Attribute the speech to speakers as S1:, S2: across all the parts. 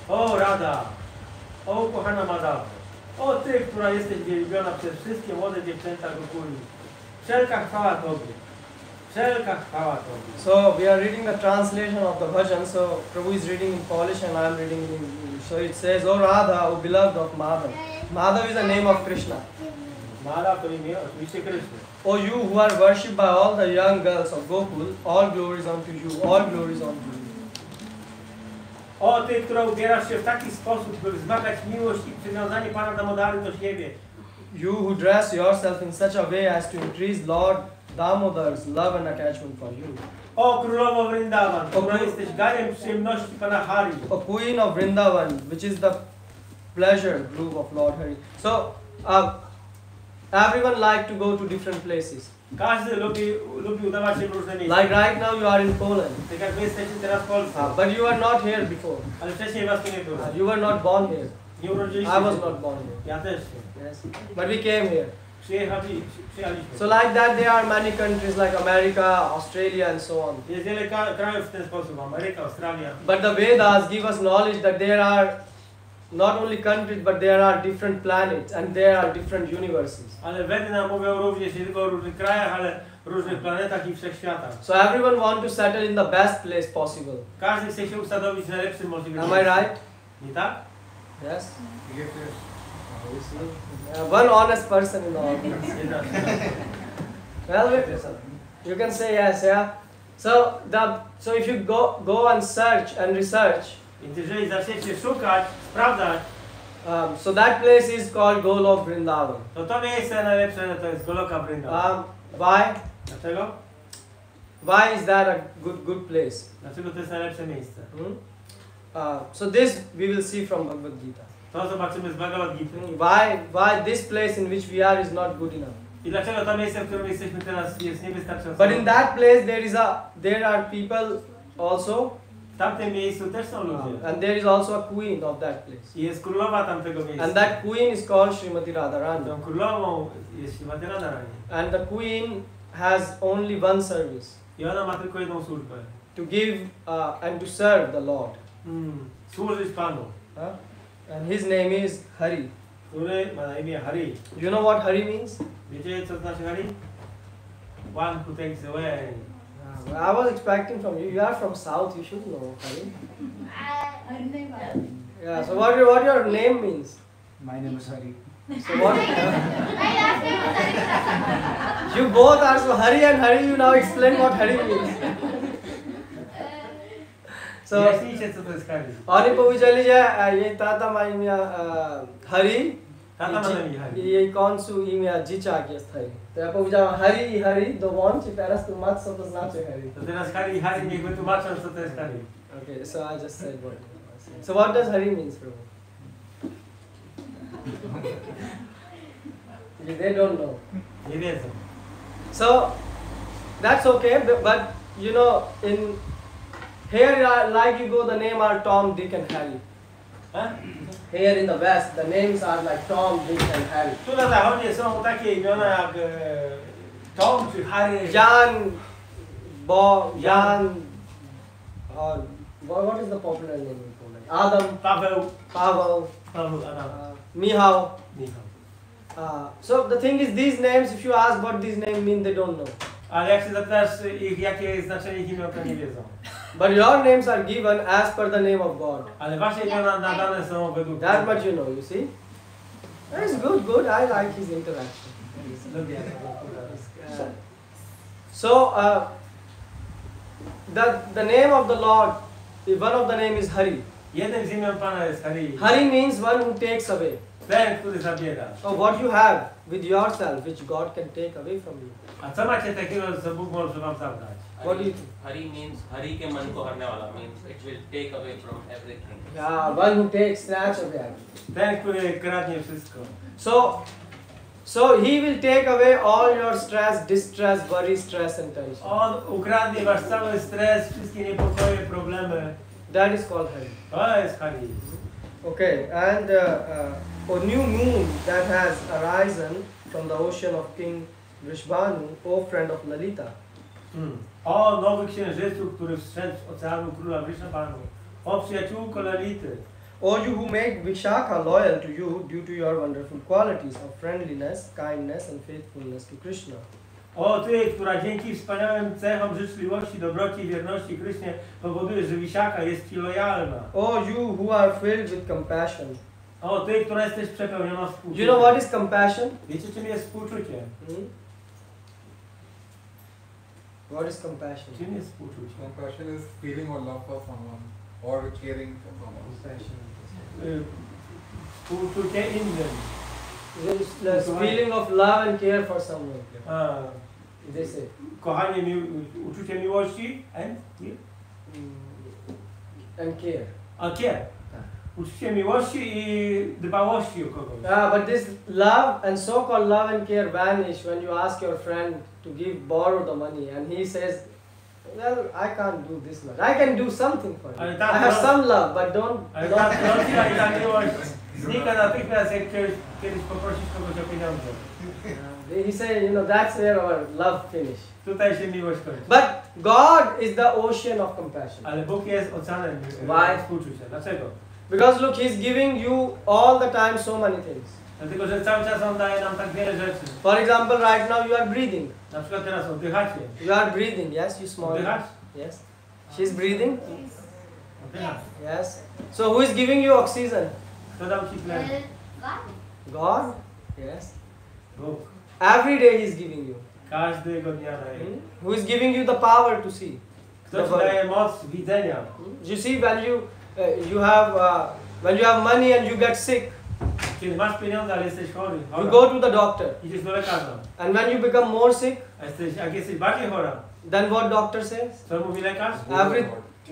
S1: O Rada, o ukochana Madavo, o Ty, która jesteś wielbiona przez wszystkie młode dziewczęta Gokuli. Wszelka chwała Tobie. Wszelka chwała Tobie.
S2: So we are reading the translation of the bhajan. So Prabhu is reading in Polish and I am reading in English. So it says, O Radha, O beloved of Madhav. Madhav is the name of Krishna.
S1: Madhav to imię oczywiście Kryszny.
S2: O you who are worshipped by all the young girls of Gokul, all glories unto you, all glories unto you.
S1: O Ty, która ubierasz się w taki sposób, by wzmagać miłość i przywiązanie Pana Damodary do siebie.
S2: You who dress yourself in such a way as to increase Lord Damodar's love and attachment for you.
S1: O Królowo Vrindavan, która jesteś ganiem przyjemności Pana Hari.
S2: O Queen of Vrindavan, which is the pleasure group of Lord Hari. So, everyone like to go to different places.
S1: Każdy lubi udawać się w różne miejsca.
S2: Like right now you are in Poland.
S1: Tak jak wy jesteście teraz w Polsce.
S2: But you are not here before.
S1: Ale wcześniej was tu nie było.
S2: You were not born here.
S1: Nie urodziliście
S2: I
S1: się.
S2: was not born here.
S1: Ja też nie.
S2: Yes. But we came here.
S1: Przyjechaliśmy.
S2: So like that there are many countries like America, Australia and so on.
S1: Jest wiele krajów w ten sposób. Ameryka, Australia.
S2: But the Vedas give us knowledge that there are not only countries but there are different planets and there are different universes.
S1: Ale Wedy nam mówią również nie tylko o różnych krajach, ale różnych planetach i wszechświatach.
S2: So everyone want to settle in the best place possible.
S1: Każdy chce się usadowić w najlepszym możliwym
S2: Am
S1: miejscu.
S2: I right?
S1: Nie tak?
S2: Yes. One honest person in the audience. Well, you can say yes, yeah. So if you go and search and research,
S1: Więc jeżeli zaczniecie szukać, sprawdzać,
S2: so that place is called Golok Vrindavan.
S1: to miejsce najlepsze to jest Goloka Vrindavan.
S2: Why?
S1: Dlaczego?
S2: Why is that a good place?
S1: Dlaczego to jest najlepsze miejsce?
S2: So this we will see from Bhagavad Gita.
S1: To zobaczymy z Bhagavad Gita.
S2: Why this place in which we are is not good enough?
S1: I dlaczego to miejsce, w którym jesteśmy teraz, jest niewystarczające?
S2: But in that place there are people also.
S1: W tamtym miejscu też są ludzie.
S2: And there is also a queen of that place.
S1: I jest królowa tamtego miejsca.
S2: And that queen is called Srimati Radharani.
S1: Tą królową jest Srimati Radharani.
S2: And the queen has only one service.
S1: I ona ma tylko jedną służbę.
S2: To give and to serve the Lord.
S1: Służyć Panu.
S2: And his name is Hari.
S1: Który ma na imię Hari.
S2: Do you know what Hari means?
S1: Wiecie co znaczy Hari? One who takes away.
S2: I was expecting from you. You are from South. You should know Hari. Yeah. So what your name means?
S3: My name is Hari.
S2: So what? You both are so Hari and Hari. You now explain what Hari means. So,
S1: Wyjaśnijcie co to jest Hari.
S2: oni powiedzieli, że jej tata ma imię Hari.
S1: Tata ma na imię Hari.
S2: I jej końcu imię dzieciak jest Hari. To ja powiedziałem Hari i Hari, dołącz i teraz tłumacz co to znaczy Hari.
S1: To teraz Hari i Hari niech wytłumaczą co to jest Hari.
S2: Okay, so I just said what. So what does Hari means, Prabhu? They don't know.
S1: Nie wiedzą.
S2: So that's okay, but you know here like you go, the name are Tom, Dick and Harry. Here in the West, the names are like Tom, Dick and Harry.
S1: Tu na zachodzie są takie imiona jak Tom czy Harry.
S2: Jan, Jan, or what is the popular name in Poland? Adam,
S1: Paweł,
S2: Adam, Michał. So the thing is, these names, if you ask what these names mean, they don't know.
S1: Ale jak się zapytasz ich, jakie jest znaczenie ich imion, to nie wiedzą.
S2: But your names are given as per the name of God.
S1: Ale wasze imiona nadane są według
S2: That much you know, you see? That is good. I like his interaction. So, the name of the Lord, one of the name is Hari.
S1: Jednym z imion Pana jest Hari.
S2: Hari means one who takes away.
S1: Ten, który zabiera.
S2: So what you have with yourself, which God can take away from you.
S1: A co macie takiego, co Bóg może wam zabrać?
S2: What do you think?
S4: Hari means Hari ke man ko harne wala means it will take away from everything.
S2: Yeah, one who takes snatch away.
S1: Ten, który kradnie wszystko.
S2: So he will take away all your stress, distress, worry, stress and tension.
S1: On ukradnie wasz cały stres, wszystkie niepokoje, problemy.
S2: That is called Hari.
S1: To jest Hari.
S2: Okay, and a new moon that has arisen from the ocean of King Vrishbhanu, O friend of Lalita.
S1: O nowy księżycu, który wstrzedł z oceanu króla Vrishabhanu. O przyjaciółko Lality.
S2: O you who make Vishaka loyal to you due to your wonderful qualities of friendliness, kindness and faithfulness to Krishna.
S1: O Ty, która dzięki wspaniałym cechom życzliwości, dobroci i wierności Krysznie powoduje, że Wisiaka jest Ci lojalna.
S2: O you who are filled with compassion.
S1: O Ty, która jesteś przepełniona
S2: Do
S1: współczuciem.
S2: you know what is compassion?
S1: Wiecie, czym jest współczucie?
S2: What is compassion?
S1: Czym jest współczucie?
S3: Compassion is feeling or love for someone or caring for someone.
S1: Współczucie innym.
S2: There's feeling of love and care for someone. They say.
S1: Kochanie, uczucie miłości and
S2: And care.
S1: A care. Uczucie miłości i dbałości o kogoś.
S2: But this love and so-called love and care vanish when you ask your friend to borrow the money and he says, well, I can't do this much. I can do something for you. I have some love, but don't.
S1: Ale ta troska i ta miłość znika natychmiast, jak kiedyś poprosisz kogoś o pieniądze.
S2: He said, that's where our love finish.
S1: Tutaj się miłość kończy.
S2: But God is the ocean of compassion.
S1: Ale Bóg jest oceanem współczucia. Dlaczego?
S2: Because look, He's giving you all the time so many things.
S1: Dlatego, że cały czas On daje nam tak wiele rzeczy.
S2: For example, right now you are breathing.
S1: Na przykład teraz oddychacie.
S2: You are breathing, yes? You small.
S1: Oddychasz?
S2: Yes. She's breathing?
S1: Oddychasz.
S2: Yes. So who is giving you oxygen?
S1: Kto dał Ci tlen?
S2: God? Yes.
S1: Bóg.
S2: Every day He's giving you.
S1: Każdego dnia daje.
S2: Who is giving you the power to see?
S1: Kto Ci daje moc widzenia?
S2: You see, when you have money and you get sick,
S1: Kiedy masz pieniądze, ale jesteś chory.
S2: you go to the doctor.
S1: Idziesz do lekarza.
S2: And when you become more sick,
S1: Jak jesteś bardziej chora,
S2: then what doctor says?
S1: co mówi lekarz?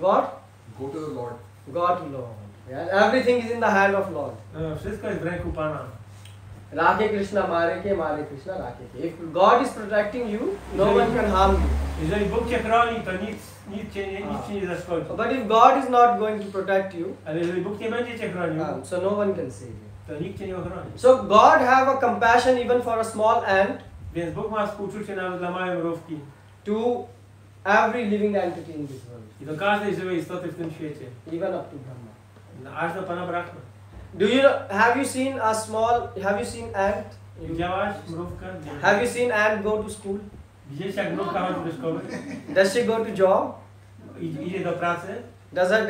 S2: What?
S3: Go to the Lord.
S2: Go to Lord. Yeah? Everything is in the hand of Lord.
S1: Wszystko jest w ręku Pana.
S2: Rakhe Krishna, mare Krishna, rakhe ke. If God is protecting you, no one can harm you.
S1: Jeżeli Bóg Cię chroni, to nic Ci nie zaszkodzi.
S2: But if God is not going to protect you,
S1: Ale jeżeli Bóg nie będzie Cię chronił,
S2: so no one can save you.
S1: to nikt Cię nie ochroni.
S2: So God have a compassion even for a small ant.
S1: Więc Bóg ma współczucie nawet dla małej mrówki.
S2: To every living entity in this world.
S1: I do każdej żywej istoty w tym świecie.
S2: Even up to Brahma.
S1: Aż do Pana Brahma.
S2: Have you seen ant?
S1: Widziałaś mrówkę?
S2: Have you seen ant go to school?
S1: Widzieliście, jak mrówka chodzi do szkoły?
S2: Does she go to job?
S1: Idzie do pracy?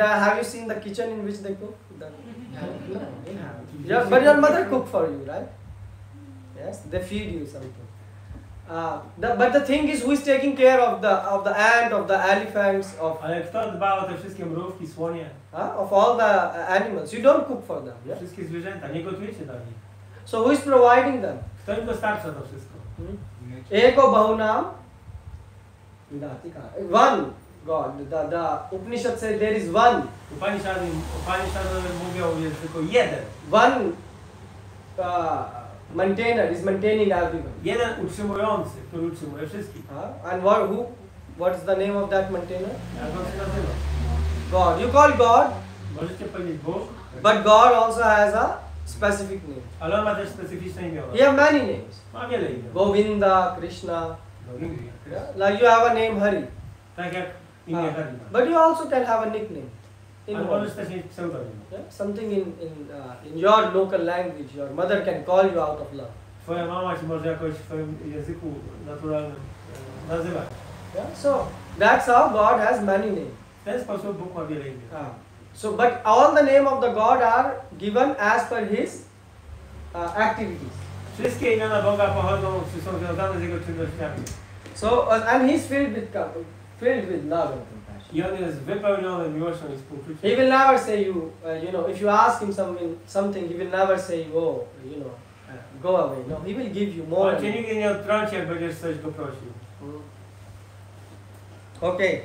S2: Have you seen the kitchen in which they cook? Yeah, but your mother cook for you, right? Yes, they feed you something. But the thing is, who is taking care of the ant, of the elephants,
S1: Ale kto dba o te wszystkie mrówki, słonie?
S2: of all the animals? You don't cook for them. Yeah?
S1: Wszystkie zwierzęta, nie gotujecie dla nich.
S2: So who is providing them?
S1: Kto im dostarcza to wszystko?
S2: Eko bahunam. One God. The Upanishad says there is one.
S1: Upanishady mówią, jest tylko jeden.
S2: One maintainer is maintaining everyone.
S1: Jeden utrzymujący, który utrzymuje wszystkich.
S2: And what is the name of that maintainer?
S1: Jak on się nazywa?
S2: God. You call God,
S1: Możecie powiedzieć Bóg,
S2: but God also has a specific name.
S1: ale on ma też specyficzne imiona.
S2: He has many names.
S1: Ma wiele imion.
S2: Govinda, Krishna.
S1: Govinda.
S2: Like you have a name Hari.
S1: Tak jak imię Harima.
S2: But you also can have a nickname.
S1: Ale możesz też mieć pseudonim.
S2: Something in your local language. Your mother can call you out of love.
S1: Twoja mama ci może jakoś w swoim języku naturalnym nazywać.
S2: So that's how God has many names.
S1: W ten sposób Bóg ma wiele imion.
S2: So, but all the name of the God are given as per His activities.
S1: Wszystkie imiona Boga pochodzą, czy są związane z Jego czynnościami.
S2: So, and He's filled with love and compassion.
S1: I On jest wypełniony miłością i współczuciem.
S2: He will never say if you ask Him something, He will never say, go away. No, He will give you more.
S1: On cię nigdy nie odtrąci, jak będziesz coś go prosił.
S2: Okay.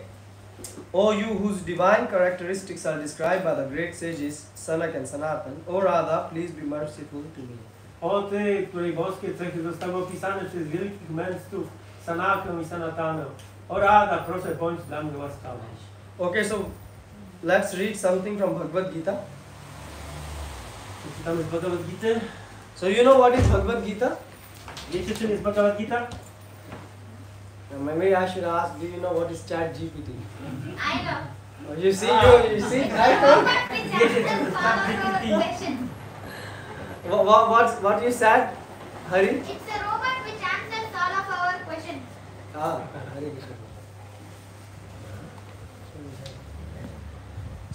S2: O you whose divine characteristics are described by the great sages Sanak and Sanatan, O Radha, please be merciful to me.
S1: O Ty, której boskie cechy zostały opisane przez wielkich mędrców Sanakę i Sanatanę. O Radha, proszę bądź dla mnie łaskawa.
S2: Okay, so let's read something from Bhagavad Gita.
S1: Czytamy z Bhagavad Gita.
S2: So you know what is Bhagavad Gita?
S1: Wiecie, czym jest Bhagavad Gita?
S2: Maybe I should ask, do you know what is ChatGPT?
S5: I know.
S2: You see, you see, right?
S5: Robot which answers all of our questions.
S2: What you said, Hari?
S5: It's a robot which answers all of our questions.
S2: Hare Krishna.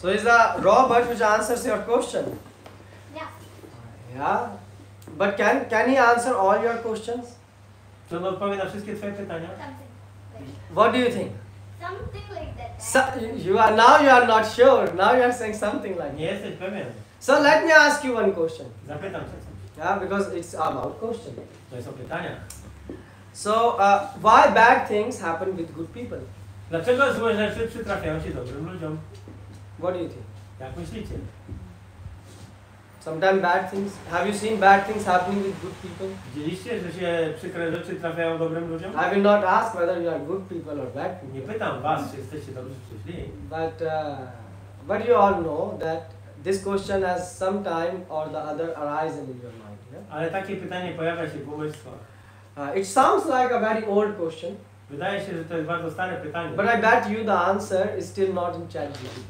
S2: So it's a robot which answers your question.
S5: Yeah.
S2: Yeah. But can he answer all your questions?
S1: Czy on odpowie na wszystkie twoje pytania?
S5: Something.
S2: What do you think?
S5: Something like that.
S2: You are not sure. Now you are saying something like
S1: Nie
S2: that.
S1: jesteś pewien.
S2: So let me ask you one question.
S1: Zapytam cię coś.
S2: Yeah, because it's about question.
S1: To są pytania.
S2: So why bad things happen with good people?
S1: Dlaczego złe rzeczy przytrafiają się dobrym ludziom?
S2: What do you think?
S1: Jak myślicie?
S2: Sometimes bad things. Have you seen bad things happening with good people?
S1: Widzieliście, że się przykre rzeczy trafiają dobrym ludziom?
S2: I will not ask whether you are good people or bad people.
S1: Nie pytam was, czy jesteście dobrzy, czy źli.
S2: But you all know that this question has some time or the other arisen in your mind. Yeah?
S1: Ale takie pytanie pojawia się w umysłach.
S2: It sounds like a very old question,
S1: Wydaje się, że to jest bardzo stare pytanie.
S2: but I bet you the answer is still not in ChatGPT.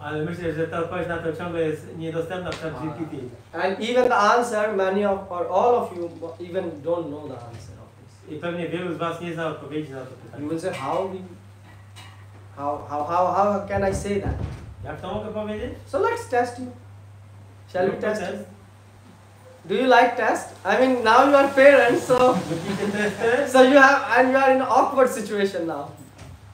S1: Ale myślę, że ta odpowiedź na to ciągle jest niedostępna w ChatGPT.
S2: And even the answer, many of or all of you even don't know the answer of this.
S1: I pewnie wielu z was nie zna odpowiedzi na to
S2: You
S1: pytanie.
S2: will say, how can I say that?
S1: Jak to mogę powiedzieć?
S2: So let's test you. Shall we
S1: Róbmy
S2: test
S1: test.
S2: you? Do you like test? I mean, now you are parents, so
S1: Lubicie testy?
S2: so you are in an awkward situation now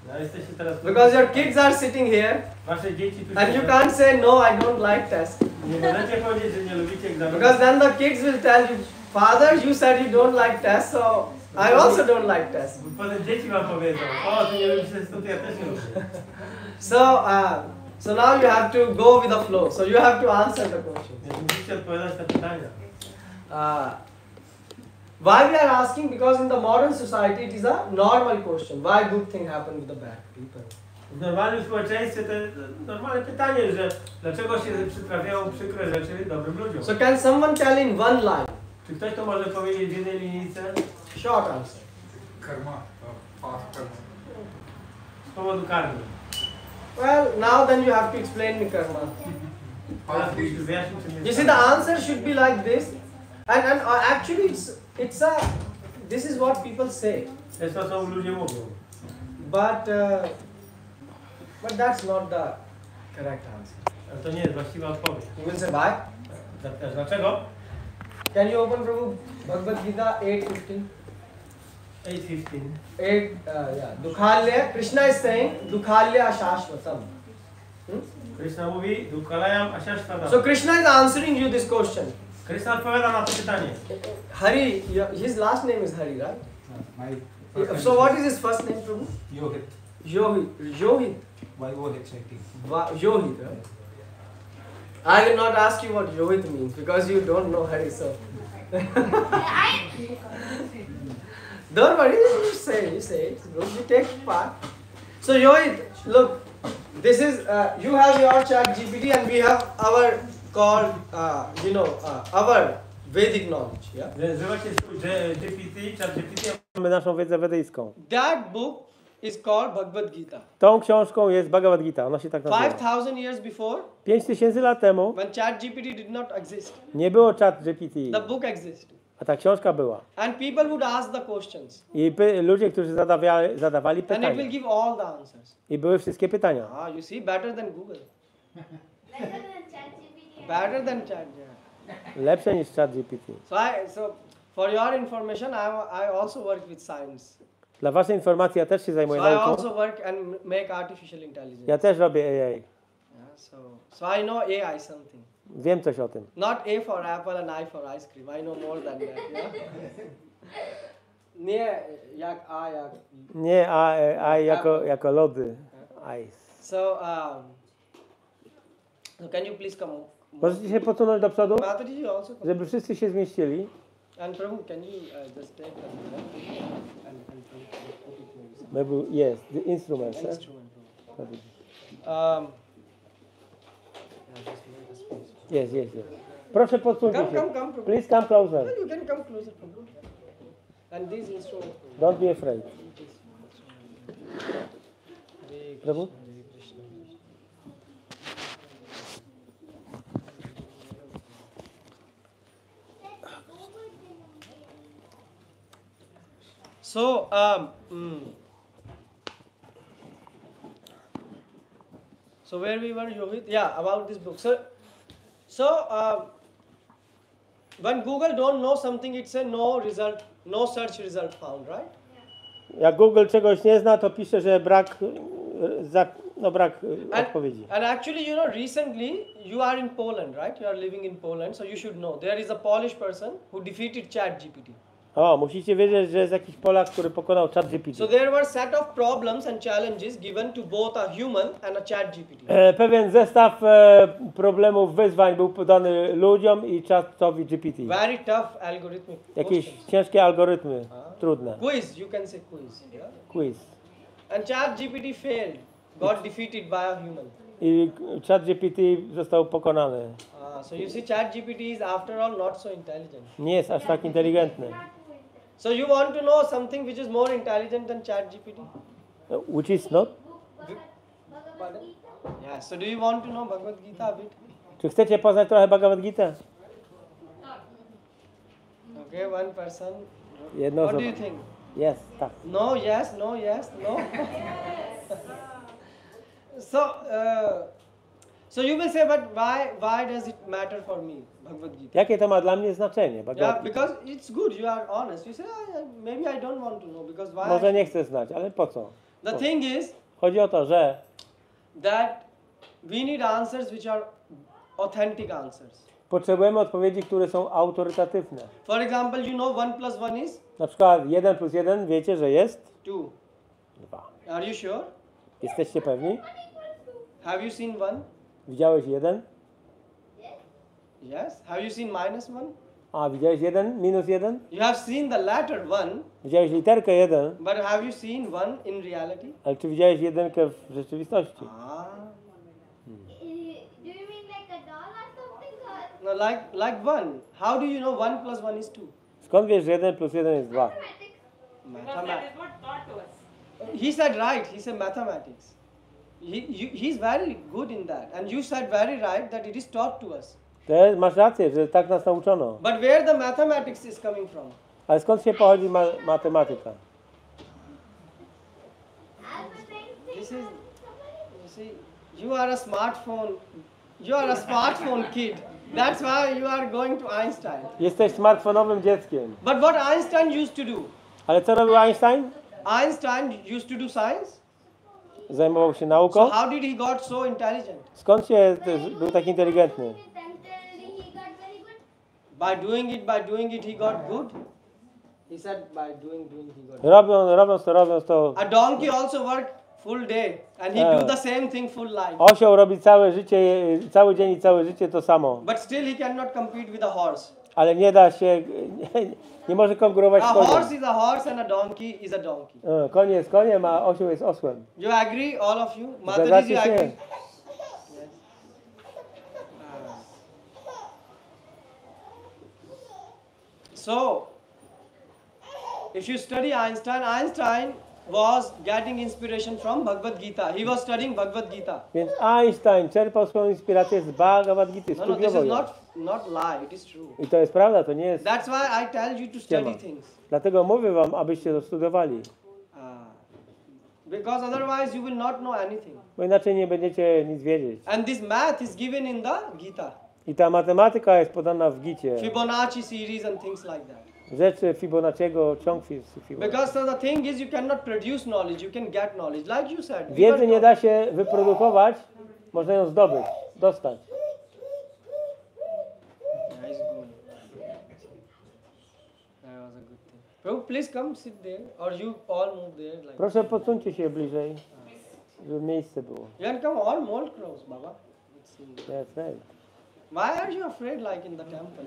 S1: No, jesteście teraz...
S2: because your kids are sitting here,
S1: Wasze dzieci tu
S2: and you
S1: siedzą.
S2: can't say no, I don't like test,
S1: Nie możecie powiedzieć, że nie lubicie egzaminu.
S2: because then the kids will tell you, Father, you said you don't like test, so I also don't like test.
S1: Potem dzieci wam powiedzą, o, ty nie lubisz testu, to ja też nie lubię.
S2: So now you have to go with the flow. So you have to answer the question.
S1: Więc musicie odpowiadać na pytania.
S2: Why we are asking? Because in the modern society it is a normal question. Why good thing happen with the bad people?
S1: W normalnym społeczeństwie to jest normalne pytanie, że dlaczego się przytrafiają przykre rzeczy dobrym ludziom.
S2: So can someone tell in one line?
S1: Czy ktoś to może powiedzieć w jednej linijce?
S2: Short answer.
S3: Karma, past karma.
S1: Z powodu karmy.
S2: Well, now then you have to explain me karma.
S1: Teraz
S3: Past
S1: musisz
S3: deeds.
S1: wyjaśnić, czym
S2: You
S1: jest
S2: see, the
S1: karma.
S2: answer should be like this, and actually this is what people say,
S1: To jest to, co ludzie mówią.
S2: but that's not the correct answer.
S1: Ale to nie jest właściwa odpowiedź.
S2: You will say why?
S1: Dlaczego?
S2: Can you open Prabhu Bhagavad Gita 8:15?
S1: 8:15.
S2: Dukhalya. Krishna is saying Dukhalya Ashashvatam.
S1: Krishna mówi, Dukalayam Ashashvadam.
S2: So Krishna is answering you this question.
S1: Krishna odpowiada na to pytanie.
S2: Hari, his last name is Hari, right?
S3: My
S2: So what is his first name, Prabhu?
S3: Yohit.
S2: Yohit. Yohit, right? I will not ask you what Yohit means because you don't know Hari, so. Don't worry, you say it. You take part. So Yohit, look, this is, you have your ChatGPT and we have our called, our Vedic knowledge, yeah?
S1: Nazywacie swój ChatGPT, a mamy naszą wiedzę wedyjską.
S2: That book is called Bhagavad Gita.
S1: Tą książką jest Bhagavad Gita, ona się tak nazywa.
S2: 5,000 years before,
S1: 5000 lat temu
S2: when ChatGPT did not exist,
S1: nie było ChatGPT,
S2: the book existed.
S1: a ta książka była.
S2: And people would ask the questions.
S1: I ludzie, którzy zadawali
S2: And it will
S1: pytania.
S2: give all the answers.
S1: I były wszystkie pytania.
S2: You see, better than Google.
S5: Better than ChatGPT.
S2: Better than Chat, yeah.
S1: Lepsze niż ChatGPT.
S2: So for your information, I also work with science.
S1: Dla waszej informacji, ja też się zajmuję
S2: So I
S1: nauką.
S2: also work and make artificial intelligence.
S1: Ja też robię AI.
S2: Yeah, so I know AI something.
S1: Wiem coś o tym.
S2: Not A for apple and I for ice cream. I know more than that. Yeah. Nie, jak A, jak.
S1: Nie AI jako lody. Ice.
S2: So can you please come?
S1: Możecie się posunąć do przodu,
S2: Mataji, you also come.
S1: żeby wszyscy się zmieścili.
S2: And Prabhu, can you just take the and put it maybe
S1: Maybe, yes, the instruments.
S2: instrument.
S1: Prabhu.
S2: Yeah, just make the space.
S1: Yes. Proszę podsuńcie
S2: Come,
S1: się.
S2: Prabhu.
S1: Please come closer.
S2: Well, you can come closer, Prabhu. And these instruments.
S1: Don't be afraid.
S2: Hare
S1: Prabhu?
S2: Krishna, Hare Krishna. So, so where we were, Yohit? Yeah, about this book. So when Google don't know something, it's a no result, no search result found, right?
S1: Jak Google czegoś nie zna, to pisze, że brak odpowiedzi.
S2: And actually, you know, recently you are in Poland, right? You are living in Poland, so you should know there is a Polish person who defeated ChatGPT.
S1: O, musicie wiedzieć, że jest jakiś Polak, który pokonał ChatGPT.
S2: So there were set of problems and challenges given to both a human and a ChatGPT.
S1: Pewien zestaw problemów, wyzwań był podany ludziom i ChatGPT GPT.
S2: Very tough algorithmic
S1: Jakieś
S2: questions.
S1: ciężkie algorytmy, trudne.
S2: Quiz, you can say quiz. Yeah?
S1: Quiz.
S2: And ChatGPT failed, got defeated by a human.
S1: I ChatGPT został pokonany.
S2: So you see, ChatGPT is after all not so intelligent.
S1: Nie jest aż tak inteligentny.
S2: So you want to know something which is more intelligent than ChatGPT?
S1: Which is not?
S2: Pardon? Yeah. So do you want to know Bhagavad Gita a bit?
S1: Czy chcecie poznać trochę Bhagavad Gita?
S2: Okay, one person.
S1: Jedno
S2: What do
S1: osoba.
S2: you think?
S1: Jest, tak.
S2: No, yes, no, yes, no. So you will say, but why does it matter for me, Bhagavad Gita?
S1: Jakie to ma dla mnie znaczenie?
S2: Yeah,
S1: Bhagavad Gita?
S2: because it's good. You are honest. You say, maybe I don't want to know because why?
S1: Może nie chcę znać, ale po co?
S2: The thing is
S1: Chodzi o to, że
S2: that we need answers which are authentic answers.
S1: potrzebujemy odpowiedzi, które są autorytatywne.
S2: For example, you know 1 plus 1 is
S1: Na przykład 1 plus 1 wiecie, że jest
S2: 2.
S1: 2.
S2: Are you sure?
S1: Jesteście pewni?
S2: Have you seen 1?
S1: Widziałeś 1?
S2: Yes. Have you seen minus 1?
S1: A, widziałeś 1? Minus 1?
S2: You have seen the letter 1,
S1: Widziałeś literkę 1,
S2: but have you seen 1 in reality?
S1: ale czy widziałeś 1 w rzeczywistości?
S5: Do you mean like a doll or something? Or
S2: No, like 1. How do you know 1 plus 1 is 2?
S1: Skąd wiesz, że 1 plus 1 jest 2?
S2: Mathematics. He said right. He said mathematics. He's very good in that. And you said very right that it is taught to us.
S1: Masz rację, że tak nas nauczono.
S2: But where the mathematics is coming from?
S1: Ale skąd się pochodzi matematyka?
S2: This is, you see, you are a smartphone. You are a smartphone kid. That's why you are going to Einstein.
S1: Jesteś smartfonowym dzieckiem.
S2: But what Einstein used to do?
S1: Ale co robił Einstein?
S2: Einstein used to do science.
S1: Zajmował się
S2: So
S1: nauką.
S2: how did he got so intelligent?
S1: Skąd był tak inteligentny?
S2: By doing it, he got good. He said by doing he got good.
S1: Robiąc to.
S2: A donkey also work full day and he do the same thing full life.
S1: Osioł robi całe życie, cały dzień i całe życie to samo.
S2: But still he cannot compete with a horse.
S1: Ale nie da się, nie może konkurować
S2: A
S1: z koniem.
S2: horse is a horse and a donkey is a donkey.
S1: Koń jest koniem, a osioł jest osłem.
S2: You agree, all of you? Mother,
S1: Zgadzacie
S2: you
S1: się?
S2: agree? So, if you study Einstein was getting inspiration from Bhagavad Gita. He was studying Bhagavad Gita.
S1: Więc Einstein czerpał swoją inspirację z Bhagavad Gita,
S2: No, this
S1: studiował
S2: is
S1: ją.
S2: not lie. It is true.
S1: I to jest prawda, to nie jest.
S2: That's why I tell you to study
S1: Ściema.
S2: things.
S1: Dlatego mówię wam, abyście to studiowali.
S2: Because otherwise you will not know anything.
S1: Bo inaczej nie będziecie nic wiedzieć.
S2: And this math is given in the Gita.
S1: I ta matematyka jest podana w Gicie.
S2: Fibonacci series and things like that.
S1: Rzeczy Fibonacciego, ciąg Fibonacci.
S2: Because so the thing is you cannot produce knowledge, you can get knowledge. Like you said.
S1: Wiedzy nie da się wyprodukować, można ją zdobyć, dostać.
S2: Nice good. That was a good thing. Prabhu, please come sit there or you all move there. Like
S1: Proszę podsuńcie się bliżej, żeby miejsce było.
S2: you can come all more close, Baba. Let's see.
S1: That's right.
S2: Why are you afraid like in the temple?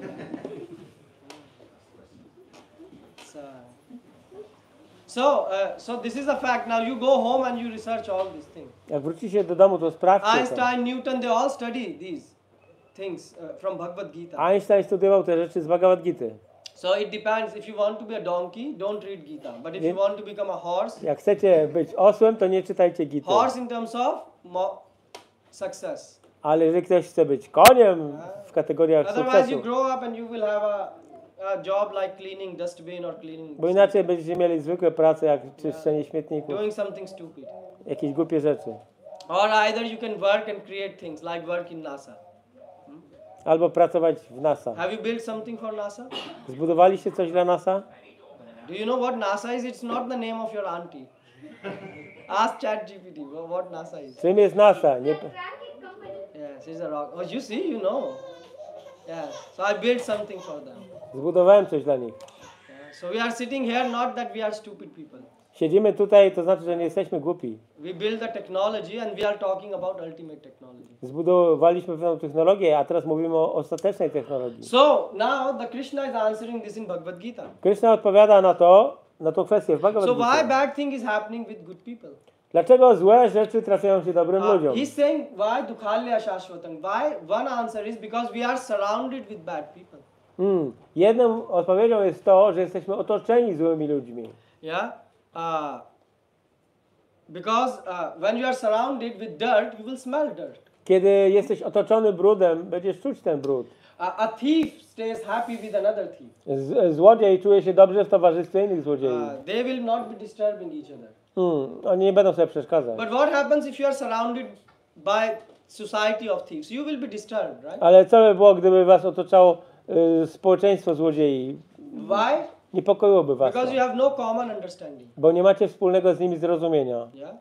S2: So this is a fact. Now you go home and you research all these things.
S1: Jak wrócicie do domu, to sprawdźcie to.
S2: Einstein, Newton, they all study these things from Bhagavad Gita.
S1: Einstein studiował te rzeczy z Bhagavad Gita.
S2: So it depends. If you want to be a donkey, don't read Gita. But if you want to become a horse,
S1: Jak chcecie być osłem, to nie czytajcie Gity.
S2: horse in terms of success.
S1: Ale jeżeli ktoś chce być koniem w kategoriach
S2: Otherwise, you
S1: sukcesu,
S2: grow up and you will have a a job like cleaning dustbin or cleaning,
S1: Bo inaczej będziecie mieli zwykłe prace jak czyszczenie śmietników,
S2: doing something stupid.
S1: jakieś głupie rzeczy.
S2: Or either you can work and create things like work in NASA.
S1: Albo pracować w NASA.
S2: Have you built something for NASA?
S1: Zbudowaliście coś dla NASA?
S2: Do you know what NASA is? It's not the name of your auntie. Ask ChatGPT what NASA is.
S1: Czym jest NASA? Nie...
S5: Tracking company.
S2: Yes, it's a rock. Oh, you see, you know. Yes. So I built something for them.
S1: Zbudowałem coś dla nich.
S2: Yeah. So we are sitting here not that we are stupid people.
S1: Siedzimy tutaj, to znaczy, że nie jesteśmy głupi.
S2: We build the technology and we are talking about ultimate technology.
S1: Zbudowaliśmy pewną technologię, a teraz mówimy o ostatecznej technologii.
S2: So now the Krishna is answering this in Bhagavad Gita.
S1: Krishna odpowiada na tą kwestię w Bhagavad
S2: So why
S1: Gita.
S2: bad thing is happening with good people?
S1: Dlaczego złe rzeczy trafiają się dobrym ludziom?
S2: He's saying why dukhalya shashvatam. Why? One answer is because we are surrounded with bad people.
S1: Jedną odpowiedzią jest to, że jesteśmy otoczeni złymi ludźmi.
S2: Yeah. Because when you are surrounded with dirt, you will smell dirt.
S1: Kiedy jesteś otoczony brudem, będziesz czuć ten brud.
S2: A thief stays happy with another thief.
S1: Złodziej czuje się dobrze w towarzystwie innych złodziei.
S2: They will not be disturbing each other.
S1: Oni nie będą sobie przeszkadzać.
S2: But what happens if you are surrounded by society of thieves? You will be disturbed, right?
S1: Ale co by było, gdyby was otaczało społeczeństwo złodziei?
S2: Why?
S1: Niepokoiłoby was
S2: Because
S1: to,
S2: you have no common understanding.
S1: bo nie macie wspólnego z nimi zrozumienia.
S2: Yeah.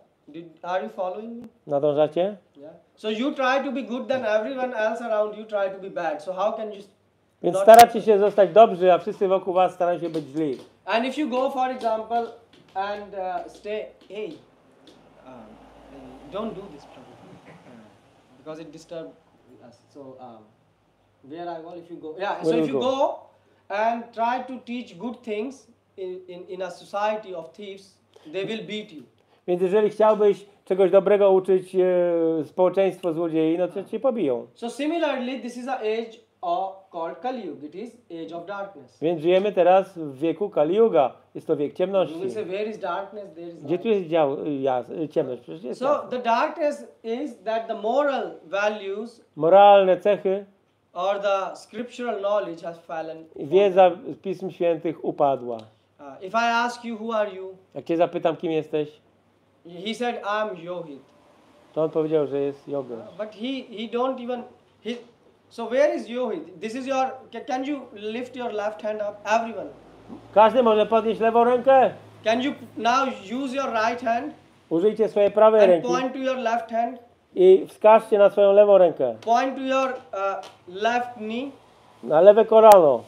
S2: Are you following me?
S1: Nadążacie?
S2: Yeah. So you try to be good, then everyone else around you try to be bad. So how can you?
S1: Więc
S2: not-
S1: staracie się zostać dobrzy, a wszyscy wokół was starają się być źli.
S2: And if you go, for example, and stay, hey, don't do this, Prabhu, because it disturbs us. So where I go, if you go, yeah. So
S1: Where
S2: if
S1: you
S2: you
S1: go?
S2: go and try to teach good things in a society of thieves, they will beat you.
S1: Więc jeżeli chciałbyś czegoś dobrego uczyć społeczeństwo złodziei, no to cię pobiją.
S2: So similarly, this is an age called Kali Yuga. It is age of darkness.
S1: Więc żyjemy teraz w wieku Kali Yuga. Jest to wiek
S2: You
S1: ciemności.
S2: will say, where is darkness? There is
S1: Gdzie tu
S2: light.
S1: jest ciemność? Przecież jest
S2: So
S1: jasno.
S2: the darkness is that the moral values
S1: Moralne cechy,
S2: or the scriptural knowledge has fallen.
S1: wiedza z Pism Świętych upadła.
S2: If I ask you, who are you?
S1: Jak cię zapytam, kim jesteś,
S2: He said, I'm Yohit.
S1: to on powiedział, że jest jogą.
S2: But he don't even, so where is Yohit? This is your, can you lift your left hand up? Everyone.
S1: Każdy może podnieść lewą rękę.
S2: Can you now use your right hand
S1: Użyjcie swojej prawej
S2: and
S1: ręki
S2: point to your left hand?
S1: i wskażcie na swoją lewą rękę.
S2: Point to your left knee.
S1: Na lewe kolano,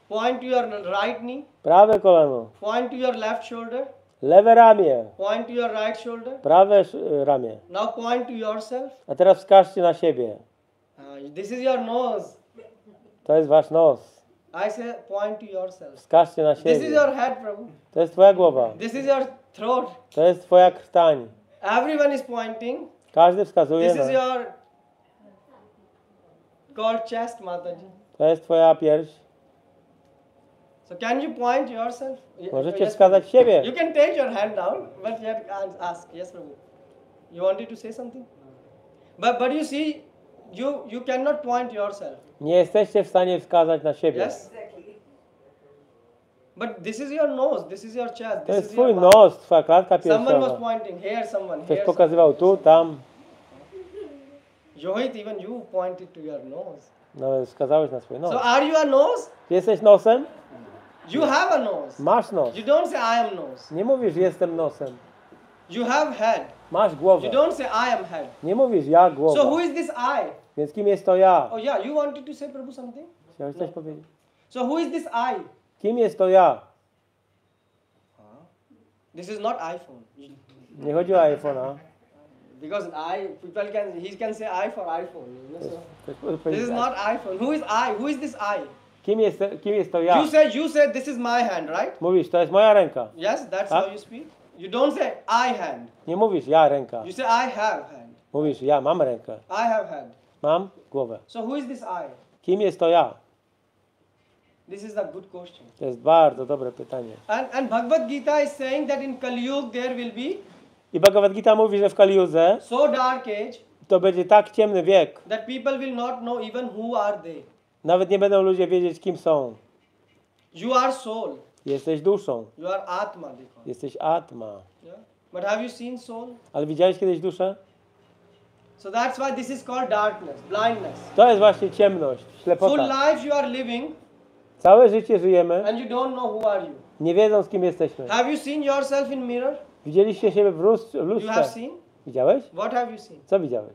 S2: Point to your right knee.
S1: prawe kolano,
S2: Point to your left shoulder.
S1: lewe ramię,
S2: Point to your right shoulder.
S1: prawe ramię.
S2: Now point to yourself.
S1: A teraz wskażcie na siebie.
S2: This is your nose.
S1: To jest wasz nos.
S2: I say point to yourself.
S1: Wskażcie na
S2: This is
S1: siebie.
S2: your head, Prabhu.
S1: To jest twoja głowa.
S2: This is your throat.
S1: To jest twoja krtań.
S2: Everyone is pointing.
S1: Każdy wskazuje
S2: This is
S1: na...
S2: your called chest, Mataji.
S1: To jest twoja pierś.
S2: So can you point yourself?
S1: Możecie
S2: Yes,
S1: wskazać siebie.
S2: you can take your hand down, but you have to ask. Yes, Prabhu. You wanted to say something? But you see, you cannot point yourself.
S1: Nie jesteście w stanie wskazać na siebie.
S2: Yes. But this is your nose. This is your chest.
S1: To
S2: This
S1: jest
S2: is your
S1: twój
S2: mouth.
S1: nos, twoja klatka
S2: Someone was
S1: piersiowa.
S2: pointing here. Someone
S1: Ktoś
S2: here.
S1: pokazywał tu, tam.
S2: Johit, even you pointed to your nose.
S1: No, wskazałeś na swój nos.
S2: So are you a nose?
S1: Jesteś nosem?
S2: You have a nose.
S1: Masz nos.
S2: You don't say I am nose.
S1: Nie mówisz jestem nosem.
S2: You have head.
S1: Masz głowę.
S2: You don't say I am head.
S1: Nie mówisz ja
S2: So
S1: głowa.
S2: who is this I?
S1: Więc kim jest to ja?
S2: Oh yeah, you wanted to say Prabhu something?
S1: Chciałeś coś powiedzieć?
S2: So who is this I?
S1: Kim jest to ja?
S2: This is not iPhone.
S1: Nie chodzi o iPhone'a.
S2: Because he can say I for iPhone. You know, so.
S1: Chcesz
S2: This
S1: powiedzieć,
S2: is not iPhone. Who is I? Who is this I?
S1: Kim jest to ja?
S2: You said this is my hand, right?
S1: Mówisz, to jest moja ręka.
S2: Yes, that's
S1: Huh?
S2: how you speak. You don't say I hand.
S1: Nie mówisz ja ręka.
S2: You say I have hand.
S1: Mówisz ja mam rękę.
S2: I have hand.
S1: Mam głowę.
S2: So who is this I?
S1: Kim jest to ja?
S2: This is a good question.
S1: To jest bardzo dobre pytanie.
S2: And Bhagavad Gita is saying that in Kali Yuga there will be
S1: I Bhagavad Gita mówi, że w Kali Yudze
S2: so dark age
S1: to będzie tak ciemny wiek.
S2: that people will not know even who are they.
S1: Nawet nie będą ludzie wiedzieć, kim są.
S2: You are soul.
S1: Jesteś duszą.
S2: You are Atma, they call it.
S1: Jesteś atma.
S2: Yeah? But have you seen soul?
S1: Ale widziałeś kiedyś duszę?
S2: So that's why this is called darkness, blindness.
S1: To jest właśnie ciemność,
S2: Full
S1: ślepota.
S2: life you are living
S1: Całe życie żyjemy,
S2: and you don't know who are you.
S1: nie wiedząc kim jesteśmy.
S2: Have you seen yourself in mirror?
S1: Widzieliście siebie w
S2: You have
S1: lustrze?
S2: seen?
S1: Widziałeś?
S2: What have you seen?
S1: Co widziałeś?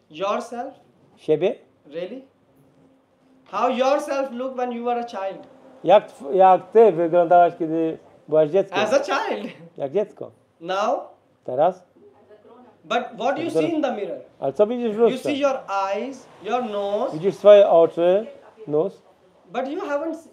S2: Yourself?
S1: Siebie?
S2: Really? How yourself look when you were a child?
S1: Jak ty wyglądałaś, kiedy byłaś dzieckiem?
S2: As a child.
S1: Jak dziecko.
S2: Now?
S1: Teraz?
S2: But what do you see in the mirror?
S1: Ale co widzisz w
S2: You
S1: lustrze?
S2: see your eyes, your nose,
S1: Widzisz swoje oczy, nóż,
S2: but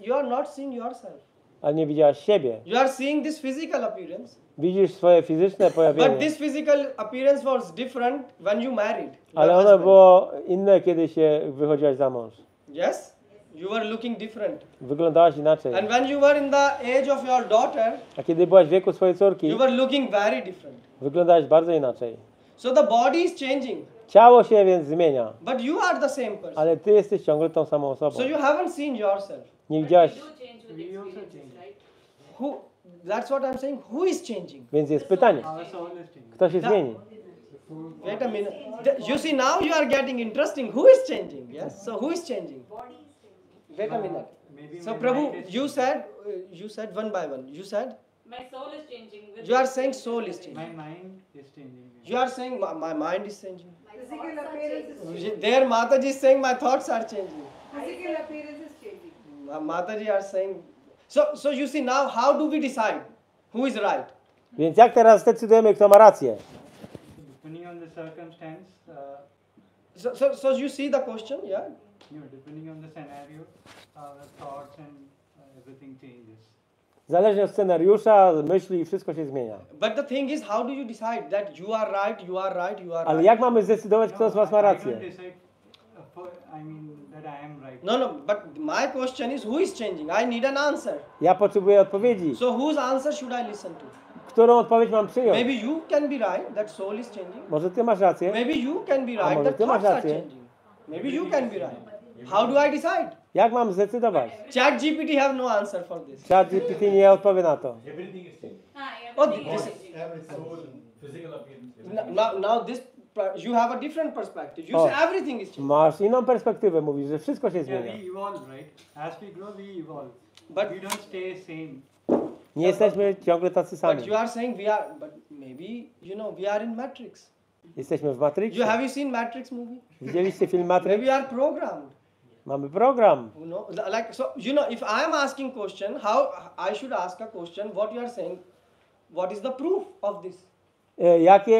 S2: you are not seeing yourself.
S1: ale nie widziałaś siebie.
S2: You are seeing this physical appearance.
S1: Widzisz swoje fizyczne
S2: But
S1: pojawienie.
S2: this physical appearance was different when you married. your
S1: Ale ono
S2: husband.
S1: było inne, kiedy się wychodziłaś za mąż.
S2: Yes? You were looking different.
S1: Wyglądałaś inaczej.
S2: And when you were in the age of your daughter,
S1: A kiedy byłaś w wieku swojej córki,
S2: you were looking very different.
S1: wyglądałaś bardzo inaczej.
S2: So the body is changing,
S1: Ciało się więc zmienia,
S2: but you are the same person.
S1: ale ty jesteś ciągle tą samą osobą.
S2: So you haven't seen yourself.
S1: Nie widziałaś,
S2: Who? That's what I'm saying. Who is changing?
S1: więc jest pytanie. Kto się zmieni?
S2: Wait a minute. You see, now you are getting interesting. Who is changing? Yes. So who is changing? Wait a minute. So Prabhu, you said one by one. You said
S6: My soul is changing.
S2: you are saying soul is changing.
S7: My mind is changing.
S2: You are saying my mind is changing.
S8: Physical appearance is changing.
S2: There Mataji is saying my thoughts are changing.
S8: Physical appearance is changing.
S2: Mataji are saying. So you see now, how do we decide who is right?
S1: Więc jak teraz zdecydujemy, kto ma rację?
S7: Depending on the circumstance,
S2: So you see the question, yeah?
S7: depending on the scenario, the thoughts and everything changes.
S1: Zależnie od scenariusza, myśli i wszystko się zmienia.
S2: But the thing is, how do you decide that you are right, you are right, you are
S1: Ale
S2: right?
S1: jak mamy zdecydować, kto z was ma
S7: I
S1: rację?
S7: don't decide that I am right.
S2: No, but my question is, who is changing? I need an answer.
S1: Ja potrzebuję odpowiedzi.
S2: So whose answer should I listen to?
S1: Którą odpowiedź mam przyjąć?
S2: Maybe you can be right, that soul is changing.
S1: Może ty masz rację?
S2: Maybe you can be
S1: A
S2: right,
S1: może
S2: that
S1: ty masz
S2: thoughts are
S1: rację?
S2: changing. Maybe you can be right. How do I decide?
S1: Jak mam zdecydować?
S2: ChatGPT have no answer for this.
S1: ChatGPT nie odpowie na to.
S6: Everything is changing.
S2: Oh,
S6: Body,
S2: this,
S6: every soul, physical appearance.
S2: now this, you have a different perspective. You
S1: Oh.
S2: say everything is changing.
S1: Masz inną perspektywę, mówisz, że wszystko się
S7: Yeah,
S1: zmienia.
S7: we evolve, right? As we grow, we evolve.
S2: But
S7: We don't stay same.
S1: Nie jesteśmy ciągle tacy sami.
S2: But you are saying we are, but maybe, we are in Matrix.
S1: Jesteśmy w Matrixie.
S2: Have you seen Matrix movie?
S1: Widzieliście film Matrix?
S2: Maybe we are programmed.
S1: Mamy program.
S2: Like, so, if I am asking question, how I should ask a question, what you are saying, what is the proof of this?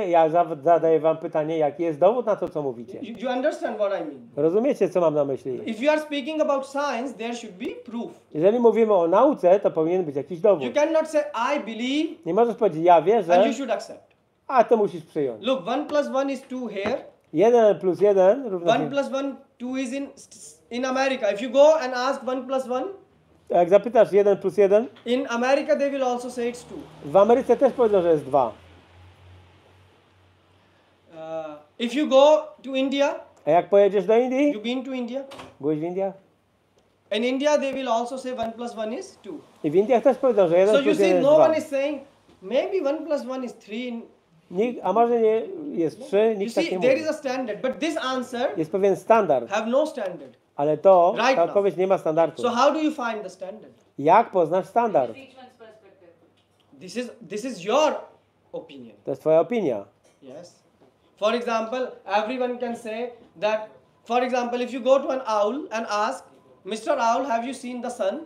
S1: Ja zadaję wam pytanie, jaki jest dowód na to, co mówicie?
S2: You understand what I mean?
S1: Rozumiecie, co mam na myśli?
S2: If you are speaking about science, there should be proof.
S1: Jeżeli mówimy o nauce, to powinien być jakiś dowód.
S2: You cannot say, I believe,
S1: Nie możesz powiedzieć, ja
S2: and
S1: wierzę,
S2: you should accept.
S1: a to musisz przyjąć.
S2: Look, 1 plus 1 is 2 here.
S1: 1 plus 1 równa
S2: 1 plus 1, 2 is in America. If you go and ask 1 plus 1,
S1: Jak zapytasz 1 plus 1,
S2: in America they will also say it's 2.
S1: w Ameryce też powiedzą, że jest 2.
S2: If you go to India,
S1: A jak pojedziesz do Indii?
S2: you've been to India.
S1: Byłeś w Indiach?
S2: In India they will also say 1 plus 1 is 2.
S1: I w Indiach też powiedzą, że 1
S2: So you
S1: plus
S2: see,
S1: 1 jest
S2: no
S1: 2.
S2: one is saying, maybe 1 plus 1 is 3.
S1: A może nie jest 3,
S2: You
S1: nikt tak
S2: see,
S1: nie
S2: there
S1: mówi.
S2: is a standard, but this answer
S1: Jest pewien standard,
S2: have no standard.
S1: ale to,
S2: Right
S1: ta
S2: now.
S1: odpowiedź nie ma standardu.
S2: So how do you find the standard?
S1: Jak poznasz standard?
S6: Each one's perspective.
S2: This is your opinion.
S1: To jest twoja opinia.
S2: Yes. For example, everyone can say that, for example, if you go to an owl and ask, Mr. Owl, have you seen the sun?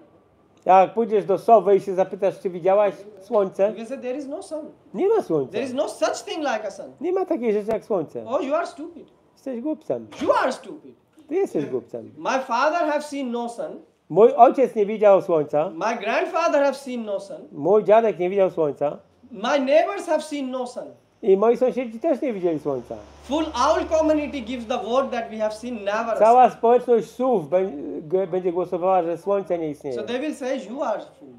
S1: Jak pójdziesz do sowy i się zapytasz, czy widziałaś słońce?
S2: You can say, there is no sun.
S1: Nie ma słońca.
S2: There is no such thing like a sun.
S1: Nie ma takiej rzeczy jak słońce.
S2: Oh, you are stupid.
S1: Jesteś głupcem.
S2: You are stupid.
S1: Ty jesteś głupcem.
S2: My father have seen no sun.
S1: Mój ojciec nie widział słońca.
S2: My grandfather have seen no sun.
S1: Mój dziadek nie widział słońca.
S2: My neighbors have seen no sun.
S1: I moi sąsiedzi też nie widzieli słońca.
S2: Full owl community gives the word that we have seen never a sun.
S1: Cała społeczność słów będzie głosowała, że słońce nie istnieje.
S2: So they will say, you are fool.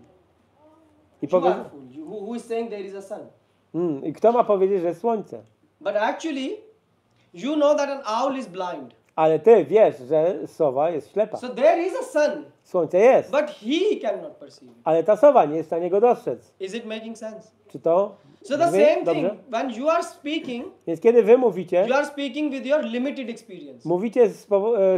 S1: I,
S2: You
S1: powie...
S2: are fool. Who is saying there is a sun?
S1: I kto ma powiedzieć, że jest słońce?
S2: But actually, you know that an owl is blind.
S1: Ale ty wiesz, że sowa jest ślepa.
S2: So there is a sun,
S1: Słońce jest,
S2: but he cannot perceive it.
S1: ale ta sowa nie jest w stanie go dostrzec.
S2: Is it making sense?
S1: Czy to
S2: So the
S1: brzmi
S2: same
S1: dobrze?
S2: thing, when you are speaking,
S1: Więc kiedy wy mówicie,
S2: you are speaking with your limited experience.
S1: mówicie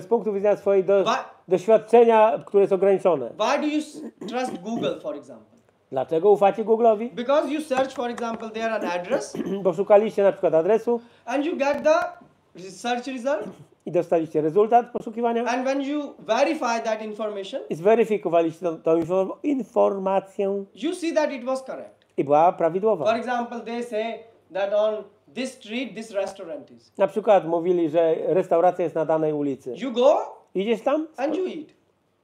S1: z punktu widzenia swojej
S2: Why,
S1: doświadczenia, które jest ograniczone.
S2: why do you trust Google, for example?
S1: Dlaczego ufacie Google'owi?
S2: Because you search, for example, there an address,
S1: Bo szukaliście na przykład adresu
S2: and you get the search result,
S1: i dostaliście rezultat poszukiwania
S2: and when you verify that information,
S1: i zweryfikowaliście tą informację
S2: you see that it was correct.
S1: i była
S2: For
S1: prawidłowa.
S2: example, they say that on this street, this restaurant is.
S1: Na przykład mówili, że restauracja jest na danej ulicy.
S2: You go
S1: Idziesz tam,
S2: and you eat.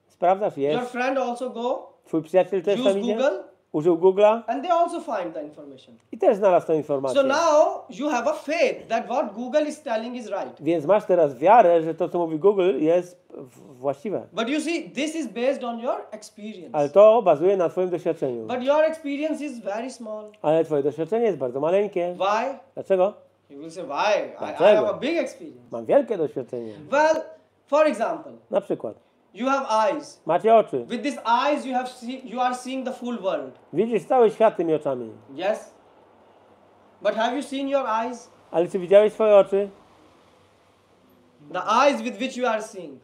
S1: sprawdzasz,
S2: Your
S1: jest.
S2: friend also go,
S1: Twój przyjaciel też
S2: use
S1: tam idzie,
S2: Google,
S1: użył Google'a
S2: and they also find the information.
S1: i też znalazł tą
S2: So
S1: informację.
S2: now you have a faith that what Google is telling is right.
S1: Więc masz teraz wiarę, że to, co mówi Google, jest właściwe.
S2: But you see, this is based on your experience.
S1: Ale to bazuje na twoim doświadczeniu.
S2: But your experience is very small.
S1: Ale twoje doświadczenie jest bardzo maleńkie.
S2: Why?
S1: Dlaczego?
S2: You will say, why? I
S1: Dlaczego?
S2: have a big experience.
S1: Mam wielkie doświadczenie.
S2: Well, for example,
S1: Na przykład,
S2: you have eyes.
S1: macie oczy.
S2: With these eyes, you are seeing the full world.
S1: Widzisz cały świat tymi oczami.
S2: Yes. But have you seen your eyes?
S1: Ale czy widziałeś swoje oczy?
S2: The eyes with which you are seeing.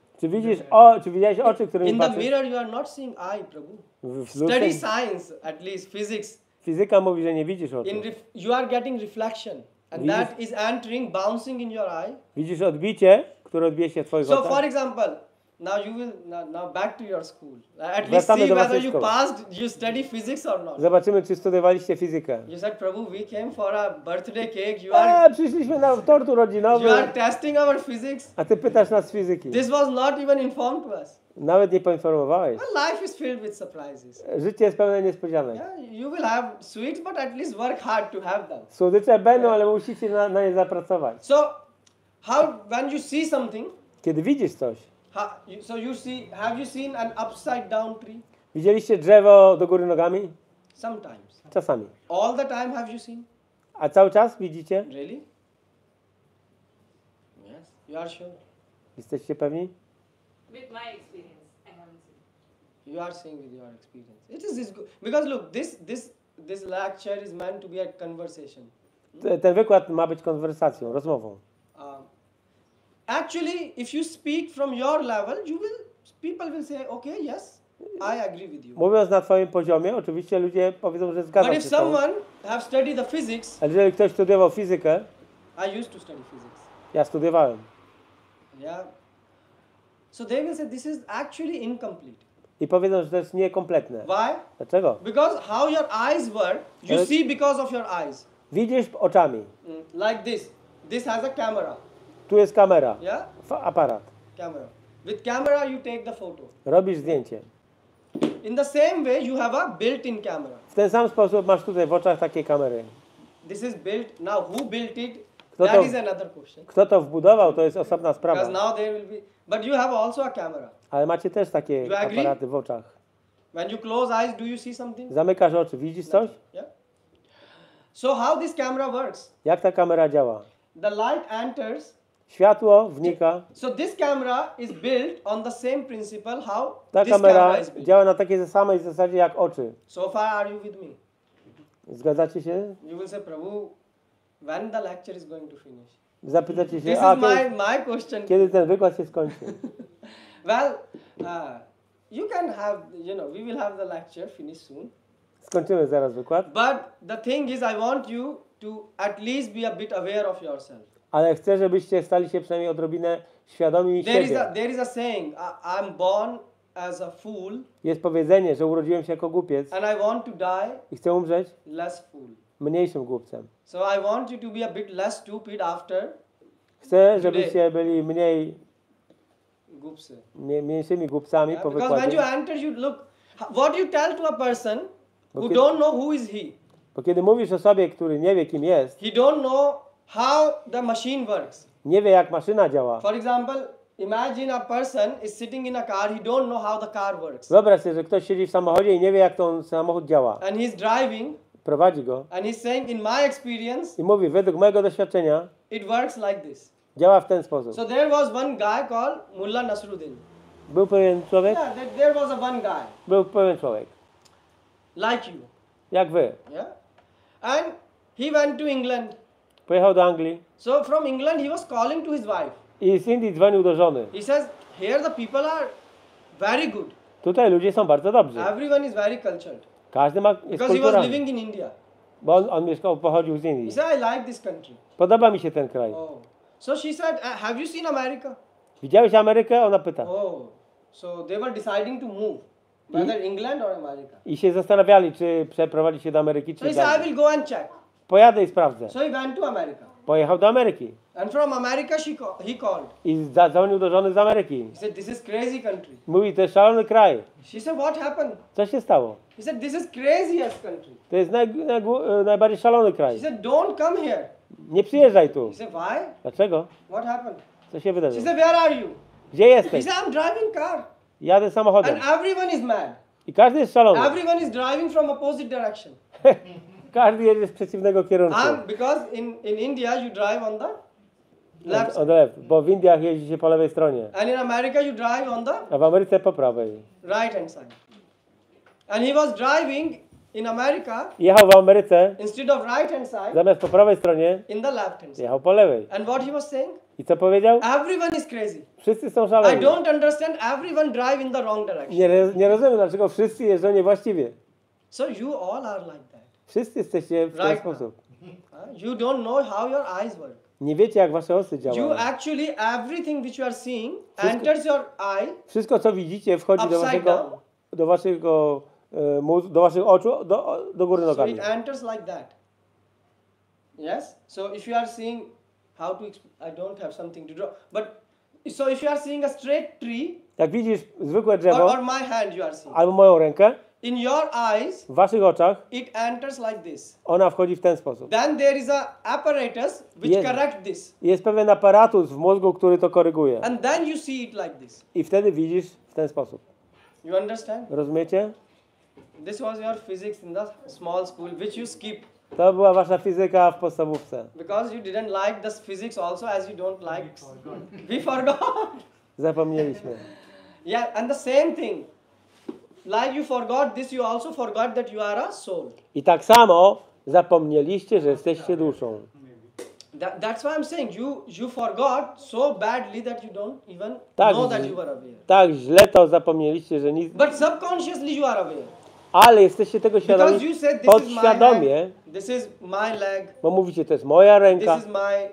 S1: Czy widziałeś oczy, którymi
S2: In the
S1: patrzysz?
S2: mirror, you are not seeing eye, Prabhu.
S1: W
S2: Study
S1: lustrze
S2: science, at least physics.
S1: fizyka mówi, że nie widzisz oczu.
S2: You are getting reflection, and
S1: Widzisz-
S2: that is entering, bouncing in your eye.
S1: Widzisz odbicie, które odbije się w twoich
S2: So, for
S1: oczach.
S2: example, now you will now back to your school. At least
S1: Wracamy
S2: see
S1: do
S2: whether
S1: waszej
S2: you
S1: szkoły.
S2: passed, you study physics or not.
S1: Zobaczymy, czy studiowaliście fizykę.
S2: You said, Prabhu, we came for a birthday cake. You are
S1: Przyszliśmy na tort urodzinowy,
S2: testing our physics.
S1: a ty pytasz nas z fizyki.
S2: This was not even informed to us.
S1: Nawet nie poinformowałeś.
S2: Well, life is filled with surprises.
S1: Życie jest pełne niespodzianek.
S2: Yeah, you will have sweets, but at least work hard to have them.
S1: Słodycze będą, ale musicie na nie zapracować.
S2: So, when you see something,
S1: Kiedy widzisz coś,
S2: have you seen an upside down tree?
S1: widzieliście drzewo do góry nogami?
S2: Sometimes.
S1: Czasami.
S2: All the time have you seen?
S1: A cały czas widzicie?
S2: Really? Yes. You are sure?
S1: Jesteście pewni?
S6: With my experience, I haven't seen.
S2: You are saying with your experience. It is this good. Because look, this lecture is meant to be a conversation.
S1: Ten wykład ma być konwersacją, rozmową.
S2: Actually, if you speak from your level, people will say, okay, yes, I agree with you.
S1: Mówiąc na twoim poziomie, oczywiście ludzie powiedzą, że
S2: But
S1: zgadzam
S2: if
S1: się z tobą.
S2: someone have studied the physics,
S1: Ale jeżeli ktoś studiował fizykę,
S2: I used to study physics.
S1: ja studiowałem.
S2: Yeah. So they will say this is actually incomplete.
S1: I powiedzą, że to jest niekompletne.
S2: Why?
S1: Dlaczego?
S2: Because how your eyes work, you
S1: Ale-
S2: see because of your eyes.
S1: Widzisz oczami.
S2: Like this. This has a camera.
S1: Tu jest kamera,
S2: Yeah?
S1: aparat.
S2: Camera. With camera you take the photo.
S1: Robisz zdjęcie.
S2: In the same way you have a built-in camera.
S1: W ten sam sposób masz tutaj w oczach takie kamery.
S2: This is built. Now who built it?
S1: Kto
S2: That
S1: to-
S2: is another question.
S1: Kto to wbudował, to jest osobna
S2: Because
S1: sprawa.
S2: now there will be, but you have also a camera.
S1: Ale macie też takie
S2: You agree?
S1: aparaty w oczach.
S2: When you close eyes, do you see something?
S1: Zamykasz oczy, widzisz coś?
S2: Yeah. So how this camera works?
S1: Jak ta kamera działa?
S2: The light enters.
S1: Światło wnika.
S2: So this camera is built on the same principle how
S1: Ta
S2: this camera
S1: kamera
S2: is built.
S1: działa na takiej samej zasadzie jak oczy.
S2: So far are you with me?
S1: Zgadzacie się?
S2: You will say, Prabhu, when the lecture is going to finish?
S1: Zapytacie
S2: This
S1: się,
S2: is my question.
S1: kiedy ten wykład się skończy?
S2: Well, you can have, we will have the lecture finish soon.
S1: Skończymy zaraz wykład.
S2: But the thing is, I want you to at least be a bit aware of yourself.
S1: Ale chcę, żebyście stali się przynajmniej odrobinę świadomi siebie.
S2: There is a saying, I'm born as a fool
S1: Jest powiedzenie, że urodziłem się jako głupiec
S2: and I want to die
S1: i chcę umrzeć
S2: less fool.
S1: mniejszym głupcem.
S2: So I want you to be a bit less stupid after
S1: Chcę, żebyście byli
S2: Gupse.
S1: mniejszymi głupcami po
S2: Because when you
S1: wykładzie.
S2: enter, you look, what you tell to a person who
S1: Okay.
S2: don't know who is he.
S1: Bo kiedy mówisz osobie, który nie wie, kim jest,
S2: He don't know how the machine works.
S1: nie wie, jak maszyna działa.
S2: For example, imagine a person is sitting in a car, he don't know how the car works.
S1: Wyobraź sobie, że ktoś siedzi w samochodzie i nie wie, jak ten samochód działa.
S2: And he's driving
S1: Prowadzi go
S2: and he's saying, in my experience,
S1: i mówi, według mojego doświadczenia
S2: it works like this.
S1: Działa w ten sposób.
S2: So there was one guy called Mullah Nasruddin.
S1: Był pewien człowiek,
S2: Yeah, there was a one guy
S1: był pewien człowiek,
S2: like you.
S1: jak wy.
S2: Yeah. And he went to England.
S1: Pojechał do Anglii
S2: So from England he was calling to his wife.
S1: i z Indii dzwonił do żony.
S2: He says, here the people are very good.
S1: Tutaj ludzie są bardzo dobrzy.
S2: Everyone is very cultured.
S1: Każdy jest
S2: Because he was
S1: kulturalny.
S2: living in India.
S1: Bo on pochodził z
S2: He
S1: Indii.
S2: said, I like this country.
S1: Podoba mi się ten kraj.
S2: Oh. So she said, have you seen America?
S1: Widziałeś Amerykę? Ona pyta.
S2: Oh. So they were deciding to move. Whether England or America.
S1: I się zastanawiali, czy przeprowadzić się do Ameryki,
S2: So
S1: czy
S2: he
S1: do
S2: said, I
S1: Anglii.
S2: will go and check.
S1: Pojadę i sprawdzę.
S2: So he went to America.
S1: Pojechał do Ameryki.
S2: And from America he called.
S1: I zadzwonił do żony z Ameryki.
S2: He said, this is crazy country.
S1: Mówi, to jest szalony kraj.
S2: She said, what happened?
S1: Co się stało?
S2: He said, this is craziest country.
S1: To jest najbardziej szalony kraj.
S2: He said, don't come here.
S1: Nie przyjeżdżaj tu.
S2: He said, why?
S1: Dlaczego?
S2: What happened?
S1: Co się
S2: She
S1: wydarzyło?
S2: said, where are you?
S1: Gdzie
S2: He
S1: jesteś?
S2: said, I'm driving car.
S1: Jadę samochodem.
S2: And everyone is mad.
S1: I każdy jest szalony.
S2: Everyone is driving from opposite direction.
S1: Każdy jedzie z przeciwnego kierunku.
S2: Because in India you drive on the left
S1: On the left, bo w Indiach jeździ się po lewej stronie,
S2: and in America you drive on the
S1: a w Ameryce po prawej.
S2: right hand side. And he was driving in America
S1: Jechał w Ameryce,
S2: instead of right hand side
S1: zamiast po prawej stronie,
S2: in the left hand side.
S1: jechał po lewej.
S2: And what he was saying?
S1: I co powiedział?
S2: Everyone is crazy.
S1: Wszyscy są
S2: I
S1: szaleni.
S2: don't understand. Everyone drive in the wrong direction.
S1: Nie rozumiem, dlaczego wszyscy jeżdżą niewłaściwie.
S2: So you all are like that.
S1: Wszyscy jesteście w ten
S2: Right.
S1: sposób.
S2: You don't know how your eyes work.
S1: Nie wiecie, jak wasze oczy
S2: You
S1: działają.
S2: actually everything which you are seeing enters your eye
S1: Wszystko, co widzicie, wchodzi do
S2: upside
S1: waszego,
S2: down.
S1: do waszego mózgu, do waszych oczu, do góry
S2: So
S1: nogami.
S2: it enters like that. Yes? So if you are seeing how to I don't have something to draw. But so if you are seeing a straight tree
S1: Jak widzisz zwykłe drzewo,
S2: or my hand you are seeing.
S1: albo moją rękę,
S2: In your eyes
S1: w waszych oczach
S2: it enters like this.
S1: ona wchodzi w ten sposób.
S2: Then there is a apparatus which
S1: Yes.
S2: correct this.
S1: Jest pewien aparatus w mózgu, który to koryguje.
S2: And then you see it like this.
S1: I wtedy widzisz w ten sposób.
S2: You understand?
S1: Rozumiecie?
S2: This was your physics in the small school which you skip
S1: To była wasza fizyka w podstawówce.
S2: because you didn't like this physics also as you don't like. We forgot.
S1: Zapomnieliśmy.
S2: Yeah, and the same thing. Like you forgot this, you also forgot that you are a soul.
S1: I tak samo zapomnieliście, że jesteście duszą.
S2: That's why I'm saying you forgot so badly that you don't even
S1: Tak,
S2: know that you were aware.
S1: tak źle to zapomnieliście, że nic...
S2: But subconsciously you are aware.
S1: Ale jesteście tego
S2: Because
S1: świadomi
S2: you said this is my
S1: podświadomie,
S2: hand, this is my leg,
S1: bo mówicie, to jest moja
S2: this
S1: ręka,
S2: is my...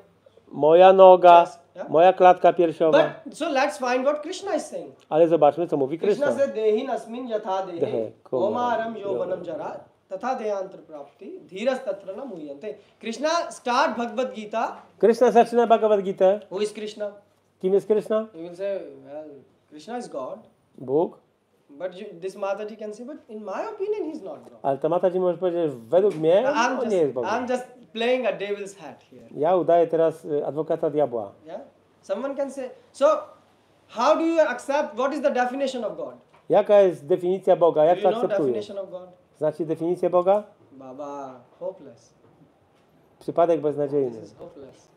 S1: moja noga,
S2: Chest, yeah?
S1: moja klatka piersiowa.
S2: But so let's find what Krishna is saying.
S1: Ale zobaczmy, co mówi
S2: Krishna
S1: Krishna.
S2: said, Dehi nasmin yatha dehe,
S1: Dehe, koma,
S2: omaram yovanam
S1: yovanam.
S2: jara, tatha dehantar prapti, dhiras tatra na muyante. Krishna start Bhagavad Gita.
S1: Krishna zaczyna Bhagavad Gita.
S2: Who is Krishna?
S1: Kim jest Krishna?
S2: You will say, well, Krishna is God.
S1: Bóg.
S2: But this Mataji can say, but in my opinion, he's not God.
S1: Ale ta mata ci może powiedzieć, że według mnie on nie jest Bogiem.
S2: I'm just playing a devil's hat here.
S1: Ja udaję teraz adwokata diabła.
S2: Yeah? Someone can say, so how do you accept, what is the definition of God?
S1: Jaka jest definicja Boga?
S2: Do
S1: Jak
S2: you
S1: to
S2: know
S1: akceptujesz?
S2: definition of God?
S1: Znacie definicję Boga?
S2: Baba, hopeless.
S1: Przypadek beznadziejny.
S2: This is hopeless.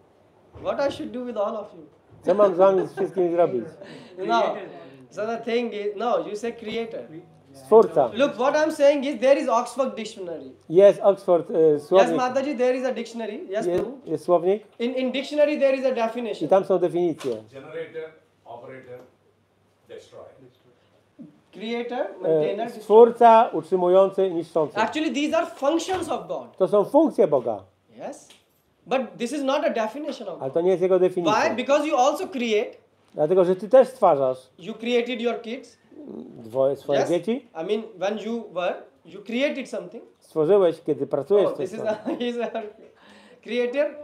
S2: What I should do with all of you?
S1: Co mam z wami z wszystkim zrobić?
S2: No. So the thing is, no, you say creator.
S1: Stwórca.
S2: Look, what I'm saying is there is Oxford dictionary.
S1: Jest Oxford
S2: Yes,
S1: słownik.
S2: Mataji, there is a dictionary. Yes,
S1: Jest,
S2: Prabhu.
S1: jest słownik
S2: In dictionary there is a
S1: i
S2: definition.
S1: tam są definicje.
S9: Generator, operator, destroyer.
S2: Creator, maintainer.
S1: Stwórca, utrzymujący i niszczący.
S2: Actually, these are functions of God.
S1: To są funkcje Boga,
S2: Yes. But this is not a definition of
S1: ale
S2: God.
S1: to nie jest jego
S2: Why?
S1: definicja.
S2: Because you also create.
S1: Dlatego, że ty też stwarzasz
S2: You created your kids.
S1: swoje
S2: Yes.
S1: dzieci.
S2: I mean, when you created something.
S1: Stworzyłeś, kiedy pracujesz
S2: Oh,
S1: coś
S2: this is
S1: tam.
S2: he's a creator.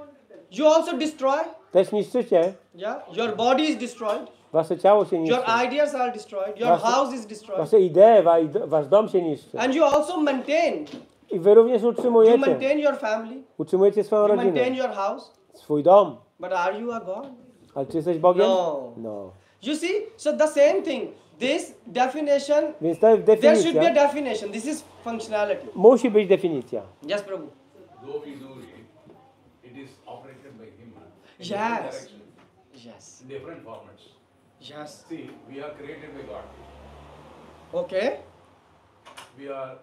S2: You also destroy.
S1: Też niszczycie.
S2: Yeah. Your body is destroyed.
S1: Wasze ciało się
S2: Your
S1: niszczy.
S2: ideas are destroyed. Your
S1: Wasze-
S2: house is destroyed.
S1: Wasze idee, wasz dom się niszczy.
S2: And you also maintain.
S1: I wy również
S2: You
S1: utrzymujecie.
S2: maintain your family.
S1: Utrzymujecie swoją
S2: You maintain
S1: rodzinę.
S2: your house.
S1: Swój dom.
S2: But are you a God?
S1: Ale czy jesteś Bogiem?
S2: No.
S1: No.
S2: You see? So the same thing. This definition,
S1: Więc to jest
S2: there should be a
S1: definicja.
S2: definition. This is functionality.
S1: Musi być definicja.
S2: Yes, Prabhu.
S9: Though we do it, it is operated by him. In
S2: Yes.
S9: different direction.
S2: Yes.
S9: different formats.
S2: Yes.
S9: See, we are created by God.
S2: Okay.
S9: We are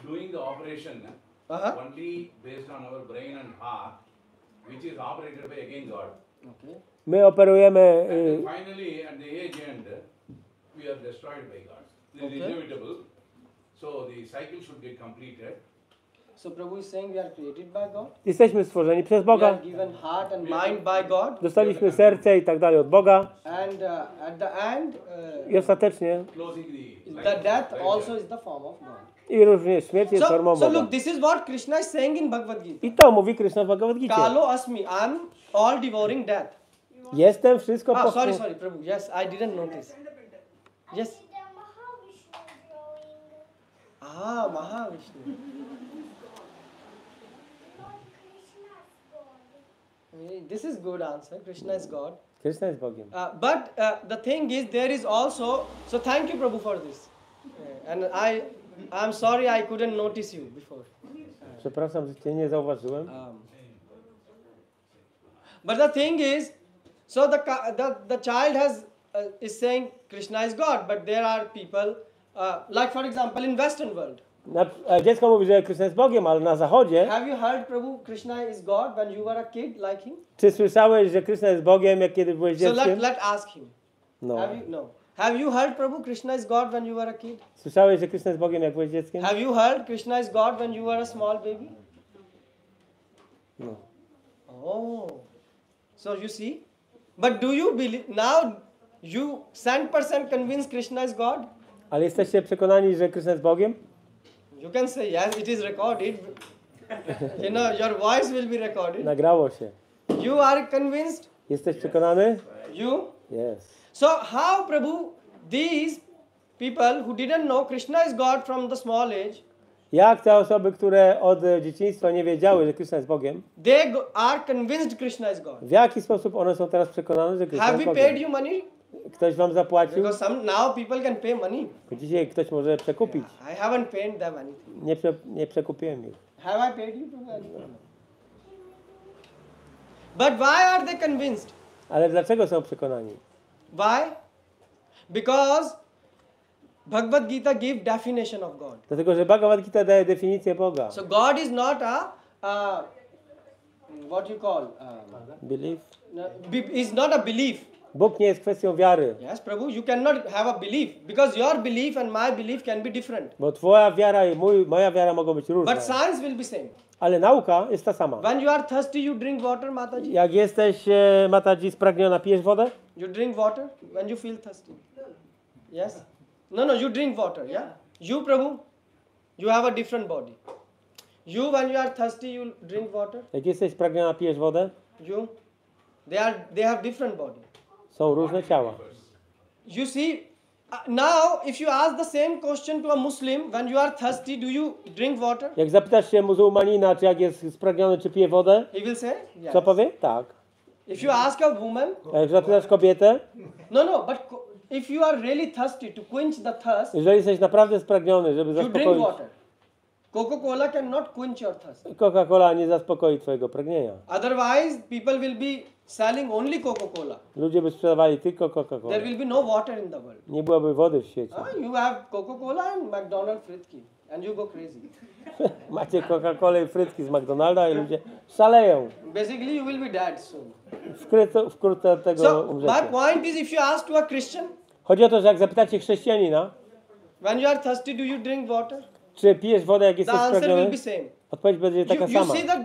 S9: doing the operation only based on our brain and heart, which is operated by again God.
S2: Okay.
S1: My operujemy
S9: And then finally, at the age end, we are destroyed by God. This is inevitable. So the cycle should get completed.
S2: So Prabhu is saying we are created by God.
S1: jesteśmy stworzeni przez
S2: We
S1: Boga.
S2: are given heart and mind by God.
S1: Dostaliśmy serce i tak dalej od Boga.
S2: And at the end,
S1: I ostatecznie
S9: Closing
S2: the death also is the form of God.
S1: i również śmierć jest formą
S2: So
S1: Boga.
S2: look, this is what Krishna is saying in Bhagavad Gita.
S1: I to mówi Krishna w Bhagavad Gita.
S2: Kalo asmi, I'm all devouring death.
S1: Jestem wszystko
S2: Oh,
S1: po
S2: sorry, Prabhu. Yes, I didn't notice. Yes. Ah, Mahavishnu. This is good answer. Krishna is God.
S1: Krishna jest Bogiem.
S2: But the thing is, there is also. So thank you, Prabhu, for this. And I'm sorry I couldn't notice you before.
S1: Przepraszam, że cię nie zauważyłem.
S2: But the thing is, so the child is saying Krishna is God, but there are people like, for example, in Western world.
S1: Dziecko mówi, że Krishna jest Bogiem, ale na zachodzie.
S2: Have you heard, Prabhu, Krishna is God when you were a kid like him?
S1: Czy słyszałeś, że Krishna jest Bogiem, jak kiedy byłeś
S2: So
S1: dzieckiem?
S2: let's ask him.
S1: No.
S2: Have you heard, Prabhu, Krishna is God when you were a kid?
S1: Słyszałeś, że Krishna jest Bogiem, jak byłeś dzieckiem?
S2: Have you heard Krishna is God when you were a small baby?
S1: No.
S2: Oh. So you see? But do you believe, now you 100% convinced Krishna is God?
S1: Ale jesteście przekonani, że Krishna jest Bogiem?
S2: You can say yes, it is recorded. You know, your voice will be recorded.
S1: Nagrało się.
S2: You are convinced?
S1: Jesteś przekonany?
S2: You?
S1: Yes.
S2: So how, Prabhu, these people who didn't know Krishna is God from the small age,
S1: Jak te osoby, które od dzieciństwa nie wiedziały, że Krishna jest Bogiem,
S2: are convinced Krishna is God?
S1: w jaki sposób one są teraz przekonane, że Krishna
S2: Have
S1: jest
S2: we paid
S1: Bogiem?
S2: you money?
S1: Ktoś wam zapłacił?
S2: Because now people can pay money.
S1: Dzisiaj ktoś może przekupić.
S2: I haven't paid them anything.
S1: Nie przekupiłem ich.
S2: Have I paid you? But why are they convinced?
S1: Ale dlaczego są przekonani?
S2: Why? Because Bhagavad Gita gives definition of God.
S1: Dlatego, że Bhagavad Gita daje definicję Boga.
S2: So God is not what you call
S1: Belief.
S2: is not a belief.
S1: Bóg nie jest kwestią wiary.
S2: Yes, Prabhu, you cannot have a belief because your belief and my belief can be different.
S1: Bo twoja wiara i moja wiara mogą być różne.
S2: But science will be same.
S1: Ale nauka jest ta sama.
S2: When you are thirsty, you drink water, Mataji.
S1: Jak jesteś, Mataji, spragniona, pijesz wodę?
S2: You drink water when you feel thirsty. Yes? No, you drink water, yeah? You, Prabhu, you have a different body. You, when you are thirsty, you drink water.
S1: Jak jesteś spragniona, pijesz wodę?
S2: You, they have different body.
S1: Są różne ciała.
S2: You see, now if you ask the same question to a Muslim, when you are thirsty, do you drink water?
S1: Jak zapytasz się muzułmanina, czy jak jest spragniony, czy pije wodę?
S2: He will say, yes.
S1: Co powie? Tak.
S2: If you ask a woman,
S1: A jak zapytasz kobietę?
S2: no, but if you are really thirsty, to quench the thirst,
S1: Jeżeli jesteś naprawdę spragniony, żeby
S2: you drink
S1: zaspokoić...
S2: water. Coca-Cola cannot quench your thirst.
S1: Coca-Cola nie zaspokoi twojego pragnienia.
S2: Otherwise, people will be selling only Coca-Cola.
S1: Ludzie by sprzedawali tylko
S2: There
S1: Coca-Colę.
S2: will be no water in the world.
S1: Nie byłoby wody w świecie.
S2: You have Coca-Cola and McDonald's fritki, and you go crazy.
S1: Macie Coca-Colę i frytki z McDonalda i ludzie szaleją.
S2: Basically, you will be dead soon.
S1: Wkrótce od tego
S2: So, my
S1: umrzecie.
S2: point is, if you ask to a Christian,
S1: Chodzi o to, że jak zapytacie chrześcijanina,
S2: when you are thirsty, do you drink water?
S1: czy pijesz wodę, jak
S2: The
S1: jesteś
S2: answer will
S1: spragniony?
S2: be same.
S1: Odpowiedź będzie taka
S2: You
S1: sama.
S2: see that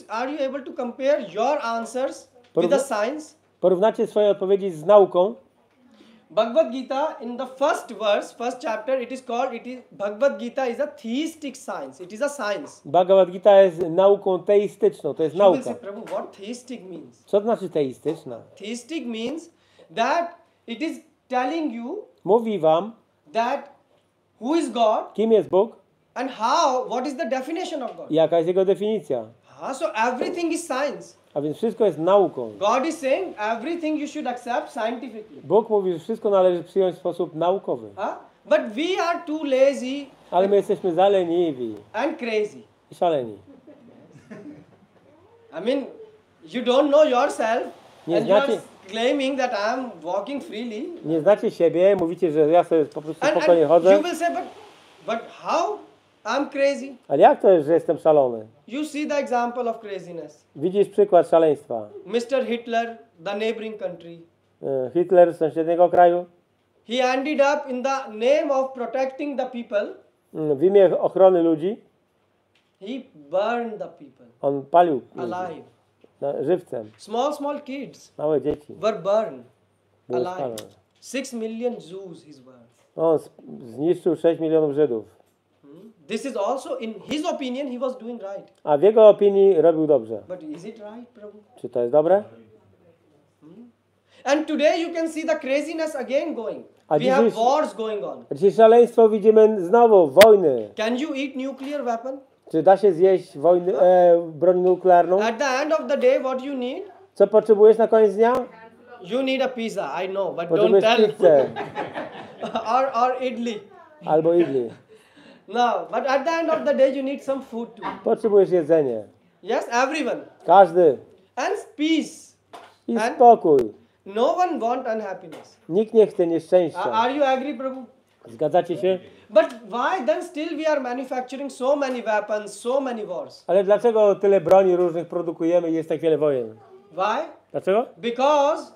S2: are you able to compare your answers with the science?
S1: Porównacie swoje odpowiedzi z nauką.
S2: Bhagavad Gita in the first verse, first chapter, Bhagavad Gita is a theistic science. It is a science.
S1: Bhagavad Gita jest nauką teistyczną, to jest
S2: You will say,
S1: nauka.
S2: Prabhu, what theistic means?
S1: Co to znaczy teistyczna?
S2: Theistic means that it is telling you
S1: Mówi wam,
S2: that who is God
S1: kim jest Bóg
S2: and what is the definition of God.
S1: i jaka jest jego definicja.
S2: So everything is science.
S1: A więc wszystko jest nauką.
S2: God is saying everything you should accept scientifically.
S1: Bóg mówi, że wszystko należy przyjąć w sposób naukowy.
S2: But we are too lazy
S1: Ale my jesteśmy zaleniwi
S2: and crazy.
S1: i szaleni.
S2: I mean, you don't know yourself
S1: Nie
S2: and you are
S1: znacie,
S2: claiming that I am walking freely.
S1: Nie znacie siebie, mówicie, że ja sobie po prostu
S2: And
S1: spokojnie chodzę.
S2: you will say, but how? I'm crazy.
S1: Ale jak to jest, że jestem szalony?
S2: You see the example of craziness.
S1: Widzisz przykład szaleństwa.
S2: Mr. Hitler, the neighboring country.
S1: Hitler z sąsiedniego kraju.
S2: He ended up in the name of protecting the people.
S1: W imię ochrony ludzi.
S2: He burned the people.
S1: On palił ludzi.
S2: Alive.
S1: Żywcem.
S2: Small kids
S1: Małe dzieci.
S2: were burned
S1: Były
S2: alive.
S1: spalone.
S2: 6 million Jews he's burned.
S1: On zniszczył 6 milionów Żydów.
S2: This is also, in his opinion, he was doing right.
S1: A w jego opinii robił dobrze.
S2: But is it right, Prabhu?
S1: Czy to jest dobre?
S2: And today you can see the craziness again going.
S1: A
S2: We have
S1: dziś-
S2: wars going on.
S1: Dzisiaj szaleństwo widzimy znowu, wojny.
S2: Can you eat nuclear weapon?
S1: Czy da się zjeść wojny, broń nuklearną?
S2: At the end of the day, what you need?
S1: Co potrzebujesz na koniec dnia?
S2: You need a pizza, I know, but don't
S1: Potrzebujesz
S2: tell.
S1: pizzę
S2: or idli.
S1: albo idli.
S2: No, but at the end of the day, you need some food too.
S1: Potrzebujesz jedzenie.
S2: Yes, everyone.
S1: Każdy.
S2: And peace.
S1: I
S2: And-
S1: spokój.
S2: No one want unhappiness.
S1: Nikt nie chce nieszczęścia.
S2: Are you agree, Prabhu?
S1: Zgadzacie się?
S2: But why then still we are manufacturing so many weapons, so many wars?
S1: Ale dlaczego tyle broni różnych produkujemy i jest tak wiele wojen?
S2: Why?
S1: Dlaczego?
S2: Because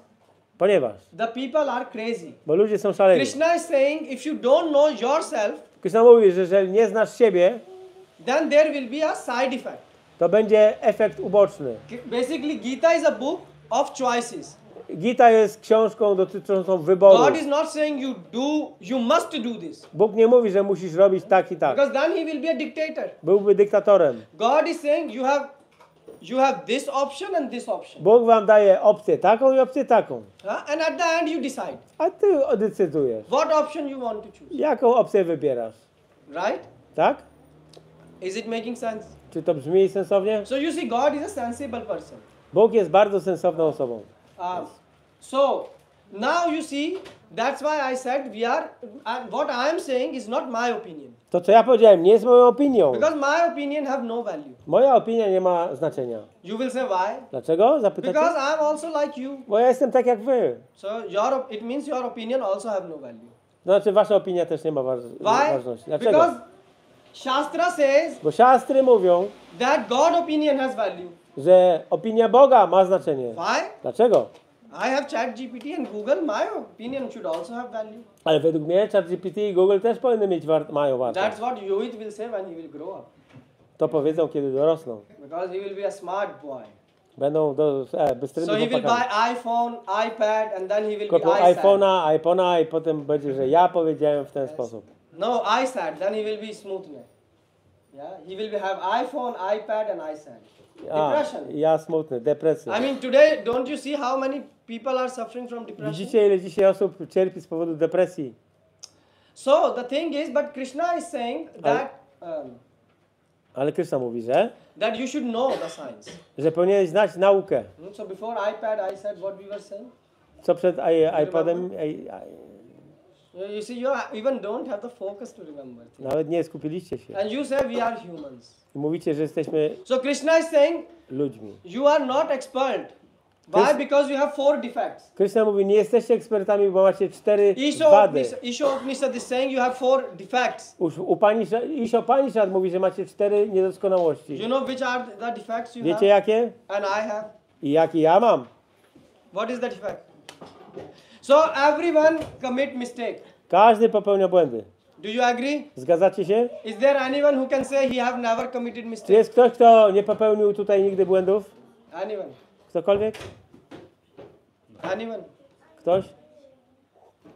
S1: Ponieważ.
S2: the people are crazy.
S1: Bo ludzie są szaleni.
S2: Krishna is saying if you don't know yourself,
S1: Krishna mówi, że jeżeli nie znasz siebie,
S2: then there will be a side effect.
S1: to będzie efekt uboczny.
S2: Basically, Gita is a book of choices.
S1: Gita jest książką dotyczącą wyboru.
S2: God is not saying you must do this.
S1: Bóg nie mówi, że musisz robić tak i tak.
S2: Because then he will be a dictator.
S1: Byłby dyktatorem.
S2: God is saying you have this option and this option.
S1: Bóg wam daje opcję taką i opcję taką.
S2: And at the end you decide
S1: A ty decydujesz.
S2: what option you want to choose.
S1: Jaką opcję wybierasz?
S2: Right?
S1: Tak?
S2: Is it making sense?
S1: Czy to brzmi sensownie?
S2: So you see, God is a sensible person.
S1: Bóg jest bardzo sensowną osobą.
S2: So now you see, that's why I said what I am saying is not my opinion.
S1: To, co ja powiedziałem, nie jest moją opinią.
S2: Because my opinion have no value.
S1: Moja opinia nie ma znaczenia.
S2: You will say why?
S1: Dlaczego? Zapytacie?
S2: Because I am also like you.
S1: Bo ja jestem tak jak wy.
S2: So it means your opinion also have no value.
S1: Znaczy, wasza opinia też nie ma ważności.
S2: Why?
S1: Dlaczego?
S2: Because Shastra says
S1: Bo siastry mówią,
S2: that God opinion has value.
S1: że opinia Boga ma znaczenie.
S2: Why?
S1: Dlaczego?
S2: I have ChatGPT and Google. My opinion should also have value.
S1: Ale według mnie ChatGPT i Google też powinny mieć mają wartość.
S2: That's what Yoit will say when he will grow up.
S1: To powiedzą, kiedy dorosną.
S2: Because he will be a smart boy.
S1: Będą bystrymi
S2: So he will buy iPhone, iPad, and then he will
S1: Kupią
S2: be iSat.
S1: iPhone'a i potem będzie, że ja powiedziałem w ten sposób.
S2: No, iSat, then he will be smoothner. Yeah, he will have iPhone, iPad, and iSat. Depression.
S1: Ja smutny, depresja.
S2: I mean, today, don't you see how many people are suffering from depression?
S1: Widzicie, ile dzisiaj osób cierpi z powodu depresji?
S2: So the thing is, but Krishna is saying that
S1: Ale Krishna mówi, że
S2: you should know the science.
S1: powinieneś znać naukę.
S2: So before iPad, iSat, what we were saying?
S1: Co przed iPodem?
S2: You see, you even don't have the focus to remember.
S1: Nawet nie skupiliście się.
S2: And you say we are humans.
S1: I mówicie, że jesteśmy
S2: So Krishna is saying
S1: ludźmi.
S2: you are not expert. Why? Because you have 4 defects.
S1: Krishna mówi, nie jesteście ekspertami, bo macie 4
S2: Isha
S1: wady.
S2: Upanishad is saying you have 4 defects.
S1: Isha Upanishad mówi, że macie 4 niedoskonałości.
S2: You know which are the defects you
S1: Wiecie
S2: have?
S1: jakie?
S2: And I have.
S1: I jakie ja mam?
S2: What is the defect? So everyone commit mistake.
S1: Każdy popełnia błędy.
S2: Do you agree?
S1: Zgadzacie się?
S2: Is there anyone who can say he have never committed
S1: Czy
S2: mistake?
S1: jest ktoś, kto nie popełnił tutaj nigdy błędów?
S2: Anyone?
S1: Ktokolwiek?
S2: Anyone?
S1: Ktoś?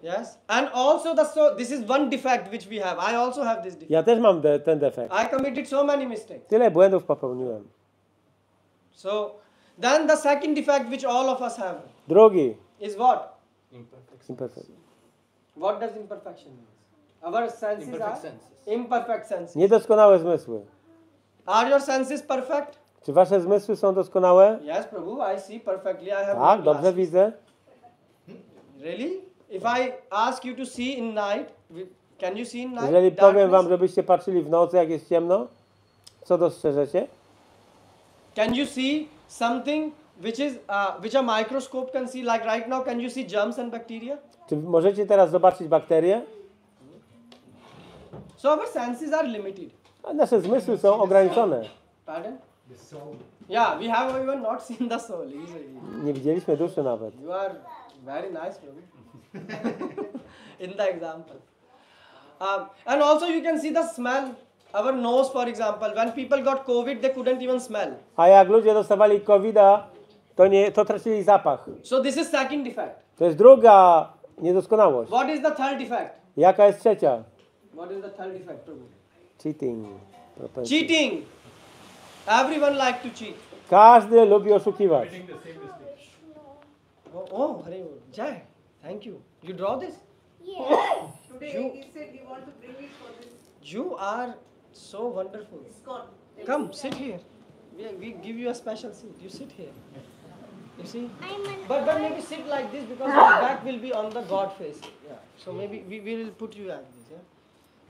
S2: Yes. And also this is one defect which we have. I also have this defect.
S1: Ja też mam ten defekt.
S2: I committed so many mistakes.
S1: Tyle błędów popełniłem.
S2: So then the second defect which all of us have
S1: Drugi.
S2: is what?
S1: Imperfect.
S2: What does imperfection mean? Our senses are imperfect senses.
S1: Niedoskonałe zmysły.
S2: Are your senses perfect?
S1: Czy wasze zmysły są doskonałe?
S2: Yes, Prabhu, I see perfectly. I have
S1: Tak,
S2: no
S1: dobrze
S2: glasses.
S1: widzę.
S2: Really? If I ask you to see in night, can you see in night?
S1: Jeżeli powiem wam,
S2: Darkness?
S1: żebyście patrzyli w nocy, jak jest ciemno, co dostrzeżecie?
S2: Can you see something which a microscope can see. Like right now, can you see germs and bacteria?
S1: Czy możecie teraz zobaczyć bakterie?
S2: So our senses are limited.
S1: A nasze zmysły są ograniczone.
S2: Pardon? Yeah, we have even not seen the soul.
S1: Nie widzieliśmy duszy nawet.
S2: You are very nice, Prabhu. In the example. And also you can see the smell. Our nose, for example, when people got COVID, they couldn't even smell.
S1: A jak ludzie dostawali COVID-a, to tracili zapach.
S2: So this is second defect.
S1: To jest druga niedoskonałość.
S2: What is the third defect?
S1: Jaka jest trzecia?
S2: What is the third defect, Prabhu?
S1: Cheating.
S2: Cheating. Everyone like to cheat.
S1: Każdy lubi oszukiwać.
S2: Oh, Hare Jai. Thank you. You draw this?
S5: Yeah.
S8: Today he said you want to bring it for this.
S2: You are so wonderful. Come, sit here. We give you a special seat. You sit here. You see? But maybe sit like this because your back will be on the God face. Yeah. So maybe we will put you like this. Yeah.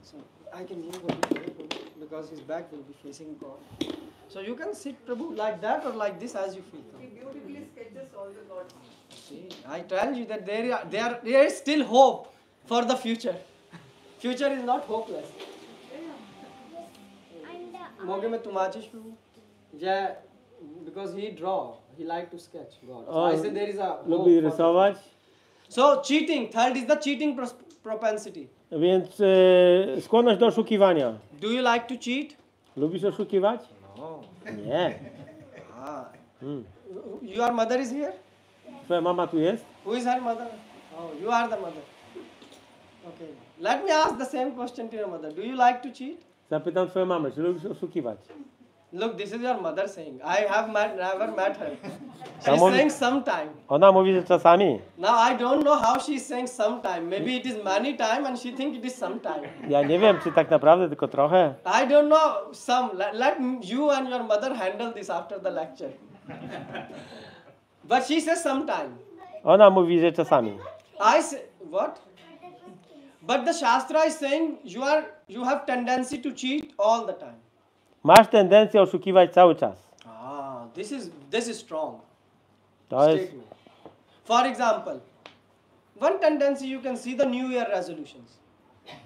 S2: So I can move a bit because his back will be facing God. So you can sit, Prabhu, like that or like this as you feel.
S8: He beautifully sketches all the gods.
S2: See, I tell you that there is still hope for the future. Future is not hopeless. Moge mein tum aajish, Prabhu? Yeah, because he draw. He like to sketch God. So I say there is a hope.
S1: Lubi rysować.
S2: So cheating. Third is the cheating propensity.
S1: Więc skłonność do oszukiwania.
S2: Do you like to cheat?
S1: Lubisz oszukiwać?
S2: No.
S1: Nie.
S2: Your mother is here?
S1: Twoja mama tu jest?
S2: Who is her mother? Oh, you are the mother. Okay. Let me ask the same question to your mother. Do you like to cheat?
S1: Zapytam twoją mamę, czy lubisz oszukiwać?
S2: Look, this is your mother saying. I have never met her.
S1: Ta
S2: She's
S1: mówi-
S2: saying sometime.
S1: Ona mówi, że czasami.
S2: Now I don't know how she's saying sometime. Maybe it is many time and she think it is sometime.
S1: Ja nie wiem, czy tak naprawdę, tylko trochę.
S2: I don't know some. Let you and your mother handle this after the lecture. But she says sometime.
S1: Ona mówi, że czasami.
S2: I say what? But the Shastra is saying you have tendency to cheat all the time.
S1: Masz tendencję oszukiwać cały czas.
S2: This is strong.
S1: To jest...
S2: Statement. For example, one tendency you can see the New Year resolutions.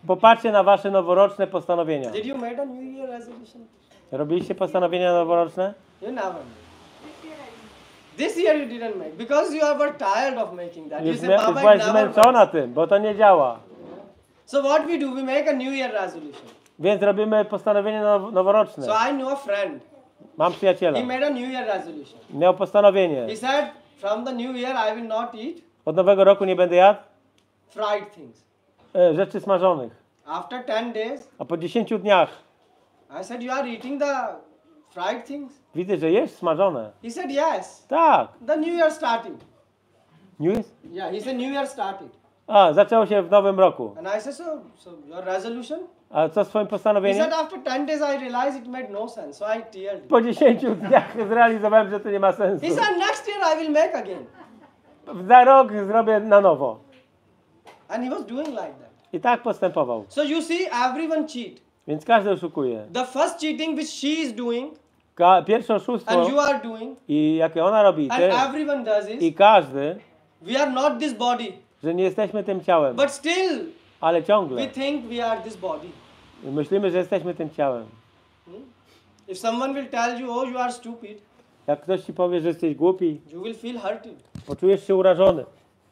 S1: Popatrzcie na wasze noworoczne postanowienia.
S2: Did you make a New Year resolution?
S1: Robiliście postanowienia noworoczne?
S2: You never. This year you didn't make because you were tired of making that. You
S1: Już
S2: said, Baba,
S1: byłaś
S2: it never
S1: zmęczona
S2: works.
S1: tym, bo to nie działa.
S2: So what we do? We make a New Year resolution.
S1: Więc robimy postanowienie noworoczne.
S2: So I know a friend.
S1: Mam przyjaciela.
S2: He made a New Year resolution.
S1: Miał postanowienie.
S2: He said, from the New Year I will not eat
S1: Od nowego roku nie będę jadł
S2: fried things.
S1: rzeczy smażonych.
S2: After 10 days,
S1: A po 10 dniach
S2: I said, you are eating the fried things?
S1: widzę, że jesz smażone.
S2: He said, yes.
S1: Tak.
S2: The New Year starting.
S1: News?
S2: Yeah, he said New Year started.
S1: A, zaczęło się w nowym roku.
S2: And I said, so your resolution?
S1: A co z twoim
S2: He
S1: postanowieniem?
S2: said, after 10 days I realized it made no sense. So I teared.
S1: Po 10 dniach zrealizowałem, że to nie ma sensu.
S2: He said, next year I will make again.
S1: Za rok zrobię na nowo.
S2: And he was doing like that.
S1: I tak postępował.
S2: So you see, everyone cheat.
S1: Więc każdy oszukuje.
S2: The first cheating which she is doing
S1: Pierwsze oszustwo,
S2: and you are doing
S1: i jakie ona robi,
S2: and
S1: ty,
S2: everyone does
S1: i
S2: is,
S1: każdy,
S2: we are not this body.
S1: że nie jesteśmy tym ciałem.
S2: But still,
S1: Ale
S2: we
S1: ciągle
S2: think we are this body.
S1: myślimy, że jesteśmy tym ciałem.
S2: If someone will tell you, oh, you are stupid,
S1: Jak ktoś ci powie, że jesteś głupi,
S2: you will feel hurted.
S1: poczujesz się urażony.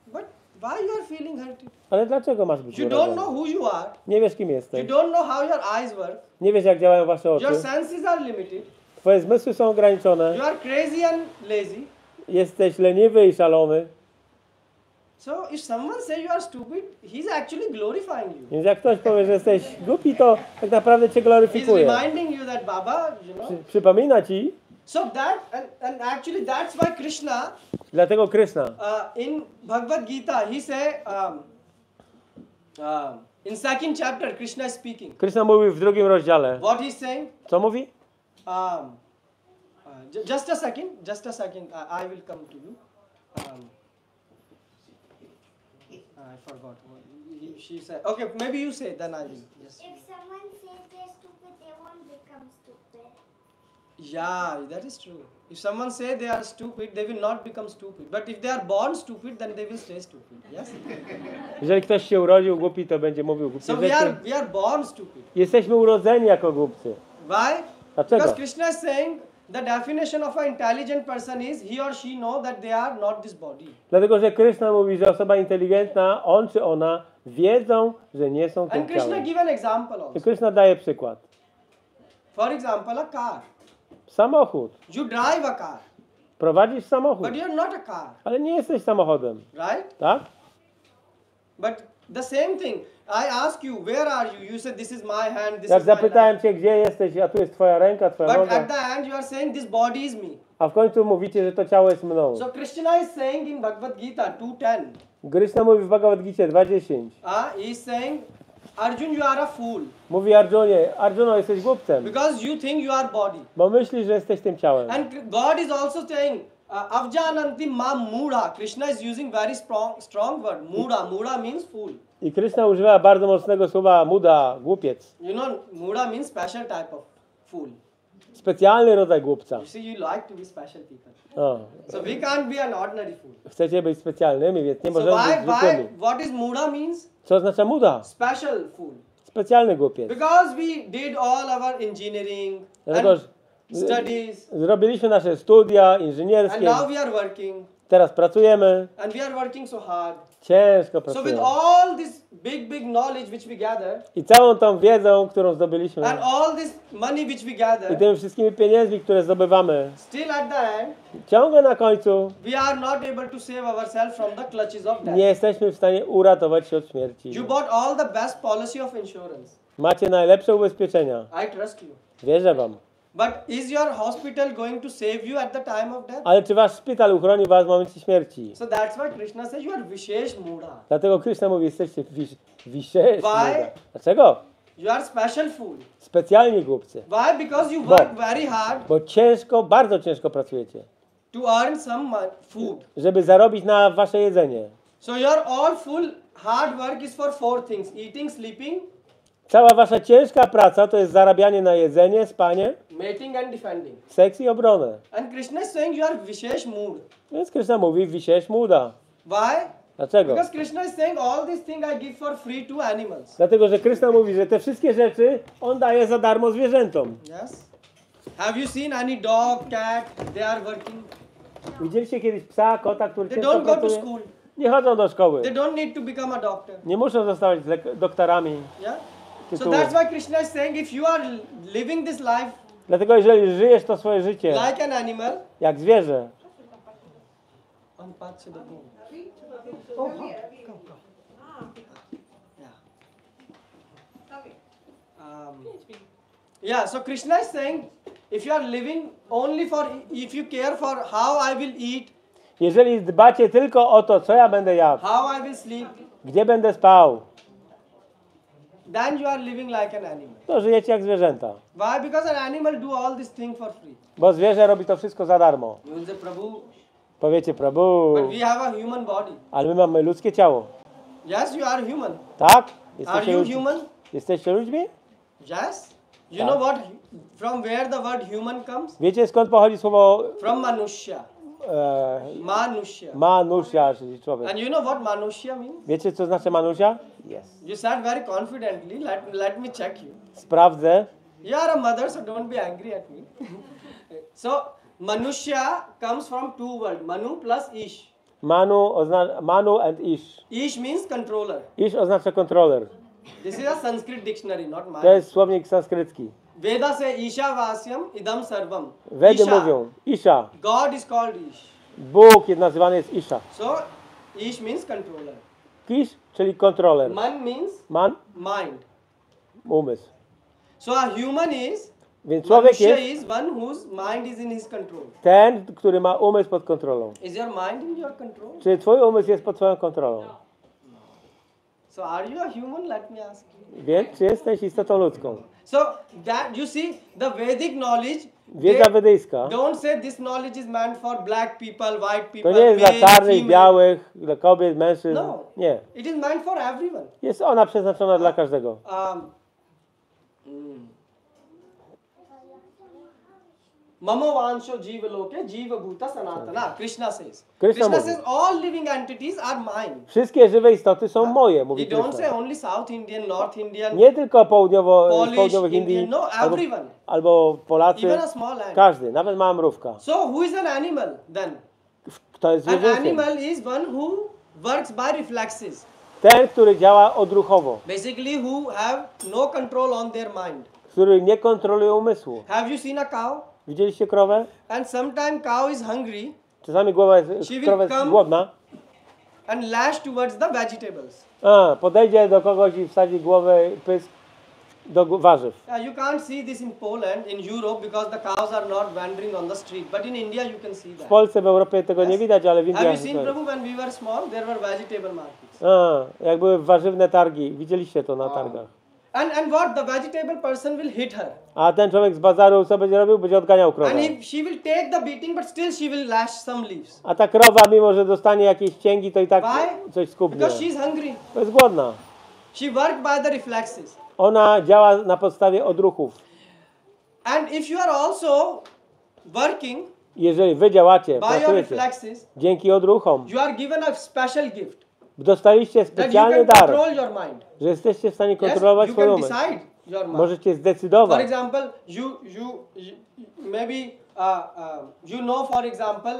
S2: But why you are feeling hurted?
S1: Ale dlaczego masz być
S2: You don't
S1: urażony?
S2: know who you are.
S1: Nie wiesz, kim
S2: You
S1: jesteś.
S2: don't know how your eyes work.
S1: Nie wiesz, jak działają wasze oczy.
S2: Your senses are limited.
S1: Twoje zmysły są ograniczone.
S2: You are crazy and lazy.
S1: Jesteś leniwy i szalony.
S2: So if someone says you are stupid, he's actually glorifying you.
S1: Więc jak ktoś powie, że jesteś głupi, to tak naprawdę cię
S2: He's
S1: gloryfikuje.
S2: reminding you that Baba, you know.
S1: Przypomina ci,
S2: So that and actually that's why Krishna
S1: dlatego Kryszna
S2: in Bhagavad Gita he say in second chapter Krishna is speaking.
S1: Kryszna mówi w drugim rozdziale.
S2: What he's saying?
S1: Co mówi?
S2: Just a second. I will come to you. I forgot. She said. Okay, maybe you say. Then I will. Yes.
S5: If someone says they're stupid, they won't become stupid.
S2: Yeah, that is true. If someone say they are stupid, they will not become stupid. But if they are born stupid, then they will stay stupid. Yes?
S1: Jeżeli ktoś się urodził głupi, to będzie mówił głupie
S2: So
S1: rzeczy.
S2: we are born stupid.
S1: Jesteśmy urodzeni jako głupcy.
S2: Why?
S1: Dlaczego?
S2: Because Krishna is saying the definition of an intelligent person is he or she know that they are not this body.
S1: Dlatego, że Krishna mówi, że osoba inteligentna, on czy ona, wiedzą, że nie są
S2: And
S1: tym
S2: Krishna
S1: ciałem.
S2: give an example
S1: I
S2: also.
S1: Krishna daje przykład.
S2: For example, a car.
S1: Samochód.
S2: You drive a car,
S1: Prowadzisz samochód,
S2: but you are not a car,
S1: ale nie jesteś samochodem,
S2: right?
S1: tak?
S2: But the same thing. I ask you, where are you? You said this is my hand, this
S1: Jak
S2: is my
S1: zapytałem
S2: leg.
S1: cię, gdzie jesteś, a tu jest twoja ręka, twoja
S2: But
S1: noga,
S2: at the end you are saying this body is me.
S1: a w końcu mówicie, że to ciało jest mną.
S2: So Krishna is saying in Bhagavad Gita 2:10,
S1: Krishna mówi w Bhagavad Gita 2.10.
S2: he is saying, Arjun, you are a fool
S1: Mówi Arjunie, Arjuno, jesteś głupcem,
S2: because you think you are body.
S1: bo myślisz, że jesteś tym ciałem.
S2: And God is also saying, Avjananti mam mudha. Krishna is using very strong word. Mudha. Mudha means fool.
S1: I Krishna używa bardzo mocnego słowa muda, głupiec.
S2: You know, mudha means special type of fool.
S1: Specjalny rodzaj głupca.
S2: You see, you like to be special people.
S1: O,
S2: So we can't be an ordinary fool.
S1: chcecie być specjalnymi, więc nie
S2: So
S1: możemy być zwykłymi.
S2: what is mudha means?
S1: Co oznacza muda?
S2: Special fool.
S1: Specjalny głupiec.
S2: Because we did all our engineering
S1: Dlatego,
S2: and
S1: że
S2: studies,
S1: zrobiliśmy nasze studia
S2: and
S1: inżynierskie,
S2: now we are working,
S1: teraz pracujemy,
S2: and we are working so hard.
S1: ciężko
S2: So with
S1: pracujemy.
S2: all this big knowledge which we gather,
S1: I całą tą wiedzą, którą zdobyliśmy,
S2: and all this money which we
S1: i
S2: gather,
S1: tymi wszystkimi pieniędzmi, które zdobywamy,
S2: still at the end,
S1: ciągle na końcu
S2: we are not able to save ourselves from the clutches of death.
S1: nie jesteśmy w stanie uratować się od śmierci.
S2: You bought all the best policy of insurance.
S1: Macie najlepsze ubezpieczenia.
S2: I trust you.
S1: Wierzę wam.
S2: But is your hospital going to save you at the time of death?
S1: Ale czy wasz szpital uchroni was w momencie śmierci?
S2: So that's why Krishna says you are Vishesh Mudha.
S1: Dlatego Krishna mówi, jesteście wisiesz.
S2: Why?
S1: Dlaczego?
S2: You are special fool.
S1: Specjalni głupcy.
S2: Why? Because you work very hard
S1: Bo ciężko, bardzo ciężko pracujecie,
S2: to earn some food.
S1: żeby zarobić na wasze jedzenie.
S2: So your all full hard work is for four things: eating, sleeping,
S1: Cała wasza ciężka praca to jest zarabianie na jedzenie, spanie,
S2: mating and defending.
S1: seks i obronę.
S2: And Krishna is saying you are Vishesh Mood.
S1: Więc Krishna mówi, wisiesz muda.
S2: Why?
S1: Dlaczego?
S2: Because Krishna is saying all these things I give for free to animals.
S1: Dlatego, że Krishna mówi, że te wszystkie rzeczy on daje za darmo zwierzętom.
S2: Yes. Have you seen any dog, cat? They are working.
S1: Widzieliście kiedyś psa, kota, który
S2: They
S1: ciężko
S2: don't go to
S1: pracuje?
S2: school.
S1: Nie chodzą do szkoły.
S2: They don't need to become a doctor.
S1: Nie muszą zostawać doktorami.
S2: Yeah. So
S1: tytułu.
S2: that's why Krishna is saying if you are living this life
S1: Dlatego jeżeli żyjesz to swoje życie
S2: like an animal,
S1: jak zwierzę,
S2: on path to the moon. Yeah, so Krishna is saying, if you are living only for, if you care for how I will eat,
S1: jeżeli dbacie tylko o to, co ja będę jadł,
S2: how I will sleep,
S1: gdzie będę spał,
S2: then you are living like an animal.
S1: to żyjecie jak zwierzęta.
S2: Why? Because an animal do all this thing for free.
S1: Bo zwierzę robi to wszystko za darmo.
S2: You will say, Prabhu,
S1: Powiecie, Prabhu,
S2: but we have a human body.
S1: ale my mamy ludzkie ciało.
S2: Yes, you are human.
S1: Tak?
S2: Are you human?
S1: Jesteście ludźmi?
S2: Yes. You know what? From where the word human comes?
S1: Wiecie skąd pochodzi słowo
S2: From Manushya. Manushya.
S1: manusia, czyli człowiek?
S2: And you know what Manushya means?
S1: Wiecie co znaczy manusia? Yes.
S2: You said very confidently. Let me check you.
S1: Sprawdzę.
S2: You are a mother, so don't be angry at me. So Manushya comes from two words, Manu plus Ish.
S1: Manu and Ish.
S2: Ish means controller.
S1: Ish oznacza kontroler.
S2: This is a Sanskrit dictionary, not
S1: To
S2: mine.
S1: jest słownik sanskrycki.
S2: Veda say Isha Vasyam idam sarvam.
S1: Wedy
S2: Isha.
S1: mówią Isha.
S2: God is called Ish.
S1: Bóg nazywany jest Isha.
S2: So Ish means controller.
S1: Kish, czyli kontroler.
S2: Man means
S1: Man,
S2: mind.
S1: umysł.
S2: So a human is,
S1: Więc człowiek
S2: Manushya
S1: jest
S2: is one whose mind is in his control.
S1: ten, który ma umysł pod kontrolą.
S2: Is your mind in your control?
S1: Czy twój umysł jest pod twoją kontrolą?
S2: So are you a human? Let me ask you.
S1: Więc czy jesteś istotą ludzką?
S2: So that you see the Vedic knowledge.
S1: Wiedza
S2: they
S1: wedyjska
S2: don't say this knowledge is meant for black people, white
S1: to
S2: people,
S1: nie jest dla
S2: male,
S1: czarnych,
S2: female.
S1: białych, dla kobiet, mężczyzn.
S2: No.
S1: Nie.
S2: It is meant for everyone.
S1: Jest ona przeznaczona dla każdego.
S2: Mamo vansho jiva loke jiva bhuta sanatana. Krishna says.
S1: Krishna
S2: Krishna
S1: mówi.
S2: says all living entities are mine.
S1: Wszystkie żywe istoty są moje,
S2: He
S1: mówi
S2: don't say
S1: Krishna.
S2: only South Indian, North Indian,
S1: Nie tylko z
S2: Polish,
S1: południowych Indii,
S2: Indian, no,
S1: albo,
S2: everyone.
S1: albo Polacy,
S2: Even a small ant.
S1: każdy, nawet mała mrówka.
S2: So who is an animal then?
S1: Kto jest
S2: An
S1: zwierzęciem?
S2: animal is one who works by reflexes.
S1: Ten, który działa odruchowo,
S2: Basically who have no control on their mind.
S1: który nie kontroluje umysłu.
S2: Have you seen a cow?
S1: Widzieliście krowę?
S2: And sometimes cow is hungry
S1: Czasami
S2: She will
S1: krowa jest
S2: come-
S1: głodna.
S2: and lash towards the vegetables.
S1: Podejdzie do kogoś i wsadzi głowę, pysk do warzyw.
S2: You can't see this in Poland, in Europe, because the cows are not wandering on the street. But in India you can see
S1: W
S2: that.
S1: Polsce, w Europie tego nie widać, ale w
S2: Have you
S1: Indiach.
S2: seen, Prabhu, when we were small, there were vegetable markets.
S1: Jak były warzywne targi, widzieliście to na targach.
S2: And what? The vegetable person will hit her.
S1: A ten człowiek z bazaru co będzie robił? Będzie odganiał krowę.
S2: And she will take the beating, but still she will lash some leaves.
S1: A ta krowa, mimo że dostanie jakieś cięgi, to i tak
S2: Why?
S1: coś skubnie.
S2: Because she's hungry.
S1: To jest głodna.
S2: She worked by the reflexes.
S1: Ona działa na podstawie odruchów.
S2: And if you are also working
S1: Jeżeli wy działacie,
S2: by your
S1: pracujecie
S2: reflexes,
S1: dzięki odruchom,
S2: you are given a special gift.
S1: dostaliście
S2: That you
S1: specjalny
S2: can
S1: dar,
S2: control your mind.
S1: że jesteście w stanie
S2: Yes,
S1: kontrolować
S2: you
S1: swój
S2: can
S1: umysł.
S2: decide your mind.
S1: Możecie
S2: For
S1: zdecydować.
S2: example, maybe you know, for example,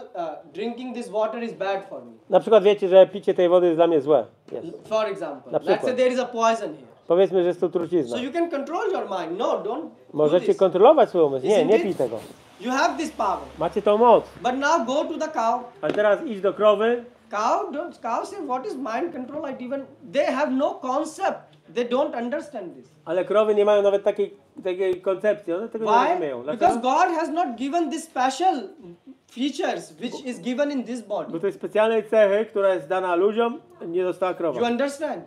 S2: drinking this water is bad for me.
S1: Na przykład wiecie, że picie tej wody jest dla mnie złe. Jest.
S2: For example,
S1: Na
S2: let's say
S1: przykład.
S2: there is a poison here.
S1: Powiedzmy, że jest to trucizna.
S2: So you can control your mind. No, don't do
S1: Możecie
S2: this.
S1: kontrolować swój umysł. Nie,
S2: Isn't
S1: nie
S2: it?
S1: pij tego.
S2: You have this power.
S1: Macie tą moc.
S2: But now go to the cow.
S1: Ale teraz idź do krowy.
S2: Cow say, what is mind control? They have no concept. They don't understand this.
S1: Ale krowy nie mają nawet takiej koncepcji. One tego nie
S2: Why?
S1: rozumieją.
S2: Because
S1: Dlaczego?
S2: God has not given this special features which is given in this
S1: Bo
S2: body.
S1: to jest specjalnej cechy, która jest dana ludziom, nie dostała krowa.
S2: You understand?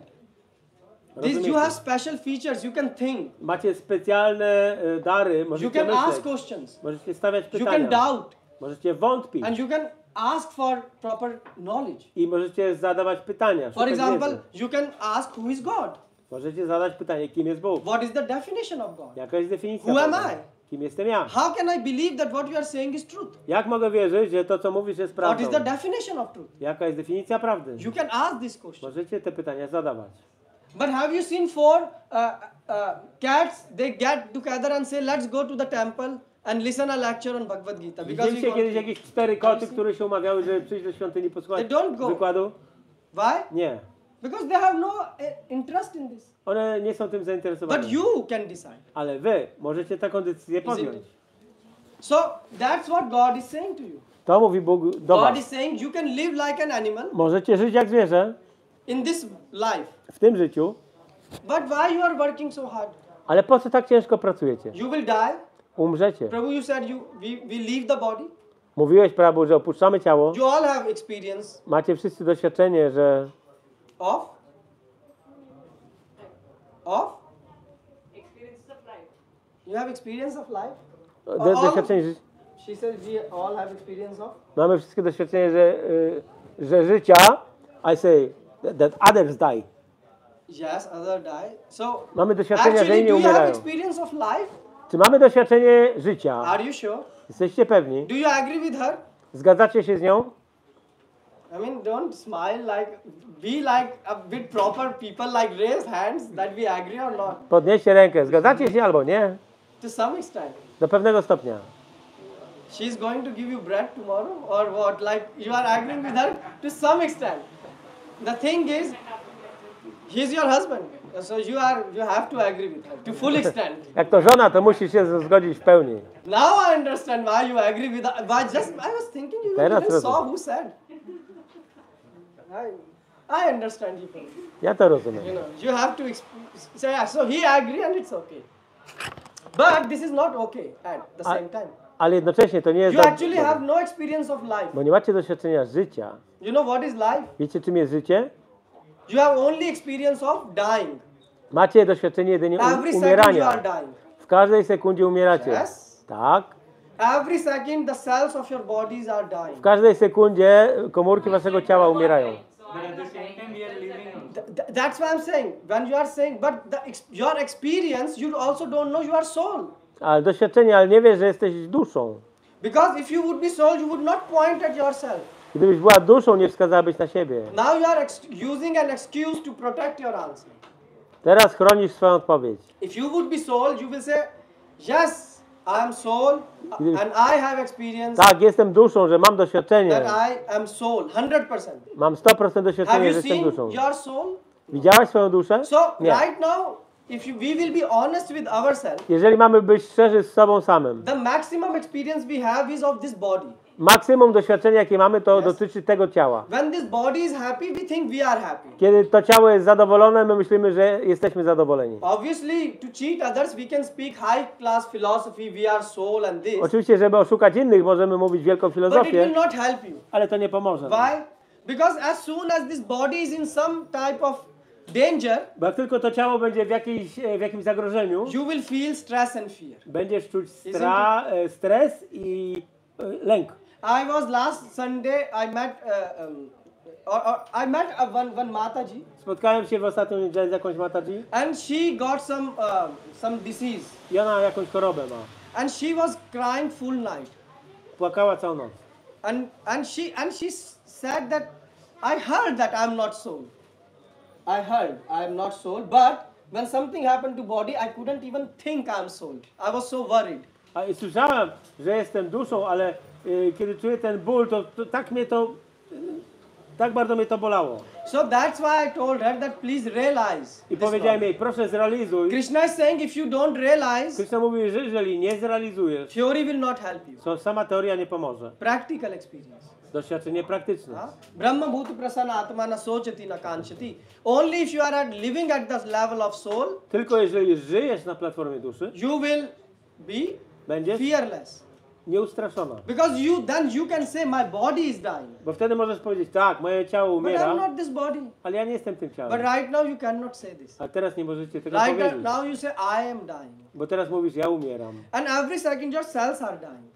S1: Rozumiecie?
S2: You have special features. You can think.
S1: Macie specjalne dary,
S2: You
S1: możecie
S2: can ask
S1: myśleć.
S2: questions.
S1: Możecie stawiać
S2: You can
S1: pytania.
S2: doubt.
S1: Możecie wątpić.
S2: And you can ask for proper knowledge.
S1: I możecie zadawać pytania.
S2: For
S1: szukać
S2: example,
S1: wiedzy.
S2: you can ask who is God?
S1: Możecie zadać pytanie, kim jest Bóg.
S2: What is the definition of God?
S1: Jaka jest definicja
S2: Who am
S1: Boga?
S2: I?
S1: Kim jestem ja?
S2: How can I believe that what you are saying is truth?
S1: Jak mogę wierzyć, że to, co mówisz, jest
S2: What is
S1: prawdą?
S2: the definition of truth?
S1: Jaka jest definicja prawdy?
S2: You can ask this question.
S1: Możecie te pytania zadawać.
S2: But have you seen four cats? They get together and say, let's go to the temple and listen a lecture on Bhagavad Gita. Because we
S1: Widzieliście
S2: want
S1: kiedyś
S2: to.
S1: jakieś 4 koty, które się umawiały, żeby przyjść do świątyni posłuchać
S2: They don't go.
S1: wykładu?
S2: Why?
S1: Nie.
S2: Because they have no interest in this.
S1: One nie są tym zainteresowane.
S2: But you can decide.
S1: Ale wy możecie taką decyzję podjąć.
S2: it? So that's what God is saying to you.
S1: To mówi Bóg do
S2: God
S1: was.
S2: is saying you can live like an animal
S1: Możecie żyć jak zwierzę
S2: in this life.
S1: w tym życiu,
S2: But why you are working so hard?
S1: ale po co tak ciężko pracujecie?
S2: You will die.
S1: Umrzecie.
S2: Prabhu, you said we leave the body.
S1: Mówiłeś, Prabhu, że opuszczamy ciało.
S2: You all have experience
S1: Macie wszyscy doświadczenie, że
S2: of
S6: Experiences of life.
S2: you have experience of life.
S1: doświadczenie, że
S2: She said we all have experience of.
S1: mamy wszystkie doświadczenie, że życia, I say, that others die.
S2: Yes, other die. So
S1: Mamy doświadczenia, że
S2: actually,
S1: inni
S2: do you have
S1: umierają.
S2: experience of life?
S1: Czy mamy doświadczenie życia?
S2: Are you sure?
S1: Jesteście pewni?
S2: Do you agree with her?
S1: Zgadzacie się z nią?
S2: I mean, don't smile like, be like a bit proper people, like raise hands that we agree or not.
S1: Podnieście rękę. Zgadzacie się albo nie?
S2: To some extent.
S1: Do pewnego stopnia.
S2: She's going to give you bread tomorrow or what? Like you are agreeing with her to some extent. The thing is, he's your husband. So you have to agree with her to full extent.
S1: Jak to żona, to musisz się zgodzić w pełni.
S2: Now I understand why you agree with her. But just I was thinking you
S1: Teraz
S2: didn't saw
S1: rozumiem.
S2: who said. I understand you.
S1: Ja to rozumiem.
S2: You know, you have to say yeah, so he agree and it's okay. But this is not okay at the same time.
S1: Ale jednocześnie to nie jest
S2: You
S1: dobre,
S2: actually have no experience of life.
S1: bo nie macie doświadczenia życia.
S2: You know what is life?
S1: Wiecie, czym jest życie?
S2: You have only experience of dying.
S1: Macie doświadczenie jedynie
S2: Every second you
S1: umierania.
S2: are dying.
S1: W każdej sekundzie umieracie.
S2: Yes.
S1: Tak.
S2: Every second the cells of your bodies are
S1: W
S2: dying.
S1: każdej sekundzie komórki waszego ciała umierają.
S7: But at the same time, we are living also.
S2: That's what I'm saying. When you are saying, but your experience, you also don't know you are soul.
S1: Ale doświadczenie, ale nie wiesz, że jesteś duszą.
S2: Because if you would be soul, you would not point at yourself.
S1: Gdybyś była duszą, nie wskazałabyś na siebie.
S2: Now you are using an excuse to protect your answer.
S1: Teraz chronisz swoją odpowiedź.
S2: If you would be soul, you will say, yes, I am soul and I have experience
S1: Tak, jestem duszą, że mam doświadczenie.
S2: that I am soul, 100%.
S1: Mam 100%
S2: Have
S1: doświadczenia,
S2: you
S1: że jestem
S2: seen
S1: duszą.
S2: your soul?
S1: Widziałaś swoją duszę?
S2: So
S1: Nie.
S2: right now, we will be honest with ourselves,
S1: Jeżeli mamy być szczerzy z sobą samym,
S2: the maximum experience we have is of this body.
S1: maksimum doświadczenia, jakie mamy, to
S2: Yes.
S1: dotyczy tego ciała.
S2: When this body is happy, we think we are happy.
S1: Kiedy to ciało jest zadowolone, my myślimy, że jesteśmy zadowoleni.
S2: Obviously, to cheat others, we can speak high class philosophy, we are soul and this.
S1: Oczywiście, żeby oszukać innych, możemy mówić wielką
S2: But it
S1: filozofię,
S2: will not help you.
S1: ale to nie pomoże.
S2: Why? Because as soon as this body is in some type of danger,
S1: Bo jak tylko to ciało będzie w jakimś zagrożeniu,
S2: you will feel stress and fear.
S1: będziesz czuć stres i lęk.
S2: I was last Sunday, I met one Mataji,
S1: Spotkałem się w ostatnią niedzielę z jakąś Mataji
S2: and she got some disease,
S1: i ona jakąś chorobę ma.
S2: and she was crying full night,
S1: Płakała całą noc.
S2: and she said that I heard that I'm not soul. I heard I am not soul, but when something happened to body, I couldn't even think I'm soul. I was so worried.
S1: A i słyszałem, że jestem duszą, ale kiedy czuję ten ból, to tak bardzo mnie to bolało.
S2: So that's why I told her that please realize.
S1: I
S2: this
S1: powiedziałem
S2: one.
S1: jej, proszę zrealizuj.
S2: Krishna is saying if you don't realize,
S1: Krishna mówi, że jeżeli nie zrealizujesz,
S2: theory will not help you.
S1: to sama teoria nie pomoże.
S2: Practical experience.
S1: Doświadczenie praktyczne.
S2: Brahma bhuta prasana atma na sochati na kanchati. Only if you are living at the level of soul,
S1: Tylko jeżeli żyjesz na platformie duszy,
S2: you will be
S1: będziesz
S2: fearless.
S1: nieustraszona.
S2: Because then you can say my body is dying.
S1: Bo wtedy możesz powiedzieć, tak, moje ciało
S2: But I'm
S1: umiera,
S2: not this body.
S1: ale ja nie jestem tym
S2: But
S1: ciałem.
S2: right now you cannot say this.
S1: A teraz nie możecie tego
S2: Right
S1: powiedzieć.
S2: now you say I am dying.
S1: Bo teraz mówisz, ja umieram.
S2: And every second your cells are dying.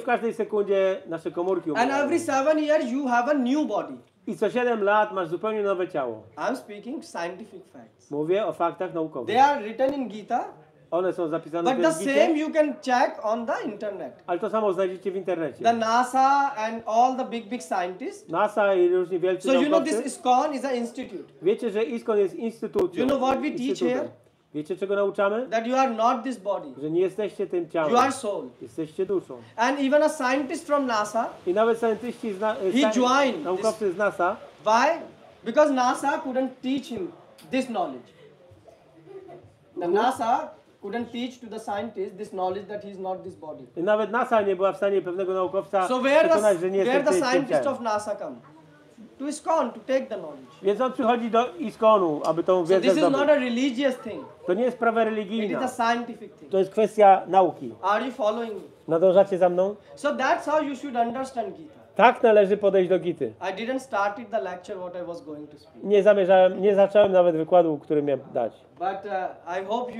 S1: W każdej sekundzie nasze komórki
S2: And
S1: umierają.
S2: every 7 years you have a new body.
S1: I co 7 lat masz zupełnie nowe ciało.
S2: I'm speaking scientific facts.
S1: Mówię o faktach naukowych.
S2: They are written in Gita,
S1: One są zapisane
S2: but the
S1: w
S2: same
S1: Gicie,
S2: you can check on the internet.
S1: ale to samo znajdziecie w internecie.
S2: The NASA and all the big scientists.
S1: NASA i różni wielcy
S2: So you know this
S1: naukowcy.
S2: ISKCON is an institute.
S1: Wiecie, że ISKCON jest instytucją.
S2: You know what we teach
S1: instytutem.
S2: here?
S1: Wiecie, czego nauczamy?
S2: That you are not this body.
S1: Że nie jesteście tym ciałem.
S2: You are soul.
S1: Jesteście duszą.
S2: And even a scientist from NASA,
S1: I nawet scientyści
S2: joined
S1: naukowcy z NASA,
S2: why? Because NASA couldn't teach him this knowledge. The NASA couldn't teach to the scientist this knowledge that he is not this body.
S1: i nawet NASA nie była w stanie pewnego naukowca
S2: So where
S1: przekonać, że nie
S2: the
S1: jestem tym
S2: scientists
S1: ciałem.
S2: of NASA come? To ISKCON to take the knowledge.
S1: Więc on przychodzi do ISKCONu, aby tą
S2: So
S1: wiedzę
S2: this is not
S1: zdobyć.
S2: a religious thing.
S1: To nie jest sprawa
S2: It is
S1: religijna.
S2: a scientific thing.
S1: To jest kwestia nauki.
S2: Are you following me?
S1: Nadążacie za mną?
S2: So that's how you should understand Gita.
S1: Tak należy podejść do Gity.
S2: I didn't start it the lecture what I was going to speak.
S1: Nie zacząłem nawet wykładu, który miałem dać.
S2: But I hope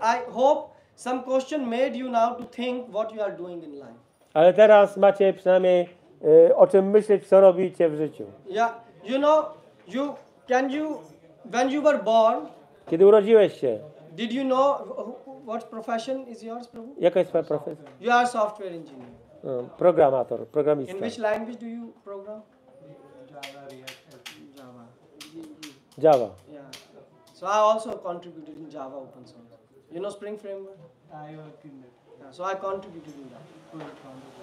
S2: I hope some question made you now to think what you are doing in life.
S1: Ale teraz macie przynajmniej o czym myśleć, co robicie w życiu.
S2: Yeah, you know, when you were born,
S1: Kiedy urodziłeś się,
S2: did you know what profession is yours, Prabhu?
S1: jaka jest twoja profesja?
S2: You are a software engineer.
S1: Programator, programista.
S2: In which language do you program?
S7: Java, React, Java.
S1: Java.
S2: Yeah. So I also contributed in Java open source. You know Spring Framework?
S7: I work in that.
S2: Yeah, so I contributed in that.
S7: Full context.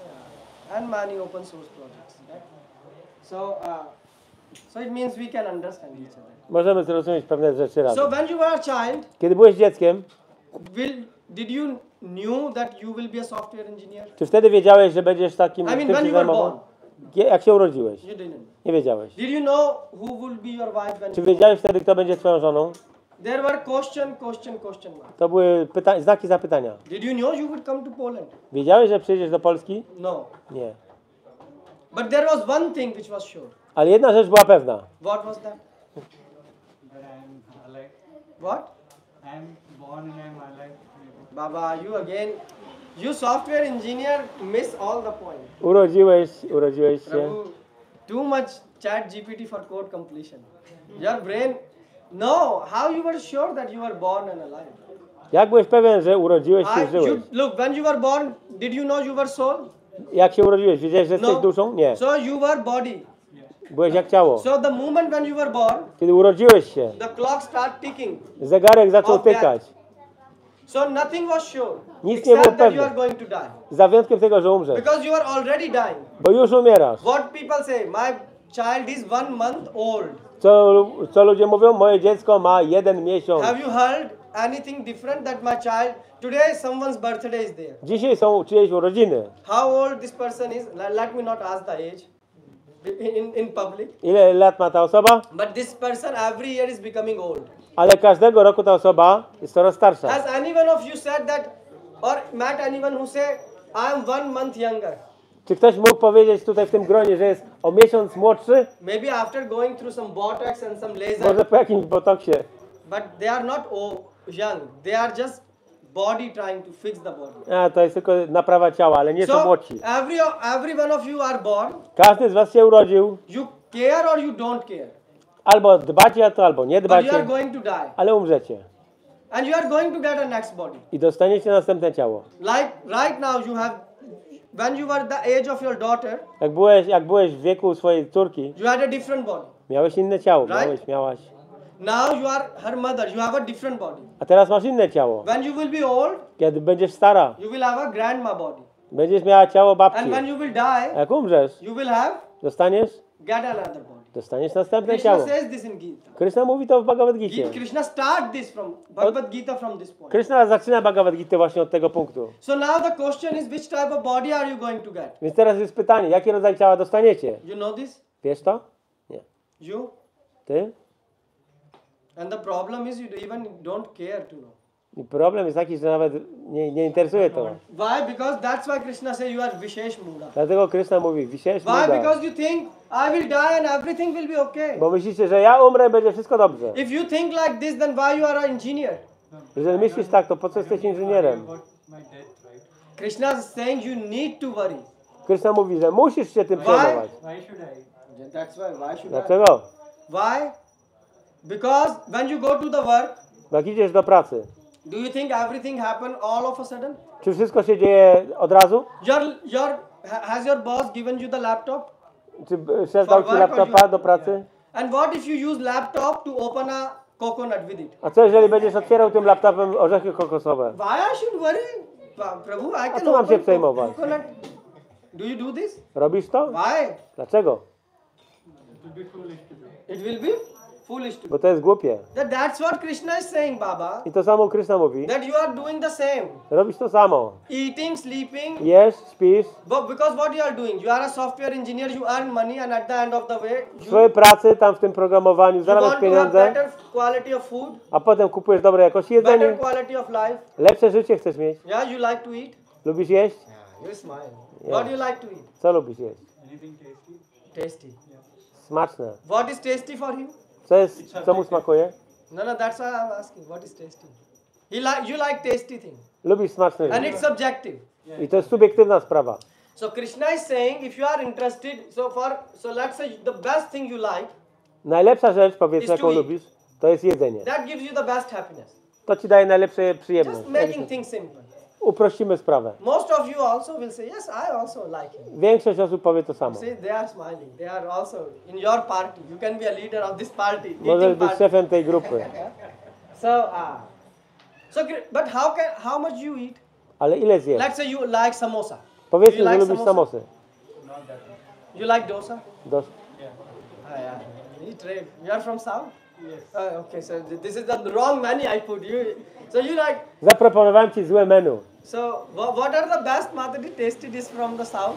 S2: Yeah. And many open source projects. Right? So it means we can understand each other.
S1: Możemy zrozumieć pewne rzeczy
S2: So
S1: razem.
S2: when you were a child,
S1: Kiedy byłeś dzieckiem,
S2: did you knew that you will be a software engineer?
S1: czy wtedy wiedziałeś, że będziesz takim
S2: I mean,
S1: tym
S2: when
S1: się
S2: you were
S1: zajmował?
S2: born.
S1: Jak się urodziłeś?
S2: You didn't.
S1: Nie wiedziałeś.
S2: Did you know who will be your wife when
S1: Czy
S2: you
S1: wiedziałeś wtedy, kto będzie twoją żoną?
S2: There were question mark.
S1: To były znaki zapytania.
S2: Did you know you would come to Poland?
S1: Wiedziałeś, że przyjedziesz do Polski?
S2: No.
S1: Nie.
S2: But there was one thing which was sure.
S1: Ale jedna rzecz była pewna.
S2: What was that?
S7: But I'm alive.
S2: What?
S7: I'm born and I'm alive. Maybe.
S2: Baba, you software engineer miss all the point.
S1: Urodziłeś się.
S2: Prabhu, too much chat GPT for code completion. Your brain, no, how you were sure that you were born and alive?
S1: Jak byłeś pewien, że urodziłeś się i żyłeś?
S2: Look, when you were born, did you know you were soul?
S1: Jak się urodziłeś? Wiedziałeś, że jesteś duszą? Nie.
S2: So you were body.
S1: Byłeś jak ciało.
S2: So the moment when you were born,
S1: Kiedy urodziłeś się,
S2: the clock start ticking.
S1: zegarek zaczął tykać.
S2: So nothing was sure.
S1: Nic nie było
S2: Except that you
S1: pewne.
S2: are going to die.
S1: Za wyjątkiem tego, że umrzesz.
S2: Because you are already dying.
S1: Bo już umierasz.
S2: What people say, my child is 1 month old.
S1: Co ludzie mówią? Moje dziecko ma 1 miesiąc.
S2: Have you heard anything different that my child, today someone's birthday is there.
S1: Dzisiaj są czyjeś urodziny.
S2: How old this person is? Let me not ask the age in public.
S1: Ile lat ma ta osoba?
S2: But this person every year is becoming old.
S1: Ale każdego roku ta osoba jest coraz starsza.
S2: Has anyone of you said that or met anyone who say, I am 1 month younger?
S1: Czy ktoś mógł powiedzieć tutaj w tym gronie, że jest o miesiąc młodszy?
S2: Maybe after going through some botox and some laser.
S1: Może po jakimś botoksie.
S2: But they are not young. They are just body trying to fix the body.
S1: A, to jest tylko naprawa ciała, ale nie są
S2: So
S1: młodsi.
S2: every one of you are born.
S1: Każdy z was się urodził.
S2: You care or you don't care.
S1: Albo dbacie o to, albo nie
S2: But you are
S1: dbacie,
S2: going to die.
S1: ale umrzecie.
S2: And you are going to get a next body.
S1: I dostaniecie następne ciało.
S2: Like right now you have, when you were the age of your daughter,
S1: Jak byłeś w wieku swojej córki,
S2: you had a different body.
S1: miałeś inne ciało.
S2: Right?
S1: Miałaś.
S2: Now you are her mother. You have a different body.
S1: A teraz masz inne ciało.
S2: When you will be old,
S1: Kiedy będziesz stara,
S2: you will have a grandma body.
S1: będziesz miała ciało babci.
S2: And when you will
S1: A
S2: die,
S1: jak umrzesz,
S2: you will have
S1: get
S2: another body.
S1: dostaniesz następne
S2: Krishna
S1: ciało.
S2: says this in Gita.
S1: Krishna mówi to w Bhagavad Gita.
S2: Krishna start this from Bhagavad Gita from this point.
S1: Krishna zaczyna Bhagavad Gita właśnie od tego punktu.
S2: So now the question is, which type of body are you going to get?
S1: Więc teraz jest pytanie, jaki rodzaj ciała dostaniecie?
S2: You know this?
S1: Wiesz to? Nie.
S2: You?
S1: Ty?
S2: And the problem is you even don't care to know.
S1: I problem jest taki, że nawet nie interesuje to.
S2: Why? Because that's why Krishna says you are Vishesh Muda.
S1: Dlatego Krishna mówi, wisiesz
S2: Why? Because you think I will die and everything will be okay.
S1: Bo myślicie, że ja umrę, będzie wszystko dobrze.
S2: If you think like this, then why you are an engineer?
S1: Jeżeli myślisz tak, to po co jesteś inżynierem?
S2: Krishna is saying you need to worry.
S1: Krishna mówi, że musisz się tym przejmować.
S7: Why should I?
S2: That's why should I?
S1: Dlaczego?
S2: Why? Because when you go to the work,
S1: Jak idziesz do pracy,
S2: do you think everything happen all of a sudden?
S1: czy wszystko się dzieje od razu?
S2: Has your boss given you the laptop?
S1: Czy szef dał ci laptopa do pracy?
S2: And what if you use laptop to open a coconut with it?
S1: A co jeżeli będziesz otwierał tym laptopem orzechy kokosowe?
S2: Why I should worry? Prabhu, I can
S1: co mam się
S2: open
S1: przejmować?
S2: coconut. Do you do this?
S1: Robisz to?
S2: Why?
S1: Dlaczego?
S2: It will be foolish to do.
S1: Bo to jest głupie.
S2: That's what Krishna is saying, Baba.
S1: I to samo Krishna mówi.
S2: That you are doing the same.
S1: Robisz to samo.
S2: Eating, sleeping.
S1: Jesz, śpisz.
S2: But because what you are doing, you are a software engineer, you earn money, and at the end of the way,
S1: W swojej pracy, tam w tym programowaniu,
S2: you
S1: zarabiasz
S2: want to have
S1: pieniądze,
S2: better quality of food,
S1: a potem kupujesz dobre jakości
S2: better
S1: jedzenie.
S2: quality of life.
S1: Lepsze życie chcesz mieć.
S2: Yeah, you like to eat.
S1: Lubisz jeść?
S2: You smile.
S1: Yeah.
S2: What do you like to eat?
S1: Co lubisz jeść?
S7: Anything tasty?
S2: Tasty.
S1: Smaczne.
S2: What is tasty for you?
S1: Co mu smakuje?
S2: No, that's why I'm asking. What is tasty? You like tasty thing,
S1: Lubisz smaczne
S2: and
S1: rzeczy.
S2: it's subjective.
S1: I to jest subiektywna sprawa.
S2: So Krishna is saying, if you are interested, so let's say the best thing you like,
S1: Najlepsza rzecz, powiedzmy,
S2: Is to
S1: jaką
S2: eat.
S1: lubisz, to jest jedzenie.
S2: that gives you the best happiness.
S1: To ci daje najlepsze przyjemność.
S2: Just making things simple.
S1: Uprościmy sprawę.
S2: Most of you also will say, yes, I also like it.
S1: Większość osób powie to samo.
S2: See, they are smiling. They are also in your party. You can be a leader of this party.
S1: Możesz
S2: Eating
S1: być
S2: party.
S1: szefem tej grupy.
S2: But how much you eat?
S1: Ale ile zjesz?
S2: Let's say you like samosa.
S1: Powiedzmy,
S2: you
S1: że
S2: like
S1: lubisz
S2: samosa?
S1: samosy.
S2: You like dosa?
S1: Dos-
S2: Yeah. You are from South? Yes. Okay, so this is the wrong menu I put you. So you like.
S1: Zaproponowałem ci złe menu.
S2: So what are the best Mataji tasty dish from the South?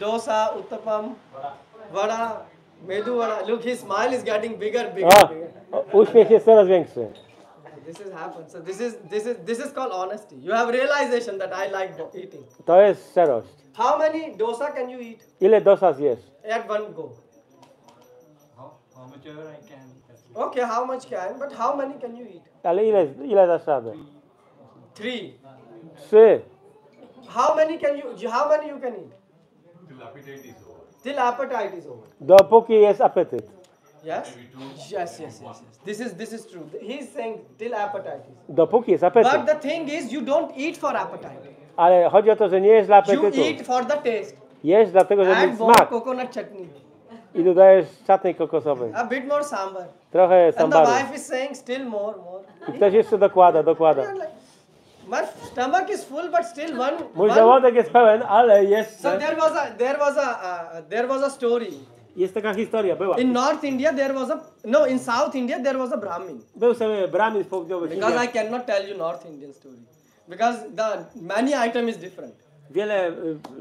S2: Dosa, uttapam, vada, medu vada. Look, his smile is getting bigger.
S1: Uśmiech jest coraz większy.
S2: This has happened. So this is called honesty. You have realization that I like eating.
S1: To jest szczerość.
S2: How many dosa can you eat
S1: Ile dosa zjesz?
S2: at one go?
S7: How much ever I can.
S2: Okay, how much can? But how many can you eat?
S1: Ale ile dasz radę?
S2: 3.
S1: 3.
S2: How many you can eat?
S9: Till appetite is over.
S2: Till appetite is over.
S1: Dopóki jest apetyt.
S2: Yes? Yes. This is true. He's saying till appetite.
S1: Dopóki jest apetyt.
S2: But the thing is, you don't eat for appetite.
S1: Ale chodzi o to, że nie jesz dla
S2: You
S1: apetytu.
S2: eat for the taste.
S1: Jesz dlatego, żeby
S2: Add
S1: mieć
S2: more
S1: smak.
S2: coconut chutney.
S1: I dodajesz czatnej kokosowej.
S2: A bit more sambar.
S1: Trochę
S2: And the
S1: sambaru.
S2: wife is saying still more.
S1: I ktoś jeszcze dokłada.
S2: You're like, my stomach is full, but still one.
S1: Mój żołądek jest pełen, ale
S2: So
S1: jeszcze...
S2: there was a story.
S1: Jest taka historia, była.
S2: In North India in South India there was a Brahmin.
S1: Był sobie Brahmin w południowych
S2: Because
S1: Indiach.
S2: I cannot tell you North Indian story. Because the many item is different.
S1: Wiele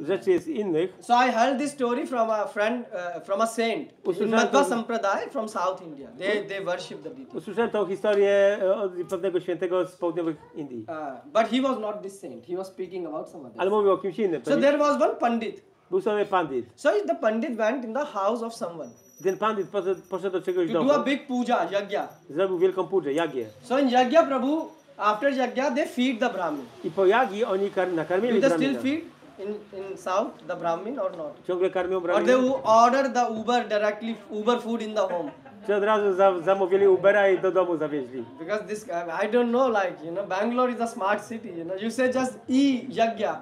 S1: rzeczy jest innych.
S2: So I heard this story from a friend, from a saint in Madhva Sampradaya from South India. They worship the deity.
S1: Usłyszałem tą historię od pewnego świętego z południowych Indii.
S2: But he was not this saint. He was speaking about some other.
S1: Ale mówił o kimś innym.
S2: So there was one pandit.
S1: Był sobie pandit.
S2: So the pandit went in the house of someone
S1: Ten pandit poszedł do czegoś
S2: to
S1: domu.
S2: do a big puja, yagya.
S1: Zrobił wielką pudżę, jagię.
S2: So in yagya Prabhu, after yagya they feed the Brahmin.
S1: I po jagi oni nakarmili
S2: Do they still
S1: Brahmina.
S2: feed in South the Brahmin or not?
S1: Ciągle karmią
S2: Or
S1: Brahmina.
S2: they order the Uber directly, Uber food in the home?
S1: Czy od razu zamówili Ubera i do domu zawieźli?
S2: Because this, I don't know, like, Bangalore is a smart city, you say just e-yagya.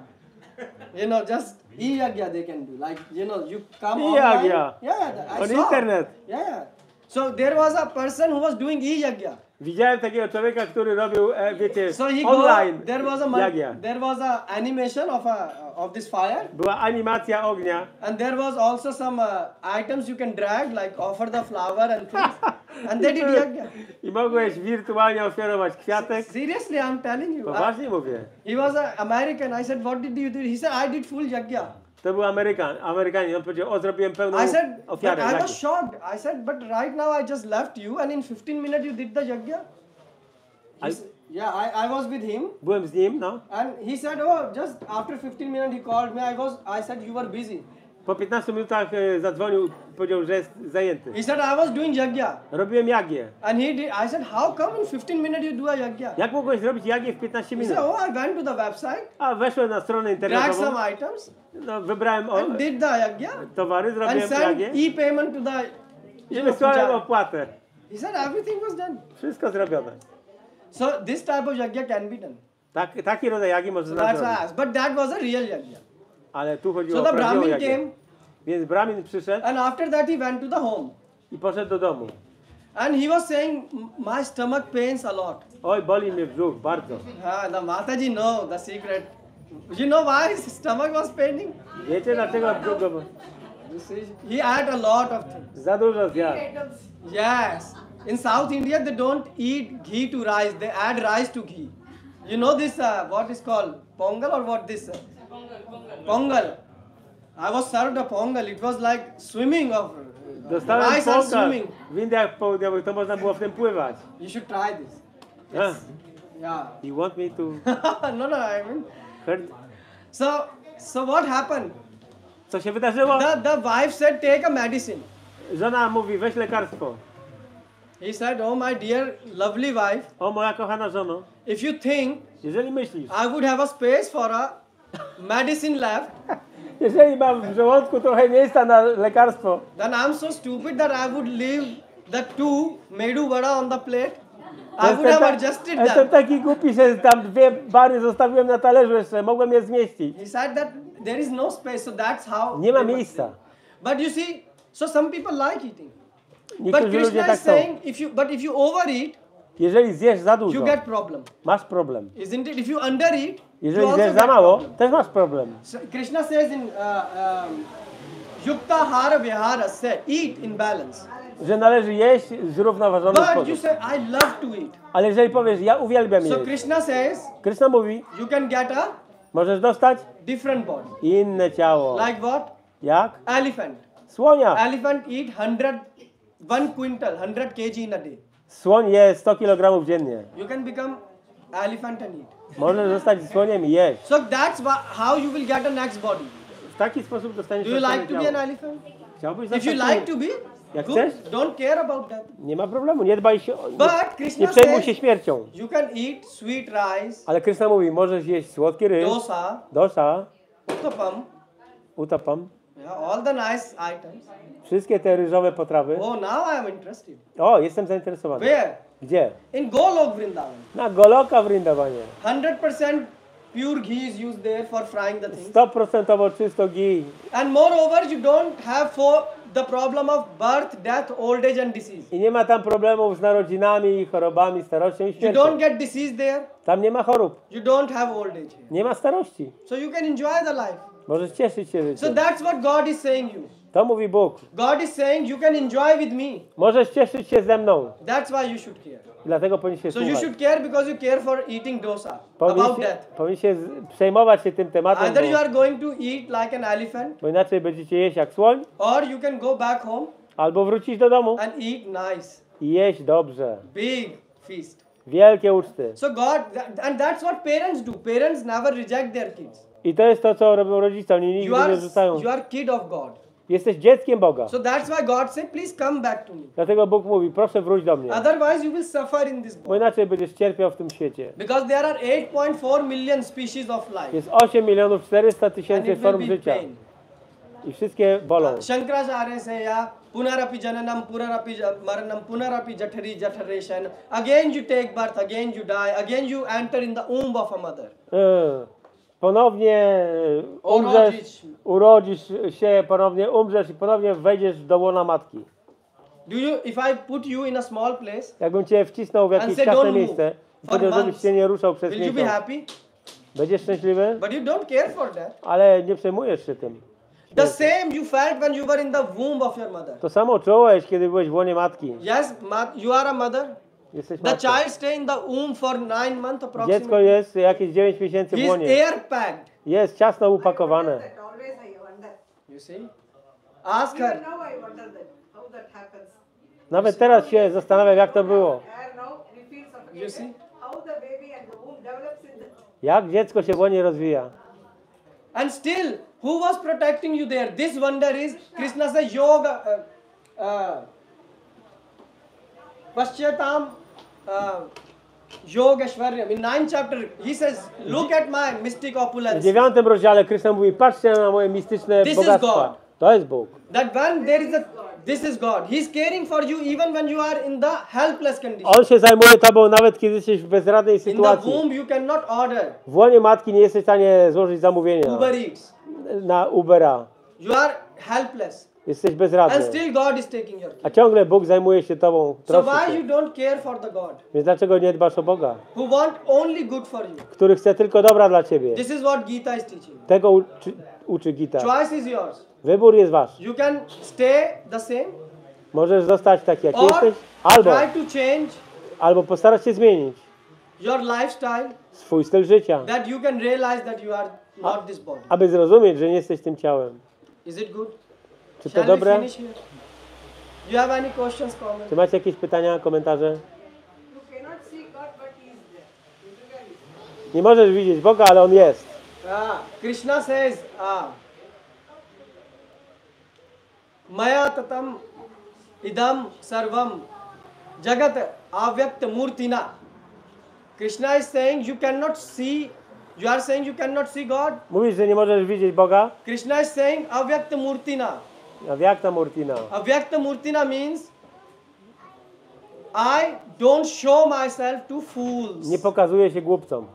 S2: Just e-yagya they can do. Like, you come online.
S1: E-yagya.
S2: Yeah, I
S1: On
S2: saw.
S1: internet.
S2: Yeah. So there was a person who was doing e-yagya.
S1: Widziałem takiego człowieka, który robił, wiecie,
S2: So he
S1: online
S2: there was a animation of this fire.
S1: Była animacja ognia.
S2: And there was also some items you can drag, like offer the flower and things. And they did yagya.
S1: I mogłeś wirtualnie ofiarować kwiatek.
S2: Seriously, I'm telling you.
S1: Poważnie mówię.
S2: He was an American. I said, what did you do? He said, I did full yagya.
S1: To był Amerykanin. On powiedział, zrobiłem pełną
S2: I said, but
S1: ofiarę.
S2: I was shocked. I said, but right now I just left you and in 15 minutes you did the yagya? I was with him.
S1: Byłem z nim, no.
S2: And he said, just after 15 minutes he called me. I said, you were busy.
S1: Po 15 minutach zadzwonił, powiedział, że jest zajęty.
S2: He said, I was doing yagya.
S1: Robiłem jagię.
S2: And he did. I said, how come in 15 minutes you do a yagya?
S1: Jak mogłeś zrobić jagię w 15
S2: He
S1: minut?
S2: said, I went to the website,
S1: A weszłem na stronę
S2: dragged
S1: internetową,
S2: some items,
S1: no, wybrałem
S2: and did the yagya.
S1: towary,
S2: And
S1: zrobiłem
S2: sent
S1: jagię
S2: e-payment to the
S1: i wysłałem
S2: puja.
S1: opłatę.
S2: He said, everything was done.
S1: Wszystko zrobione.
S2: So this type of yagya can be done.
S1: Taki rodzaj jagi
S2: So
S1: można
S2: that's why I
S1: zrobić.
S2: asked. But that was a real yagya.
S1: Ale tu chodziło
S2: So
S1: o
S2: the
S1: prawdziwą
S2: Brahmin
S1: jagię.
S2: came,
S1: Więc Brahmin przyszedł
S2: and after that he went to the home.
S1: i poszedł do domu.
S2: And he was saying, my stomach pains a lot.
S1: Oj, boli mnie brzuch bardzo.
S2: The Mataji know the secret. You know why his stomach was paining?
S1: Wiecie dlaczego brzuch go...
S2: He ate a lot of things.
S1: Za dużo zjadł.
S2: Yes. In South India, they don't eat ghee to rice. They add rice to ghee. You know this, what is called? Pongal or what this? Pongal. I was served a pongal. It was like swimming of
S1: Dostałem
S2: rice and
S1: pongal.
S2: swimming.
S1: W Indiach Południowych to można było w tym pływać.
S2: You should try this.
S1: Ah,
S2: Yeah.
S1: you want me to...
S2: No, I mean.
S1: Heard?
S2: So what happened?
S1: Co się wydarzyło?
S2: The wife said, take a medicine.
S1: Żona mówi, weź lekarstwo.
S2: He said, oh my dear lovely wife,
S1: O, moja kochana żono,
S2: if you think
S1: jeżeli myślisz,
S2: I would have a space for a medicine left,
S1: jeżeli mam w żołądku trochę miejsca na lekarstwo,
S2: then I'm so stupid that I would leave the two medu vada on the plate. I would have adjusted
S1: jestem
S2: them.
S1: taki głupi, że tam 2 bary zostawiłem na talerzu jeszcze, mogłem je zmieścić.
S2: He said that there is no space, so that's how.
S1: Nie ma miejsca.
S2: But you see, so some people like eating. But
S1: Niektórzy ludzie
S2: Krishna
S1: tak
S2: is
S1: są.
S2: saying, if you overeat,
S1: Jeżeli zjesz za dużo,
S2: you get problem.
S1: masz problem.
S2: Isn't it? If you undereat, you
S1: Jeżeli
S2: also
S1: zjesz
S2: get
S1: za mało,
S2: problem.
S1: też masz problem.
S2: So Krishna says in Yukta Hara Vihara, say, eat in balance.
S1: Że należy jeść w zrównoważony
S2: But you
S1: sposób.
S2: say, I love to eat.
S1: Ale jeżeli powiesz, ja uwielbiam
S2: So
S1: jeść,
S2: Krishna says,
S1: Krishna mówi,
S2: you can get a
S1: możesz dostać
S2: different body.
S1: inne ciało.
S2: Like what?
S1: Jak?
S2: Elephant.
S1: Słonia.
S2: Elephant eat 1 quintal, 100 kg in a day.
S1: Słoń je 100 kg dziennie.
S2: You can become elephant and eat.
S1: Możesz zostać słoniem i jeść.
S2: So that's how you will get a next body.
S1: W taki sposób dostaniesz
S2: Do you
S1: następne
S2: like to be an
S1: ciało.
S2: elephant?
S1: Chciałbyś
S2: If you
S1: zostać
S2: like
S1: słoniem?
S2: to be,
S1: Jak
S2: good.
S1: chcesz?
S2: Don't care about that.
S1: Nie ma problemu, nie dbaj się o...
S2: But
S1: Nie
S2: Krishna
S1: przejmuj się
S2: says,
S1: śmiercią.
S2: you can eat sweet rice,
S1: Ale Krishna mówi, możesz jeść słodki ryż,
S2: dosa,
S1: dosza,
S2: uttapam,
S1: utapam,
S2: Yeah, all the nice items.
S1: Wszystkie te ryżowe potrawy.
S2: Oh, now I am interested.
S1: O, jestem zainteresowany.
S2: Where?
S1: Gdzie?
S2: In Golok Vrindavan.
S1: Na Goloka Vrindawanie.
S2: 100% pure ghee is used there for frying the things.
S1: 100% czysto ghee.
S2: And moreover, you don't have for the problem of birth, death, old age and disease.
S1: I nie ma tam problemów z narodzinami, chorobami, starością i
S2: You
S1: śmiercią.
S2: don't get disease there.
S1: Tam nie ma chorób.
S2: You don't have old age here.
S1: Nie ma starości.
S2: So you can enjoy the life.
S1: Możesz cieszyć się
S2: So
S1: życiem.
S2: that's what God is saying you.
S1: To mówi Bóg.
S2: God is saying you can enjoy with me.
S1: Możesz cieszyć się ze mną.
S2: That's why you should care.
S1: Dlatego powinien się
S2: So you
S1: słuchać.
S2: should care because you care for eating dosa. About death.
S1: Powinien się przejmować się tym tematem,
S2: Either you are going to eat like an elephant,
S1: bo inaczej będziecie jeść jak słoń,
S2: or you can go back home
S1: albo wrócić do domu
S2: and eat nice,
S1: i jeść dobrze.
S2: big feast.
S1: Wielkie uczty.
S2: So God, and that's what parents do. Parents never reject their kids.
S1: I to jest to, co robią rodzice. Oni nigdy nie rzucają.
S2: You are kid of God.
S1: Jesteś dzieckiem Boga.
S2: So that's why God said, please come back to me.
S1: Dlatego Bóg mówi, proszę wróć do mnie.
S2: Otherwise you will suffer in this
S1: Bo
S2: world.
S1: inaczej będziesz cierpiał w tym świecie.
S2: Because there are 8.4 million species of life.
S1: Jest 8 milionów 400
S2: And
S1: tysięcy
S2: it will
S1: form
S2: be
S1: życia.
S2: pain.
S1: I wszystkie bolą.
S2: Shankaracharya says, punarapi jananam, punarapi maranam, punarapi jathari jatharation. Again you take birth, again you die, again you enter in the womb of a mother.
S1: Ponownie umrzesz, urodzisz się, ponownie umrzesz i ponownie wejdziesz do łona matki.
S2: Do you, if I put you in a small place,
S1: Jakbym cię wcisnął w jakieś
S2: say,
S1: ciasne
S2: "Don't
S1: miejsce i powiedział, żebyś się nie ruszał przez
S2: will you be
S1: miesiąc.
S2: happy?
S1: Będziesz szczęśliwy?
S2: But you don't care for that.
S1: Ale nie przejmujesz się tym.
S2: The same you felt when you were in the womb of your mother.
S1: To samo czułeś, kiedy byłeś w łonie matki.
S2: Yes, you are a mother.
S1: Jesteś
S2: The
S1: matką.
S2: child stay in the womb for 9 months
S1: Dziecko
S2: approximately.
S1: jest jakieś 9 miesięcy
S2: He
S1: w
S2: is
S1: łonie.
S2: air packed.
S1: Jest ciasno upakowane.
S8: Always I wonder.
S2: You see? Ask her.
S8: Even now I wonder that, how that happens.
S1: Nawet teraz się zastanawiam, jak to było.
S8: Air now, we feel
S2: You see?
S8: suffocated. How the baby and the womb develops in the...
S1: Jak dziecko się w łonie rozwija.
S2: And still, who was protecting you there? This wonder is, Krishna says, yoga, Paschyatam, Yogeshwaryam. In 9th chapter, he says, look at my mystic
S1: W
S2: opulence.
S1: 9 rozdziale Kryszna mówi, patrzcie na moje mistyczne
S2: This is
S1: bogactwa.
S2: God.
S1: To jest Bóg.
S2: That when there is a, this is God. He is caring for you even when you are in the helpless condition.
S1: On się zajmuje tobą nawet kiedy jesteś w bezradnej
S2: In the
S1: sytuacji.
S2: womb, you cannot order
S1: W łonie matki nie jesteś w stanie złożyć zamówienia
S2: Uber Eats.
S1: na Ubera.
S2: You are helpless.
S1: Jesteś
S2: And
S1: bezradny.
S2: still God is taking your care.
S1: A ciągle Bóg zajmuje się tobą,
S2: So
S1: troszczy
S2: why you
S1: się.
S2: don't care for the God
S1: Więc dlaczego nie dbasz o Boga,
S2: who want only good for you?
S1: który chce tylko dobra dla ciebie?
S2: This is what Gita is teaching.
S1: Tego uczy Gita.
S2: Choice is yours.
S1: Wybór jest wasz.
S2: You can stay the same
S1: Możesz zostać taki jak
S2: or
S1: jesteś, albo
S2: try to change
S1: postarać się zmienić
S2: your lifestyle
S1: swój styl życia,
S2: that you can realize that you are not this body.
S1: aby zrozumieć, że nie jesteś tym ciałem.
S2: Is it good?
S1: Czy to
S2: Shall we
S1: dobre?
S2: finish here? Do you have any questions, comments?
S1: Czy macie jakieś pytania, komentarze?
S8: You cannot see God, but He is there. Everywhere He is.
S1: Nie możesz widzieć Boga, ale On jest.
S2: Krishna says, Maya tatam idam sarvam jagat avyakt murtina. Krishna is saying you cannot see, you are saying you cannot see God.
S1: Mówisz, że nie możesz widzieć Boga?
S2: Krishna is saying avyakt murtina.
S1: Avyakta Murtina.
S2: Avyakt murtina means I don't show myself to fools.
S1: Nie pokazuje się głupcom.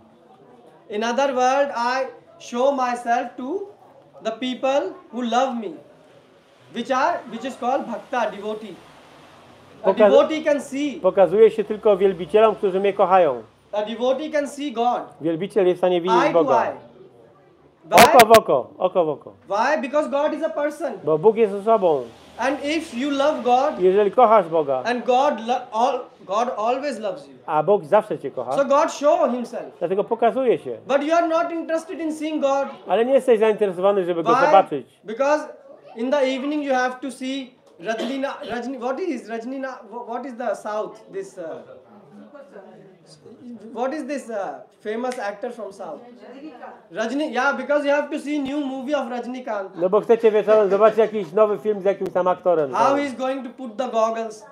S2: In other words, I show myself to the people who love me, which is called bhakta, devotee. A devotee can see.
S1: Pokazuje się tylko wielbicielom, którzy mnie kochają.
S2: A devotee can see God.
S1: Wielbiciel jest w stanie widzieć
S2: Eye to
S1: Boga.
S2: eye.
S1: Oko w
S2: Why?
S1: oko, oko w oko.
S2: Why? Because God is a person.
S1: Bo Bóg jest osobą.
S2: And if you love God,
S1: Jeżeli kochasz Boga,
S2: and God always loves you.
S1: a Bóg zawsze cię kocha,
S2: So God show Himself.
S1: dlatego pokazuje się.
S2: But you are not interested in seeing God.
S1: Ale nie jesteś zainteresowany, żeby go
S2: Why?
S1: zobaczyć.
S2: Because in the evening you have to see Rajni, what is the South? What is this famous actor from South? Rajni, yeah, because you have to see new movie of Rajnikant.
S1: No bo chcecie wieczorem zobaczyć jakiś nowy film z jakimś tam aktorem.
S2: How he is going to put the goggles.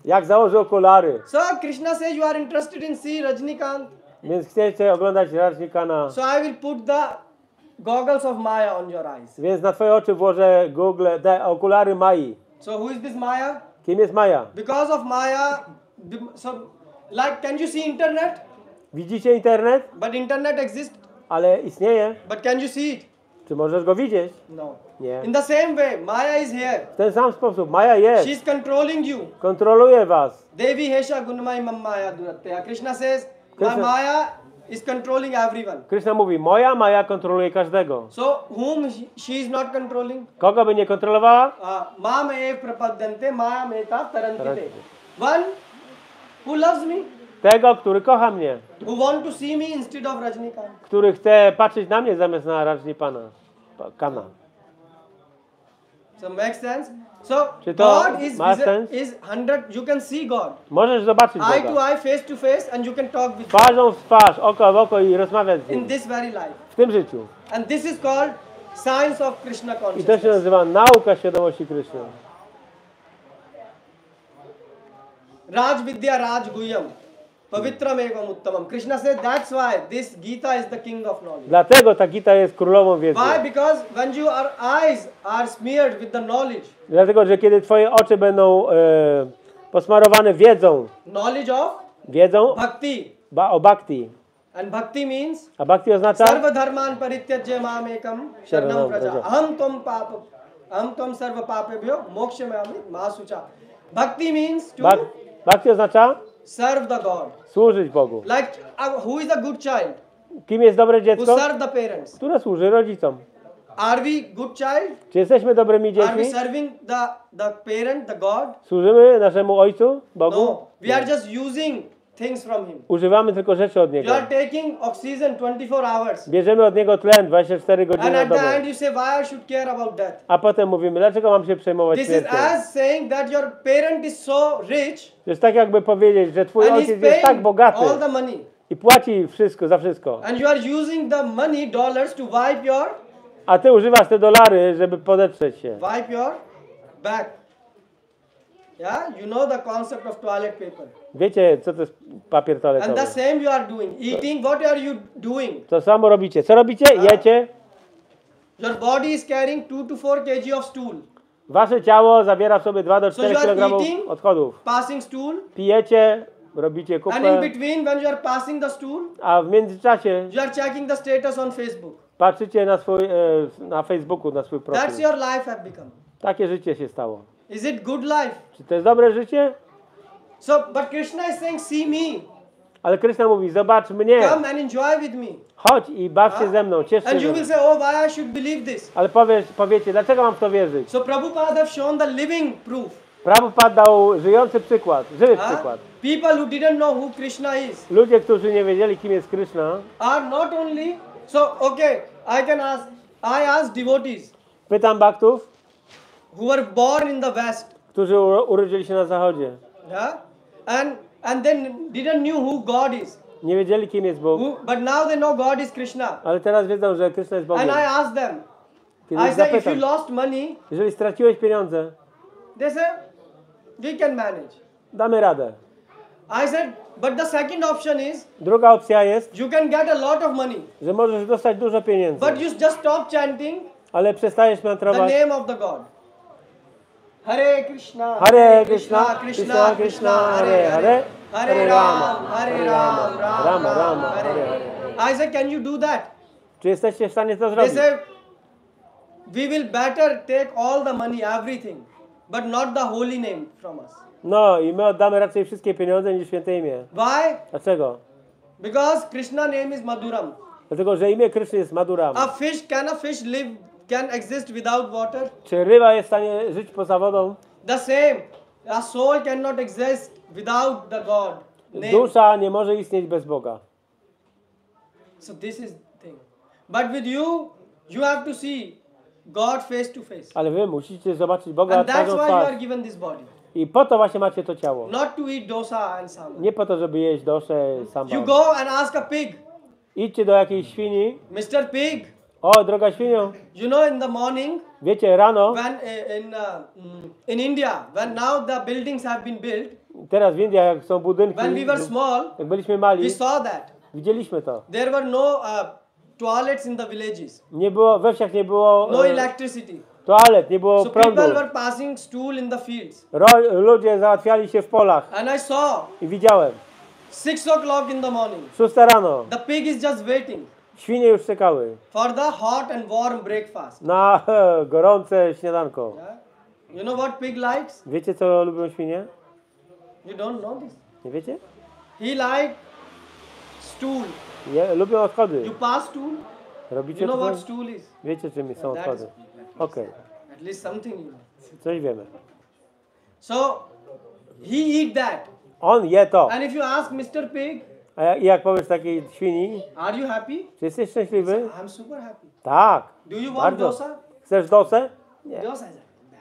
S1: Jak założy okulary.
S2: So Krishna says you are interested in see Rajnikant.
S1: Więc chcecie oglądać Rajnikana.
S2: So I will put the goggles of Maya on your eyes.
S1: Więc na twoje oczy włożę Google, te okulary Mai.
S2: So who is this Maya?
S1: Kim jest Maja?
S2: Because of Maya, so like can you see internet?
S1: Widzicie internet?
S2: But internet exists.
S1: Ale istnieje.
S2: But can you see it?
S1: Czy możesz go widzieć?
S2: No.
S1: Nie.
S2: In the same way, Maya is here.
S1: W ten sam sposób Maja jest.
S2: She's controlling you.
S1: Kontroluje was.
S2: Devi Hesha Gunmai Maya Duratya. Krishna says, my
S1: Krishna-
S2: Maya is controlling everyone.
S1: Krishna mówi, moja Maja kontroluje każdego.
S2: So whom she is not controlling?
S1: Kogo by nie kontrolowała?
S2: Mama ev prapadyante Maya meta tarantite. One who loves me,
S1: Tego, który kocha mnie.
S2: who want to see me instead of Rajnikant.
S1: Który chce patrzeć na mnie zamiast na Kana.
S2: So makes sense? So
S1: Czy to
S2: God is
S1: ma sens?
S2: is 100. You can see God.
S1: Możesz zobaczyć
S2: Eye to
S1: Boga.
S2: eye, face to face, and you can talk with God
S1: Twarzą w twarz, oko w oko i rozmawiać z
S2: in
S1: nim.
S2: this very life.
S1: W tym życiu.
S2: And this is called science of Krishna
S1: I to się
S2: consciousness.
S1: nazywa nauka świadomości Kryszny.
S2: Raj Vidya Raj Guhyam. Pavitram Ekam Uttamam. Krishna said that's why this Gita is the king of knowledge.
S1: Dlatego ta Gita jest królową wiedzy.
S2: Why? Because when your eyes are smeared with the knowledge
S1: Dlatego, że kiedy twoje oczy będą posmarowane
S2: knowledge of
S1: wiedzą
S2: bhakti.
S1: o bhakti.
S2: And bhakti means
S1: A bhakti oznacza?
S2: sarva dharman parityajya mamekam sharanam praja. Aham tvam sarva papebhyo mokshamami ma sucha. Bhakti means to
S1: Bhakti oznacza
S2: serve the God.
S1: służyć Bogu.
S2: Like who is a good child?
S1: Kim jest dobre
S2: Who
S1: dziecko?
S2: serve the parents?
S1: Które służy rodzicom.
S2: Are we good child?
S1: Czy jesteśmy dobrymi
S2: Are we
S1: dziećmi?
S2: serving the parent, the God?
S1: Służymy naszemu Ojcu, Bogu?
S2: No. We are just using things from Him.
S1: Używamy tylko rzeczy od
S2: You
S1: Niego.
S2: are taking oxygen 24 hours.
S1: Bierzemy od Niego tlen 24
S2: And
S1: godziny na
S2: at the
S1: dobę.
S2: end you say, why I should care about that?
S1: A potem mówimy, dlaczego mam się przejmować
S2: This is
S1: śmiercią?
S2: as saying that your parent is so rich
S1: To jest tak jakby powiedzieć, że twój
S2: and he's
S1: ojciec jest tak
S2: paying
S1: bogaty
S2: all the money.
S1: i płaci wszystko za wszystko.
S2: And you are using the money, dollars, to wipe your
S1: A ty używasz te dolary, żeby podetrzeć się.
S2: wipe your back. Yeah, you know the concept of toilet paper.
S1: Wiecie, co to jest papier
S2: And
S1: toaletowy?
S2: the same you are doing. Eating, what are you doing?
S1: To samo robicie. Co robicie? Jecie.
S2: Your body is carrying 2 to 4 kg of stool.
S1: Wasze ciało zabiera w sobie 2 do 4
S2: you are
S1: kg
S2: eating?
S1: odchodów.
S2: Passing stool.
S1: Pijecie, robicie
S2: And in
S1: kupę,
S2: between, when you are passing the stool,
S1: a w międzyczasie
S2: you are checking the status on Facebook.
S1: patrzycie na swój, na Facebooku, na swój
S2: That's
S1: profil.
S2: your life have become.
S1: Takie życie się stało.
S2: Is it good life?
S1: Czy to jest dobre życie?
S2: So, but Krishna is saying, see me.
S1: Ale Kryszna mówi, zobacz mnie,
S2: Come and enjoy with me.
S1: chodź i baw się ze mną, ciesz się
S2: And
S1: ze
S2: you
S1: mną.
S2: will say, oh, why I should believe this?
S1: Ale powiecie, dlaczego mam w to wierzyć?
S2: So Prabhupada have shown the living proof.
S1: Prabhupada dał żyjący przykład, żywy
S2: Huh?
S1: przykład.
S2: People who didn't know who Krishna is
S1: Ludzie, którzy nie wiedzieli, kim jest Kryszna,
S2: are not only, so okay, I ask devotees
S1: pytam baktów,
S2: who were born in the West,
S1: którzy urodzili się na zachodzie,
S2: yeah, and then didn't knew who God is,
S1: nie wiedzieli, kim jest Bóg,
S2: but now they know God is Krishna.
S1: ale teraz wiedzą, że Kryszna jest Bogiem.
S2: And I ask them,
S1: Kiedy
S2: I
S1: ich
S2: say, if you
S1: zapytam,
S2: lost money,
S1: jeżeli straciłeś pieniądze,
S2: they say, we can manage.
S1: damy radę.
S2: I said, but the second option is,
S1: Druga opcja jest,
S2: you can get a lot of money,
S1: że możesz dostać dużo pieniędzy,
S2: but you just stop chanting
S1: ale przestajesz
S2: the
S1: mantrować
S2: name of the God. Hare Krishna,
S1: Hare Krishna,
S2: Krishna Krishna, Hare Hare, Hare Rama, Rama Rama, Hare Hare. I said, can you do that?
S1: Czy jesteście w stanie to
S2: They
S1: zrobić?
S2: said, we will better take all the money, everything, but not the holy name from us.
S1: No i my oddamy raczej wszystkie pieniądze niż święte imię.
S2: Why?
S1: Dlaczego?
S2: Because Krishna name is Madhuram.
S1: Dlatego, że imię Kryszny jest Madhuram.
S2: Can a fish live, can exist without water?
S1: Czy ryba jest w stanie żyć poza wodą?
S2: The same. A soul cannot exist without the God name.
S1: Dusza nie może istnieć bez Boga.
S2: So this is the thing. But with you, you have to see God face to face.
S1: Ale wy musicie zobaczyć Boga
S2: And that's
S1: twarzą w
S2: why you are
S1: twarz.
S2: given this body.
S1: I po to właśnie macie to ciało.
S2: Not to eat dosa and sambar.
S1: Nie po to, żeby jeść doszę,
S2: You
S1: samba.
S2: go and ask a pig,
S1: Idźcie do jakiejś świni.
S2: Mr. Pig,
S1: O, droga świnio,
S2: you know in the morning,
S1: wiecie, rano,
S2: when in India, when now the buildings have been built,
S1: teraz w Indiach, jak są budynki,
S2: when we were small,
S1: jak byliśmy mali,
S2: we saw that.
S1: widzieliśmy to.
S2: There were no toilets in the villages.
S1: Nie było, we wsiach nie było
S2: No electricity.
S1: toalet, nie było
S2: So
S1: prądu.
S2: people were passing stool in the fields.
S1: Ludzie załatwiali się w polach
S2: And I saw
S1: i widziałem.
S2: 6 o'clock in the morning.
S1: 6 rano.
S2: The pig is just waiting
S1: Świnie już czekały
S2: for the hot and warm breakfast.
S1: na gorące śniadanko.
S2: Yeah? You know what pig likes?
S1: Wiecie, co lubią świnie?
S2: You don't know this.
S1: Nie wiecie?
S2: He like stool.
S1: Lubią odchody.
S2: You pass stool.
S1: Robicie
S2: You know
S1: to?
S2: what stool is?
S1: Wiecie, czym są
S2: That
S1: odchody.
S2: is-
S1: Okej,
S2: At least something you know.
S1: coś wiemy.
S2: So he eat that.
S1: On je to.
S2: And if you ask Mr. Pig,
S1: A jak powiesz takiej świni,
S2: are you happy?
S1: czy jesteś szczęśliwy?
S2: I'm super happy.
S1: Tak.
S2: Do you want
S1: Bardzo.
S2: dosa?
S1: Chcesz dosę? Nie.
S2: Dosa is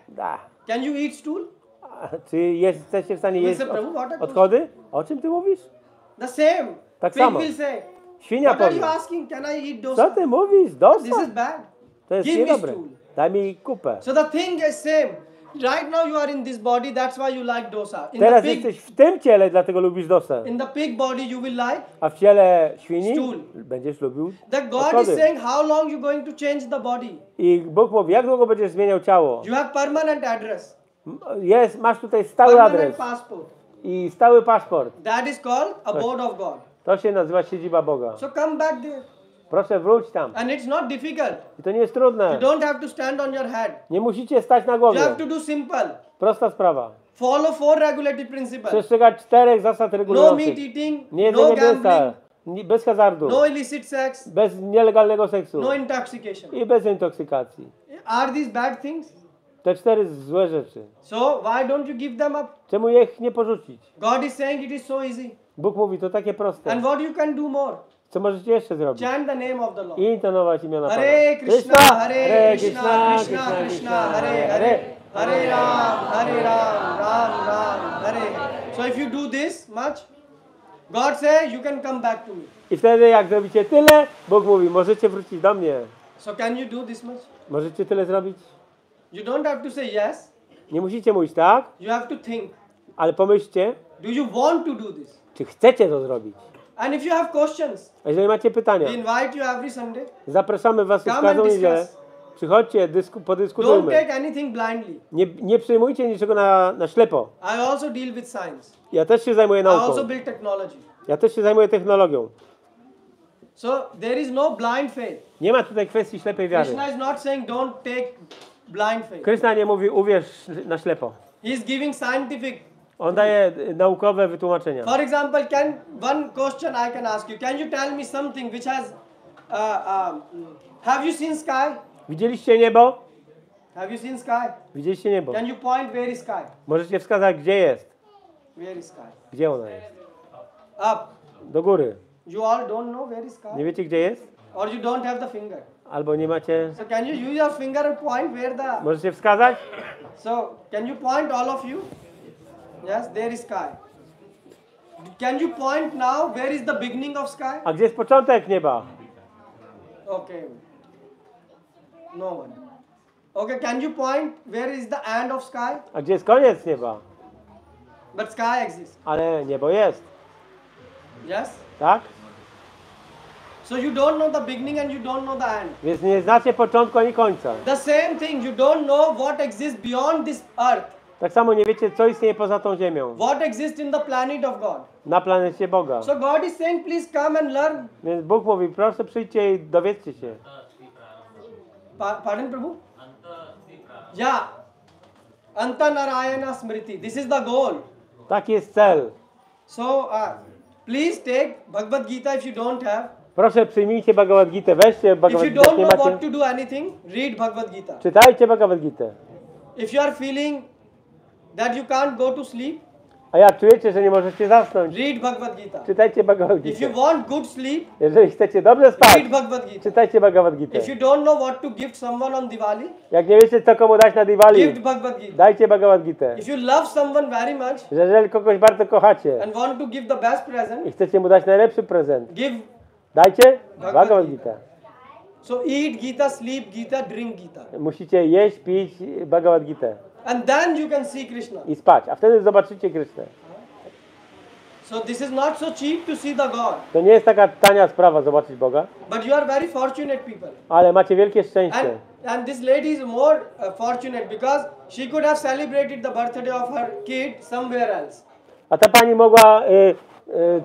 S1: Da.
S2: Can you eat stool?
S1: A czy jesteście w stanie jeść
S2: Mr. Prabhu, what are
S1: odchody? O czym ty mówisz?
S2: The same.
S1: Tak
S2: Pig
S1: samo.
S2: will say,
S1: Świnia
S2: what are you
S1: powie.
S2: asking? Can I eat
S1: Co
S2: dosa?
S1: ty mówisz?
S2: This
S1: Dosa?
S2: is bad.
S1: To jest
S2: Give me
S1: niedobre.
S2: stool.
S1: Daj mi kupę.
S2: So the thing is same. Right now you are in this body, that's why you like dosa.
S1: Teraz jesteś w tym ciele, dlatego lubisz dosę.
S2: In the pig body you will like.
S1: A w ciele świni
S2: Stool.
S1: będziesz lubił
S2: The God is
S1: odchody.
S2: saying how long you going to change the body.
S1: I Bóg mówi, jak długo będziesz zmieniał ciało?
S2: You have permanent address,
S1: Masz tutaj stały
S2: permanent
S1: adres
S2: passport.
S1: i stały paszport.
S2: That is called abode of God.
S1: To się nazywa siedziba Boga.
S2: So come back there.
S1: Proszę wróć tam.
S2: And it's not difficult.
S1: I to nie jest trudne.
S2: You don't have to stand on your head.
S1: Nie musicie stać na
S2: You
S1: głowie.
S2: have to do simple.
S1: Prosta sprawa.
S2: Follow 4 regulative principles.
S1: Przestrzegać 4 zasad
S2: No
S1: regulujących.
S2: meat eating,
S1: Nie
S2: no
S1: jedzenie mięsa,
S2: gambling,
S1: bez hazardu,
S2: no illicit sex,
S1: bez nielegalnego seksu
S2: no intoxication.
S1: i bez intoksykacji.
S2: Are these bad things?
S1: Te 4 złe rzeczy.
S2: So why don't you give them up?
S1: Czemu ich nie porzucić?
S2: God is saying it is so easy.
S1: Bóg mówi, to takie proste.
S2: And what you can do more?
S1: Co możecie jeszcze zrobić?
S2: Chant the name of the Lord.
S1: I intonować imiona Pana.
S2: Hare Krishna, Hare Krishna, Krishna Krishna, Hare Hare, Hare Ram, Ram Ram, Hare Hare. So if you do this much, God says you can come back to me.
S1: I wtedy jak zrobicie tyle, Bóg mówi, możecie wrócić do mnie.
S2: So can you do this much?
S1: Możecie tyle zrobić?
S2: You don't have to say yes.
S1: Nie musicie mówić tak,
S2: You have to think.
S1: ale pomyślcie,
S2: Do you want to do this?
S1: czy chcecie to zrobić.
S2: And if you have questions,
S1: A jeżeli macie pytania,
S2: we invite you every Sunday.
S1: zapraszamy was w
S2: Come
S1: każdą
S2: and
S1: niedzielę.
S2: discuss.
S1: Przychodźcie,
S2: Don't
S1: podyskutujmy.
S2: take anything blindly.
S1: Nie przyjmujcie niczego na ślepo.
S2: I also deal with science.
S1: Ja też się zajmuję
S2: I also
S1: nauką.
S2: build technology.
S1: Ja też się zajmuję technologią.
S2: So there is no blind faith.
S1: Nie ma tutaj kwestii ślepej wiary.
S2: Krishna is not saying don't take blind faith.
S1: Krishna nie mówi uwierz na ślepo.
S2: He is giving scientific.
S1: On daje naukowe wytłumaczenia.
S2: For example, one question I can ask you. Can you tell me something which has, have you seen sky?
S1: Widzieliście niebo?
S2: Have you seen sky?
S1: Widzieliście niebo.
S2: Can you point where is sky?
S1: Możecie wskazać, gdzie jest.
S2: Where is sky?
S1: Gdzie ona jest?
S2: Up.
S1: Do góry.
S2: You all don't know where is sky?
S1: Nie wiecie, gdzie jest?
S2: Or you don't have the finger.
S1: Albo nie macie...
S2: So can you use your finger and point where the...
S1: Możecie wskazać?
S2: So can you point all of you? Yes, there is sky. Can you point now where is the beginning of sky?
S1: A gdzie jest początek nieba?
S2: Okay. No one. Okay, can you point where is the end of sky?
S1: A gdzie jest koniec nieba?
S2: But sky exists.
S1: Ale niebo jest.
S2: Yes?
S1: Tak?
S2: So you don't know the beginning and you don't know the end.
S1: Więc nie znacie początku ani końca.
S2: The same thing, you don't know what exists beyond this earth.
S1: Tak samo nie wiecie, co istnieje poza tą ziemią.
S2: What exists in the planet of God.
S1: Na planecie Boga.
S2: So God is saying, please come and learn.
S1: Więc Bóg mówi, proszę przyjdźcie i dowiedzcie się.
S2: Pardon, Prabhu? Yeah. Anta Narayana Smriti. This is the goal.
S1: Taki jest cel.
S2: So, please take Bhagavad Gita if you don't have.
S1: Proszę przyjmijcie Bhagavad Gita. Weźcie
S2: If
S1: Bhagavad
S2: you
S1: Gita,
S2: don't
S1: nie
S2: know what
S1: macie.
S2: to do anything, read Bhagavad Gita.
S1: Czytajcie Bhagavad Gita.
S2: If you are feeling that you can't go to sleep,
S1: A jak czujecie, że nie możecie zasnąć,
S2: read Bhagavad Gita.
S1: czytajcie Bhagavad
S2: If you
S1: Gita.
S2: want good sleep,
S1: Jeżeli chcecie dobrze spać,
S2: read Bhagavad Gita.
S1: czytajcie Bhagavad Gita.
S2: If you don't know what to gift someone on Diwali,
S1: Jak nie wiecie, co komu dać na Diwali,
S2: gift Bhagavad Gita.
S1: dajcie Bhagavad Gita.
S2: If you love someone very much
S1: Że jeżeli kogoś bardzo kochacie
S2: and want to give the best present,
S1: i chcecie mu dać najlepszy prezent,
S2: give.
S1: dajcie
S2: Bhagavad
S1: Bhagavad
S2: Gita.
S1: Gita.
S2: So eat Gita, sleep Gita, drink Gita.
S1: Musicie jeść, pić Bhagavad Gita
S2: And then you can see Krishna.
S1: i spać, a wtedy zobaczycie Krysznę.
S2: So this is not so cheap to see the God.
S1: To nie jest taka tania sprawa zobaczyć Boga,
S2: But you are very fortunate people.
S1: ale macie wielkie szczęście.
S2: And this lady is more fortunate because she could have celebrated the birthday of her kid somewhere else.
S1: A ta pani mogła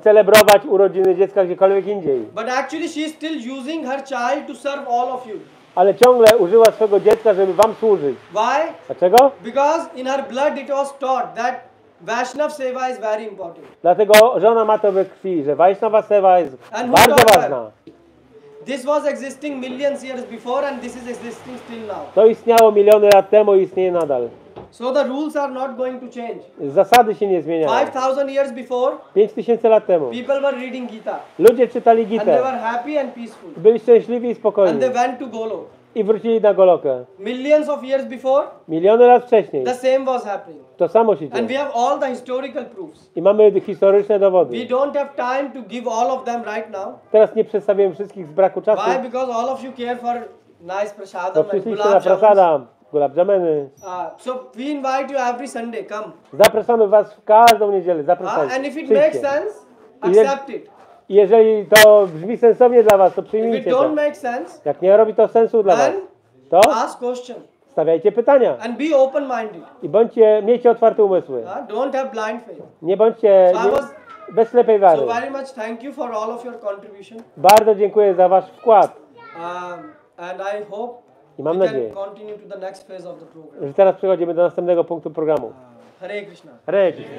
S1: celebrować urodziny dziecka gdziekolwiek indziej.
S2: But actually she is still using her child to serve all of you.
S1: Ale ciągle użyła swojego dziecka, żeby wam służyć.
S2: Why?
S1: Dlaczego?
S2: Because in her blood it was taught that Vaishnav Seva is very important.
S1: Dlatego, że ona ma to we krwi, że Vaishnava Seva jest
S2: And who
S1: bardzo
S2: taught her?
S1: ważna.
S2: This was existing millions years before and this is existing still now.
S1: To istniało miliony lat temu i istnieje nadal.
S2: So the rules are not going to change.
S1: Zasady się nie zmieniają.
S2: 5000 years before,
S1: 5000 lat temu
S2: people were reading Gita
S1: ludzie czytali
S2: and they
S1: Gitę,
S2: were happy and peaceful.
S1: byli szczęśliwi i
S2: And
S1: spokojni
S2: they went to Golok.
S1: i wrócili na Golokę.
S2: Millions of years before,
S1: Miliony lat wcześniej
S2: the same was happening.
S1: to samo się
S2: And we
S1: dzieje.
S2: have all the historical proofs.
S1: I mamy historyczne
S2: We
S1: dowody.
S2: don't have time to give all of them right now.
S1: Teraz nie przedstawiłem wszystkich z braku czasu,
S2: Why? Because all of you care for nice
S1: bo
S2: prasadam and
S1: przyszliście na
S2: gulab jamuns.
S1: prasada, gulab jameny.
S2: So we invite you every Sunday. Come.
S1: Zapraszamy was w każdą niedzielę, zapraszajcie.
S2: And if it makes
S1: Przyjdźcie.
S2: sense,
S1: Ile-
S2: accept it.
S1: I jeżeli to brzmi sensownie dla was, to
S2: If it
S1: przyjmijcie to.
S2: don't make sense,
S1: Jak nie robi to sensu dla was,
S2: then
S1: to
S2: ask question
S1: stawiajcie pytania
S2: and be open-minded.
S1: i miejcie otwarte umysły.
S2: Don't have blind faith.
S1: Nie bądźcie
S2: So I was-
S1: bez ślepej wiary.
S2: So very much thank you for all of your contribution.
S1: Bardzo dziękuję za wasz wkład
S2: And I hope
S1: i mam
S2: we can
S1: nadzieję,
S2: continue to the next phase of the program.
S1: że teraz przechodzimy do następnego punktu programu.
S2: Hare Krishna.
S1: Hare Krishna.